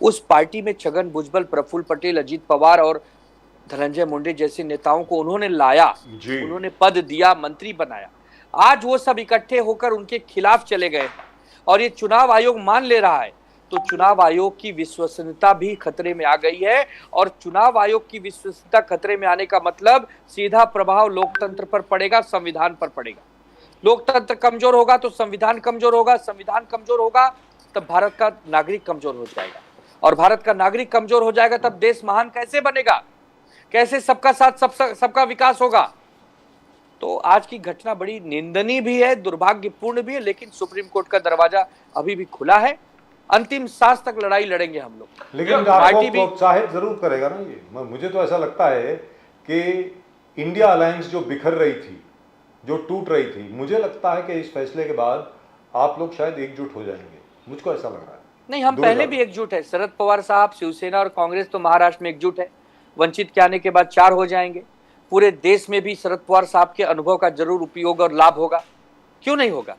उस पार्टी में छगन भुजबल, प्रफुल्ल पटेल, अजीत पवार और धनंजय मुंडे जैसे नेताओं को उन्होंने लाया, उन्होंने पद दिया, मंत्री बनाया। आज वो सब इकट्ठे होकर उनके खिलाफ चले गए और ये चुनाव आयोग मान ले रहा है, तो चुनाव आयोग की विश्वसनीयता भी खतरे में आ गई है। और चुनाव आयोग की विश्वसनीयता खतरे में आने का मतलब सीधा प्रभाव लोकतंत्र पर पड़ेगा, संविधान पर पड़ेगा। लोकतंत्र कमजोर होगा तो संविधान कमजोर होगा, संविधान कमजोर होगा तब भारत का नागरिक कमजोर हो जाएगा, और भारत का नागरिक कमजोर हो जाएगा तब देश महान कैसे बनेगा, कैसे सबका साथ सबका विकास होगा। तो आज की घटना बड़ी निंदनीय भी है, दुर्भाग्यपूर्ण भी है, लेकिन सुप्रीम कोर्ट का दरवाजा अभी भी खुला है। अंतिम सांस तक लड़ाई लड़ेंगे हम लोग। लेकिन आपको प्रोत्साहित जरूर करेगा ना ये। मुझे तो ऐसा लगता है कि इंडिया अलायंस जो बिखर रही थी, जो टूट रही थी, मुझे लगता है कि इस फैसले के बाद आप लोग शायद एकजुट हो जाएंगे, मुझको ऐसा लग रहा है। नहीं, हम पहले भी एकजुट है। शरद पवार साहब, शिवसेना और कांग्रेस तो महाराष्ट्र में एकजुट है। वंचित के आने के बाद 4 हो जाएंगे। पूरे देश में भी शरद पवार साहब के अनुभव का जरूर उपयोग और लाभ होगा, क्यों नहीं होगा।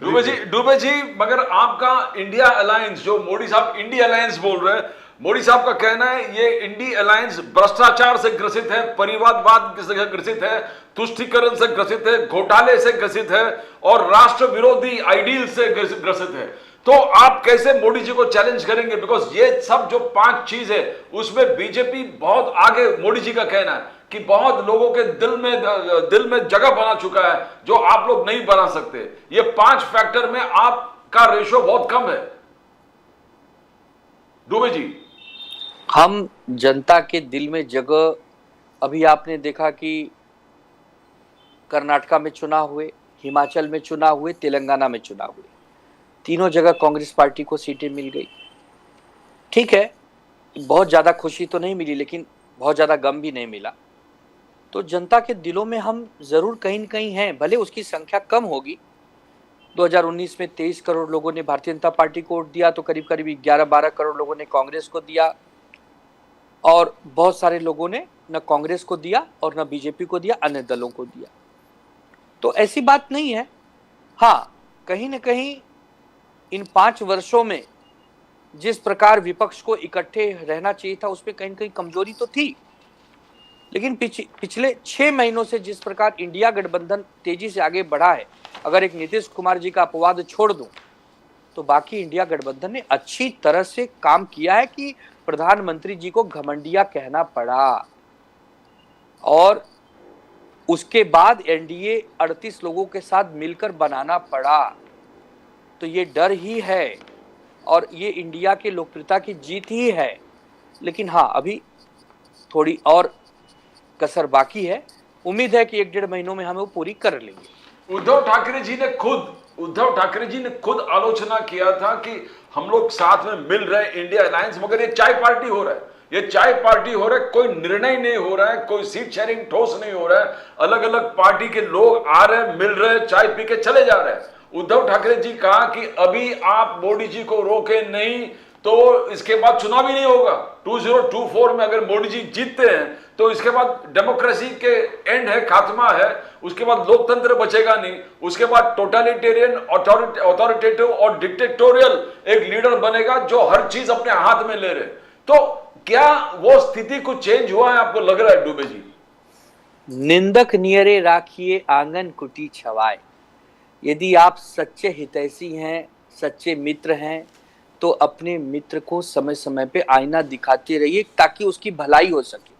डुबे जी, मगर आपका इंडिया अलायंस, जो मोदी साहब इंडिया अलायंस बोल रहे हैं, मोदी साहब का कहना है ये इंडिया अलायंस भ्रष्टाचार से ग्रसित है, परिवारवाद से ग्रसित है, तुष्टीकरण से ग्रसित है, घोटाले से ग्रसित है और राष्ट्र विरोधी आइडियल से ग्रसित है। तो आप कैसे मोदी जी को चैलेंज करेंगे? बिकॉज ये सब जो 5 चीज है उसमें बीजेपी बहुत आगे, मोदी जी का कहना है कि बहुत लोगों के दिल में जगह बना चुका है जो आप लोग नहीं बना सकते। ये 5 फैक्टर में आपका रेशो बहुत कम है। डुबे जी, हम जनता के दिल में जगह, अभी आपने देखा कि कर्नाटका में चुनाव हुए, हिमाचल में चुनाव हुए, तेलंगाना में चुनाव हुए, तीनों जगह कांग्रेस पार्टी को सीटें मिल गई। ठीक है, बहुत ज्यादा खुशी तो नहीं मिली, लेकिन बहुत ज्यादा गम भी नहीं मिला। तो जनता के दिलों में हम जरूर कहीं न कहीं हैं, भले उसकी संख्या कम होगी। 2019 में 23 करोड़ लोगों ने भारतीय जनता पार्टी को वोट दिया, तो करीब करीब 11-12 करोड़ लोगों ने कांग्रेस को दिया, और बहुत सारे लोगों ने न कांग्रेस को दिया और न बीजेपी को दिया, अन्य दलों को दिया। तो ऐसी बात नहीं है। हाँ, कहीं न कहीं इन 5 वर्षों में जिस प्रकार विपक्ष को इकट्ठे रहना चाहिए था, उसमें कहीं न कहीं कमजोरी तो थी। लेकिन पिछले 6 महीनों से जिस प्रकार इंडिया गठबंधन तेजी से आगे बढ़ा है, अगर एक नीतीश कुमार जी का अपवाद छोड़ दूं, तो बाकी इंडिया गठबंधन ने अच्छी तरह से काम किया है कि प्रधानमंत्री जी को घमंडिया कहना पड़ा, और उसके बाद एनडीए 38 लोगों के साथ मिलकर बनाना पड़ा। तो ये डर ही है और ये इंडिया की लोकप्रियता की जीत ही है। लेकिन हाँ, अभी थोड़ी और कसर बाकी है। उम्मीद है कि 1-1.5 महीनों में हम वो पूरी कर लेंगे। उद्धव ठाकरे जी ने खुद आलोचना किया था कि हम लोग साथ में मिल रहे हैं इंडिया अलायंस, मगर ये चाय पार्टी हो रहा है, कोई निर्णय नहीं हो रहा है, कोई सीट शेयरिंग ठोस नहीं हो रहा है। अलग अलग पार्टी के लोग आ रहे हैं, मिल रहे हैं, चाय पी के चले जा रहे हैं। उद्धव ठाकरे जी कहा कि अभी आप मोदी जी को रोके नहीं तो इसके बाद चुनाव ही नहीं होगा। 2024 में अगर मोदी जी जीतते हैं तो इसके बाद डेमोक्रेसी के एंड है, खात्मा है, उसके बाद लोकतंत्र बचेगा नहीं, उसके बाद टोटलिटेरियन, ऑथोरिटेटिव और डिक्टेटोरियल एक लीडर बनेगा जो हर चीज अपने हाथ में ले रहे। तो क्या वो स्थिति कुछ चेंज हुआ है, आपको लग रहा है डुबे जी? निंदक नियरे राखिए आंगन कुटी छवाए। यदि आप सच्चे हितैषी हैं, सच्चे मित्र हैं, तो अपने मित्र को समय समय पे आईना दिखाते रहिए ताकि उसकी भलाई हो सके।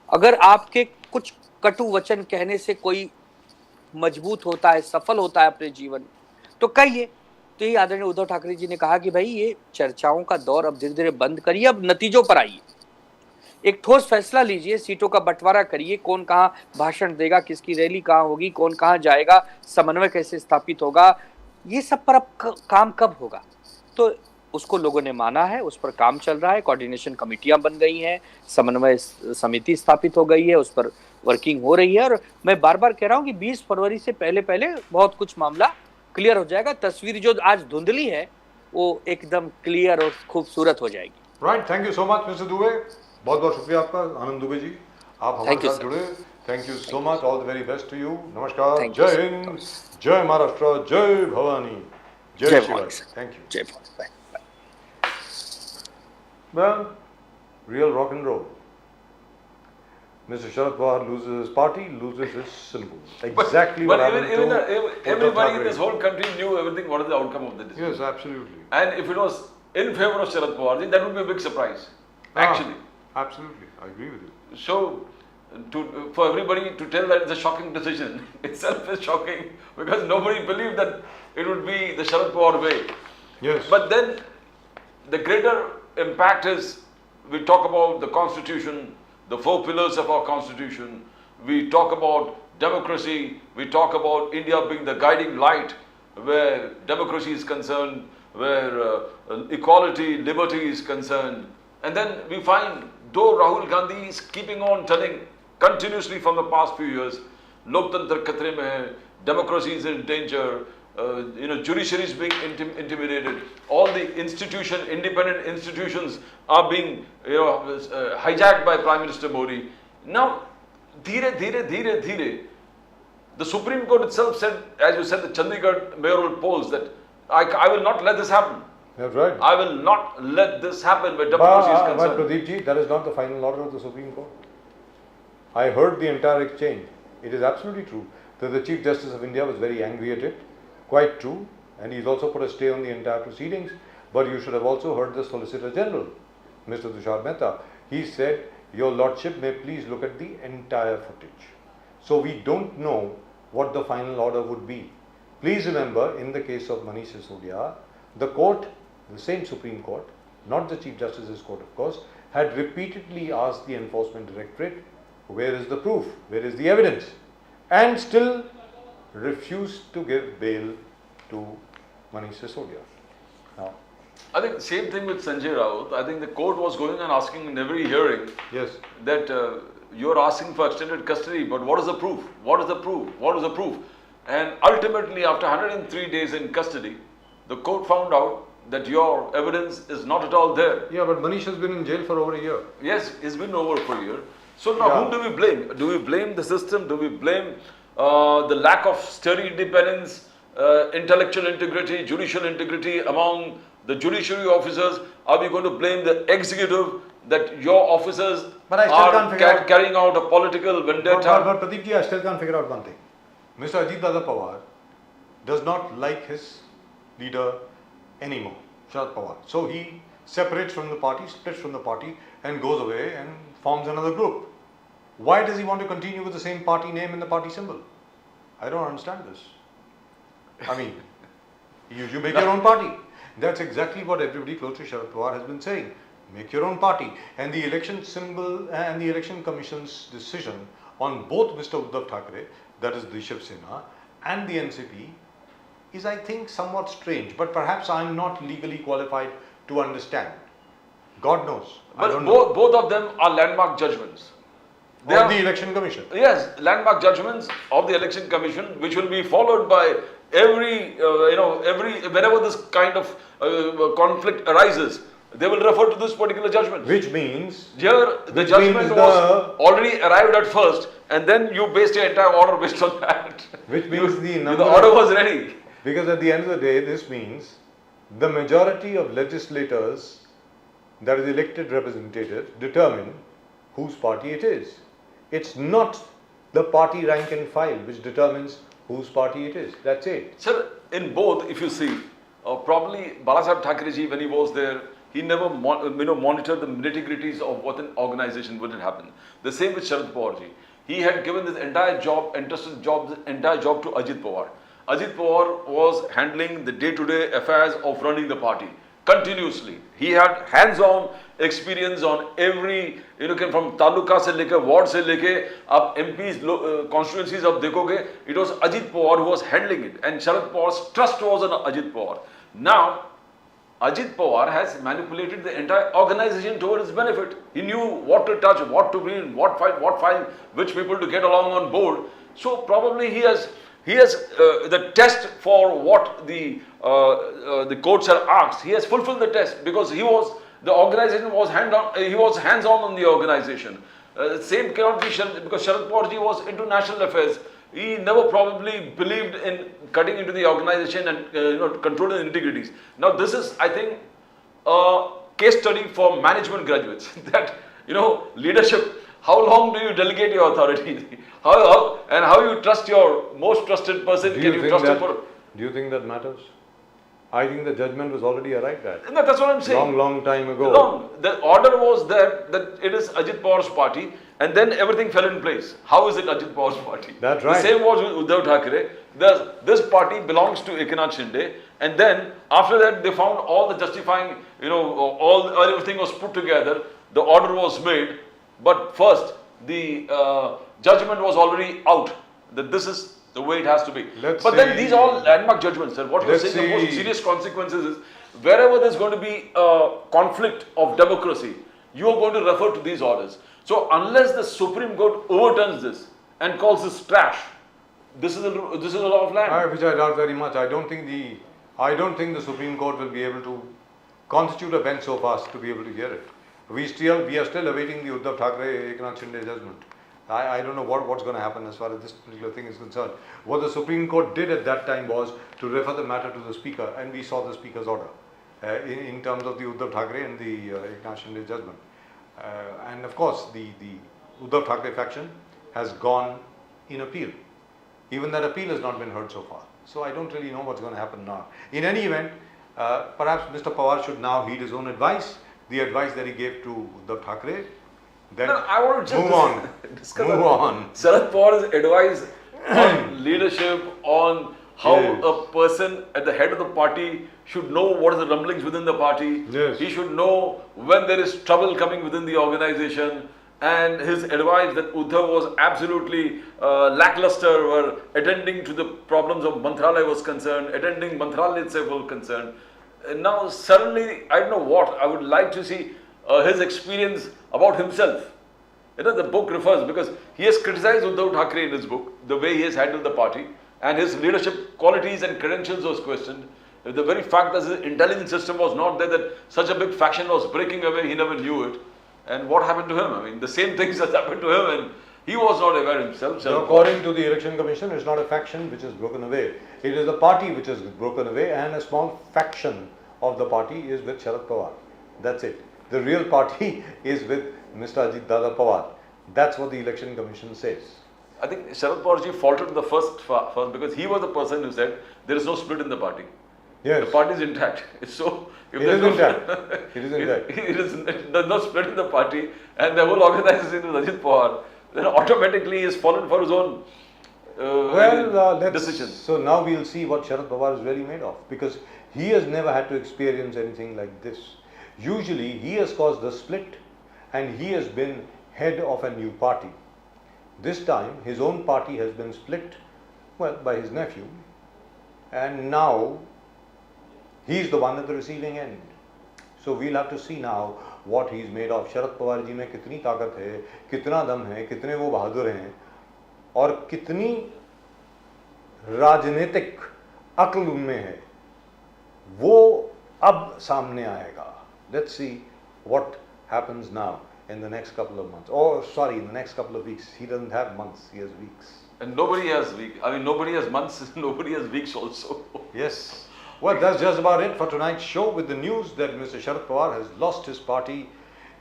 अगर आपके कुछ कटु वचन कहने से कोई मजबूत होता है, सफल होता है अपने जीवन में, तो कहिए। तो ये आदरणीय उद्धव ठाकरे जी ने कहा कि भाई ये चर्चाओं का दौर अब धीरे धीरे बंद करिए, अब नतीजों पर आइए, एक ठोस फैसला लीजिए, सीटों का बंटवारा करिए, कौन कहाँ भाषण देगा, किसकी रैली कहाँ होगी, कौन कहाँ जाएगा, समन्वय कैसे स्थापित होगा, ये सब पर अब काम कब होगा। तो उसको लोगों ने माना है, उस पर काम चल रहा है, कोऑर्डिनेशन कमेटियां बन गई हैं, समन्वय समिति स्थापित हो गई है, उस पर वर्किंग हो रही है। और मैं बार बार कह रहा हूं कि 20 फरवरी से पहले पहले बहुत कुछ मामला क्लियर हो जाएगा। तस्वीर जो आज धुंधली है वो एकदम क्लियर और खूबसूरत हो जाएगी। Right, thank you so much mister Dubey, बहुत बहुत शुक्रिया आपका। आनंद दुबे जी, आप हमारे साथ जुड़े, thank you so much, all the very best to you. नमस्कार, जय हिंद, जय महाराष्ट्र, जय भवानी, जय शिवाय, थैंक यू, जय Bhavani. Well, real rock and roll. Mr. Sharad Pawar loses his party, loses his symbol. Exactly But what even, happened to Uddhav everybody in Thackeray. this whole country knew everything. What is the outcome of the decision? Yes, absolutely. And if it was in favor of Sharad Pawar, that would be a big surprise. Actually. Absolutely, I agree with you. So, for everybody to tell that it's a shocking decision itself is shocking because nobody believed that it would be the Sharad Pawar way. Yes. But then the greater impact is we talk about the constitution, the 4 pillars of our constitution, we talk about democracy, we talk about India being the guiding light where democracy is concerned, where equality, liberty is concerned. And then we find, though Rahul Gandhi is keeping on telling continuously from the past few years, Loktantra khatre mein hai, democracy is in danger, judiciary is being intimidated, all the independent institutions are being hijacked by Prime Minister Modi. Now, dhire, the Supreme Court itself said, as you said, the Chandigarh mayoral polls that I will not let this happen. That's right. I will not let this happen where democracy is But concerned. Pradeep ji, that is not the final order of the Supreme Court. I heard the entire exchange. It is absolutely true that the Chief Justice of India was very angry at it. Quite true. And he's also put a stay on the entire proceedings. But you should have also heard the Solicitor General, Mr. Tushar Mehta. He said, Your Lordship may please look at the entire footage. So we don't know what the final order would be. Please remember, in the case of Manish Sisodia, the court, the same Supreme Court, not the Chief Justice's court of course, had repeatedly asked the Enforcement Directorate, where is the proof, where is the evidence, and still refused to give bail to Manish Sisodia. Now, I think same thing with Sanjay Raut. I think the court was going and asking in every hearing yes, that you're asking for extended custody, but what is the proof? What is the proof? What is the proof? And ultimately, after 103 days in custody, the court found out that your evidence is not at all there. yeah, but Manish has been in jail for over a year. Yes, it's been over for a year. So now Yeah. whom do we blame? Do we blame the system? Do we blame the lack of steady independence, intellectual integrity, judicial integrity among the judiciary officers? Are we going to blame the executive that your officers But I still can't figure out- carrying out a political vendetta? But Pradeep ji, I still can't figure out one thing. Mr. Ajit Dada Pawar does not like his leader anymore, Sharad Pawar. So he separates from the party, splits from the party and goes away and forms another group. Why does he want to continue with the same party name and the party symbol? I don't understand this. I mean, you make your own party. That's exactly what everybody close to Sharad Pawar has been saying. Make your own party. And the election symbol and the election commission's decision on both Mr. Uddhav Thackeray, that is the Shiv Sena, and the NCP is, I think, somewhat strange. But perhaps I am not legally qualified to understand. God knows. I But don't know. both of them are landmark judgments. They Or are- the election commission. Yes, landmark judgments of the election commission, which will be followed by whenever this kind of conflict arises, they will refer to this particular judgment. Which means Here, the Which judgment means was already arrived at first, and then you based your entire order based on that. Which means the the number order of- was ready. Because at the end of the day, this means the majority of legislators, that is elected representatives, determine whose party it is. It's not the party rank and file which determines whose party it is. That's it. Sir, in both, if you see, probably Balasaheb Thackeray, when he was there, he never monitored the nitty-gritties of what an organization would happen. The same with Sharad Pawar ji. He had given this entire job, entire job to Ajit Pawar. Ajit Pawar was handling the day-to-day affairs of running the party continuously. He had hands-on experience on every, from taluka se leke, ward se leke, आप MPs constituencies आप देखोगे, it was Ajit Pawar who was handling it, and Sharad Pawar's trust was on Ajit Pawar. Now, Ajit Pawar has manipulated the entire organization towards his benefit. He knew what to touch, what to bring, what file, which people to get along on board. So probably he has the test for what the courts have asked. He has fulfilled the test because the organization was hands-on on the organization. Same cannot be because Sharad Pawar ji was into national affairs. He never probably believed in cutting into the organization and controlling the integrities. Now this is, I think, a case study for management graduates that leadership how long do you delegate your authority? How you trust your most trusted person? Can you trust him for? Do you think that matters? I think the judgment was already arrived at. No, that's what I'm saying. Long time ago. No, the order was that it is Ajit Pawar's party, and then everything fell in place. How is it Ajit Pawar's party? That's right. The same was with Uddhav Thackeray. This party belongs to Eknath Shinde, and then after that they found all the justifying, everything was put together. The order was made, but first the judgment was already out that this is the way it has to be. Then these are all landmark judgments, sir. What you're saying, the most serious consequences is wherever there's going to be a conflict of democracy, you are going to refer to these orders. So unless the Supreme Court overturns this and calls this trash, this is a law of land. Which I doubt very much. I don't think the Supreme Court will be able to constitute a bench so fast to be able to hear it. We are still awaiting the Uddhav Thackeray Eknath Shinde judgment. I don't know what's going to happen as far as this particular thing is concerned. What the Supreme Court did at that time was to refer the matter to the Speaker, and we saw the Speaker's order in terms of the Uddhav Thackeray and the Eknath Shinde judgment. And of course, the Uddhav Thackeray faction has gone in appeal. Even that appeal has not been heard so far. So I don't really know what's going to happen now. In any event, perhaps Mr. Pawar should now heed his own advice, the advice that he gave to Uddhav Thackeray. Then I want to just move on. Sharad Pawar's advice on leadership, on how a person at the head of the party should know what are the rumblings within the party. Yes. He should know when there is trouble coming within the organization. And his advice that Uddhav was absolutely lackluster, were attending to the problems of Mantralaya was concerned, attending Mantralaya itself was concerned. And now suddenly, I don't know what, I would like to see his experience about himself. The book refers, because he has criticized Uddhav Thackeray in his book, the way he has handled the party, and his leadership qualities and credentials was questioned. The very fact that his intelligence system was not there, that such a big faction was breaking away, he never knew it. And what happened to him? I mean, the same things that happened to him, and he was not aware himself. So according to the Election Commission, it's not a faction which has broken away. It is the party which has broken away, and a small faction of the party is with Sharad Pawar. That's it. The real party is with Mr. Ajit Dada Pawar. That's what the Election Commission says. I think Sharad Pawarji faltered in the first because he was the person who said there is no split in the party. Yes. The party is intact. So if It is intact. It is intact. There's no split in the party, and the whole organization is with Ajit Pawar, then automatically he is fallen for his own decisions. So now we'll see what Sharad Pawar is really made of, because he has never had to experience anything like this. Usually he has caused a split, and he has been head of a new party. This time his own party has been split, by his nephew, and now he is the one at the receiving end. So we'll have to see now what he is made of. Sharad Pawar जी में कितनी ताकत है, कितना दम है, कितने वो बहादुर हैं, और कितनी राजनीतिक अक्ल उनमें है, वो अब सामने आएगा. Let's see what happens now in the next couple of months. In the next couple of weeks. He doesn't have months, he has weeks. And nobody has weeks. I mean, nobody has months, nobody has weeks also. Yes. Well, that's just about it for tonight's show, with the news that Mr. Sharad Pawar has lost his party.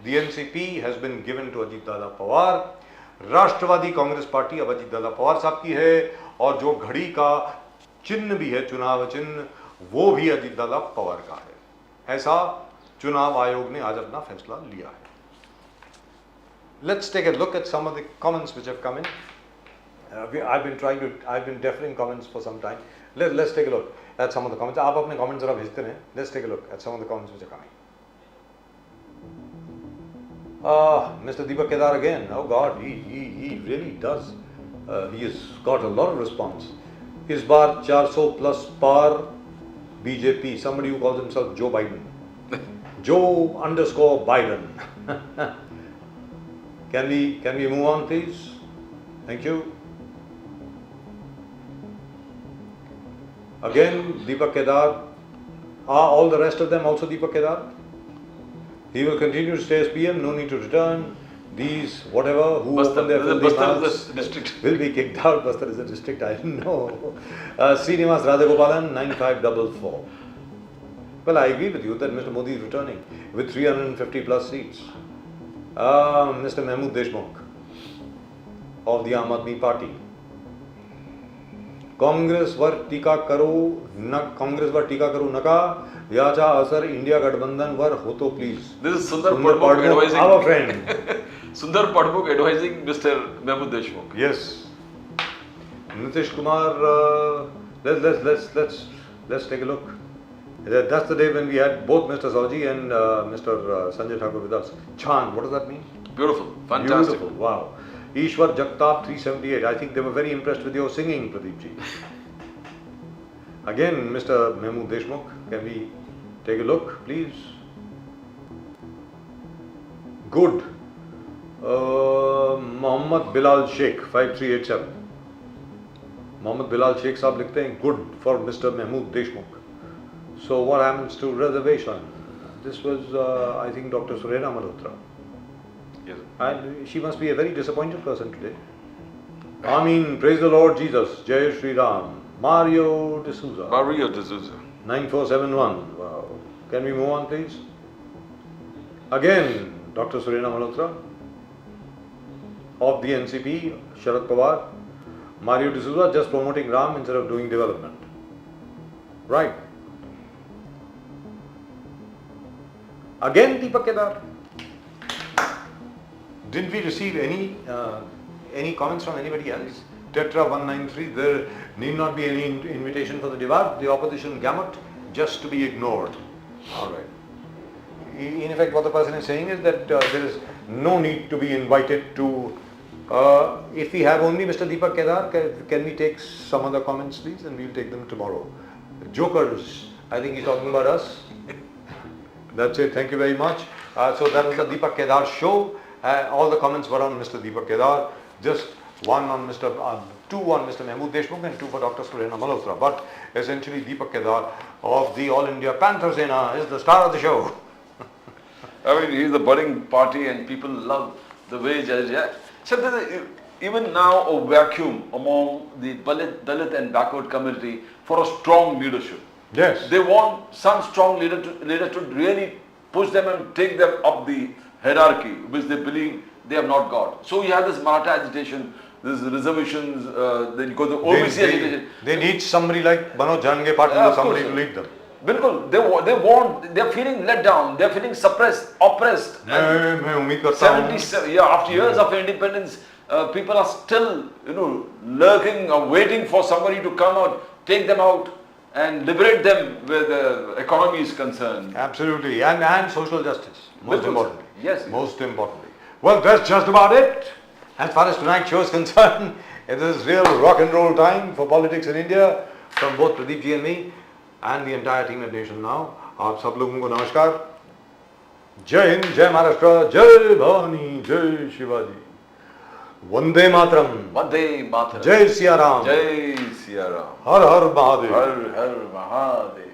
The NCP has been given to Ajit Dada Pawar. Rashtravadi Congress party अब अजीत दादा पवार साहब की है, और जो घड़ी का चिन्ह भी है, चुनाव चिन्ह, वो भी अजीत दादा पवार का है. ऐसा चुनाव आयोग ने आज अपना फैसला लिया है. Let's take a look at some of the comments which have come in. I've been deferring comments for some time. Let's take a look at some of the comments. आप अपने comments जरा भेजते रहें. Let's take a look at some of the comments which are coming. Mr. Deepak Kedar again. Oh God, he really does. He has got a lot of response. इस बार 400 plus par BJP. Somebody who calls himself Joe Biden. Joe_Biden. Can we move on, please? Thank you. Again, Deepak Kedar. Are all the rest of them also Deepak Kedar? He will continue to stay as PM, no need to return. These, whatever, who open their filthy mouths will be kicked out. Bastar is a district, I don't know. Srinivas Radhagopalan, 9544. Well, I agree with you that Mr. Modi is returning with 350 plus seats. Mr. Mahmood Deshmukh, of the Aam Aadmi Party. कांग्रेसवर टीका करू नका, याचा असर India गठबंधनवर होतो please. This is Sundar Padmuk advising. our friend. Sundar Padmuk advising Mr. Mehmood Deshmukh. Yes. Nitish Kumar, let's take a look. That's the day when we had both Mr. Saji and Mr. Sanjay Thakur with us. Chan, what does that mean? Beautiful, fantastic. Beautiful, wow. Ishwar Jagtap 378. I think they were very impressed with your singing, Pradeep ji. Again, Mr. Mehmood Deshmukh, can we take a look, please? Good. Mohammad Bilal Sheikh 5387. Mohammad Bilal Sheikh साहब लिखते हैं good for Mr. Mehmood Deshmukh. So what happens to reservation? This was I think Dr. Surena Malhotra. Yes. And she must be a very disappointed person today. Ameen, praise the Lord Jesus. Jai Shri Ram. Mario D'Souza. Mario D'Souza. 9471. Wow. Can we move on, please? Again, Dr. Surena Malhotra of the NCP, Sharad Pawar. Mario D'Souza just promoting Ram instead of doing development. Right. Again, Deepak Kedar. Didn't we receive any comments from anybody else? Tetra 193, there need not be any invitation for the Diwar, the opposition gamut, just to be ignored. All right. In effect, what the person is saying is that there is no need to be invited to. If we have only Mr. Deepak Kedar, can we take some other comments, please, and we'll take them tomorrow. Jokers, I think he's talking about us. That's it. Thank you very much. So that was the Deepak Kedar show. All the comments were on Mr. Deepak Kedar. Just one on two on Mr. Mehmood Deshmukh and two for Dr. Surena Malhotra. But essentially Deepak Kedar of the All India Panther Sena is the star of the show. I mean, he's the budding party and people love the way Jadeja. So there's even now a vacuum among the Dalit and backward community for a strong leadership. Yes. They want some strong leader to really push them and take them up the hierarchy, which they believe they have not got. So you have this Maratha agitation, these reservations, then you go to OBC agitation. They need somebody like Manoj Jange Patil, somebody to lead them. Bilkul, they're feeling let down, they're feeling suppressed, oppressed. मैं उम्मीद करता हूँ 77, yeah, after years of independence, people are still, lurking or waiting for somebody to come out, take them out and liberate them where the economy is concerned. Absolutely, and social justice, most importantly. Yes. Most importantly. Well, that's just about it. As far as tonight's show is concerned, it is real rock and roll time for politics in India from both Pradeep ji and me and the entire team at Nation Now. आप सब लोगों को नमस्कार. जय हिंद, जय महाराष्ट्र, जय भवानी, जय Shivaji. Vande Mataram. Vande Mataram. जय Siya Ram. Jai Siya Ram. हर हर महादेव. Har Har Mahadev.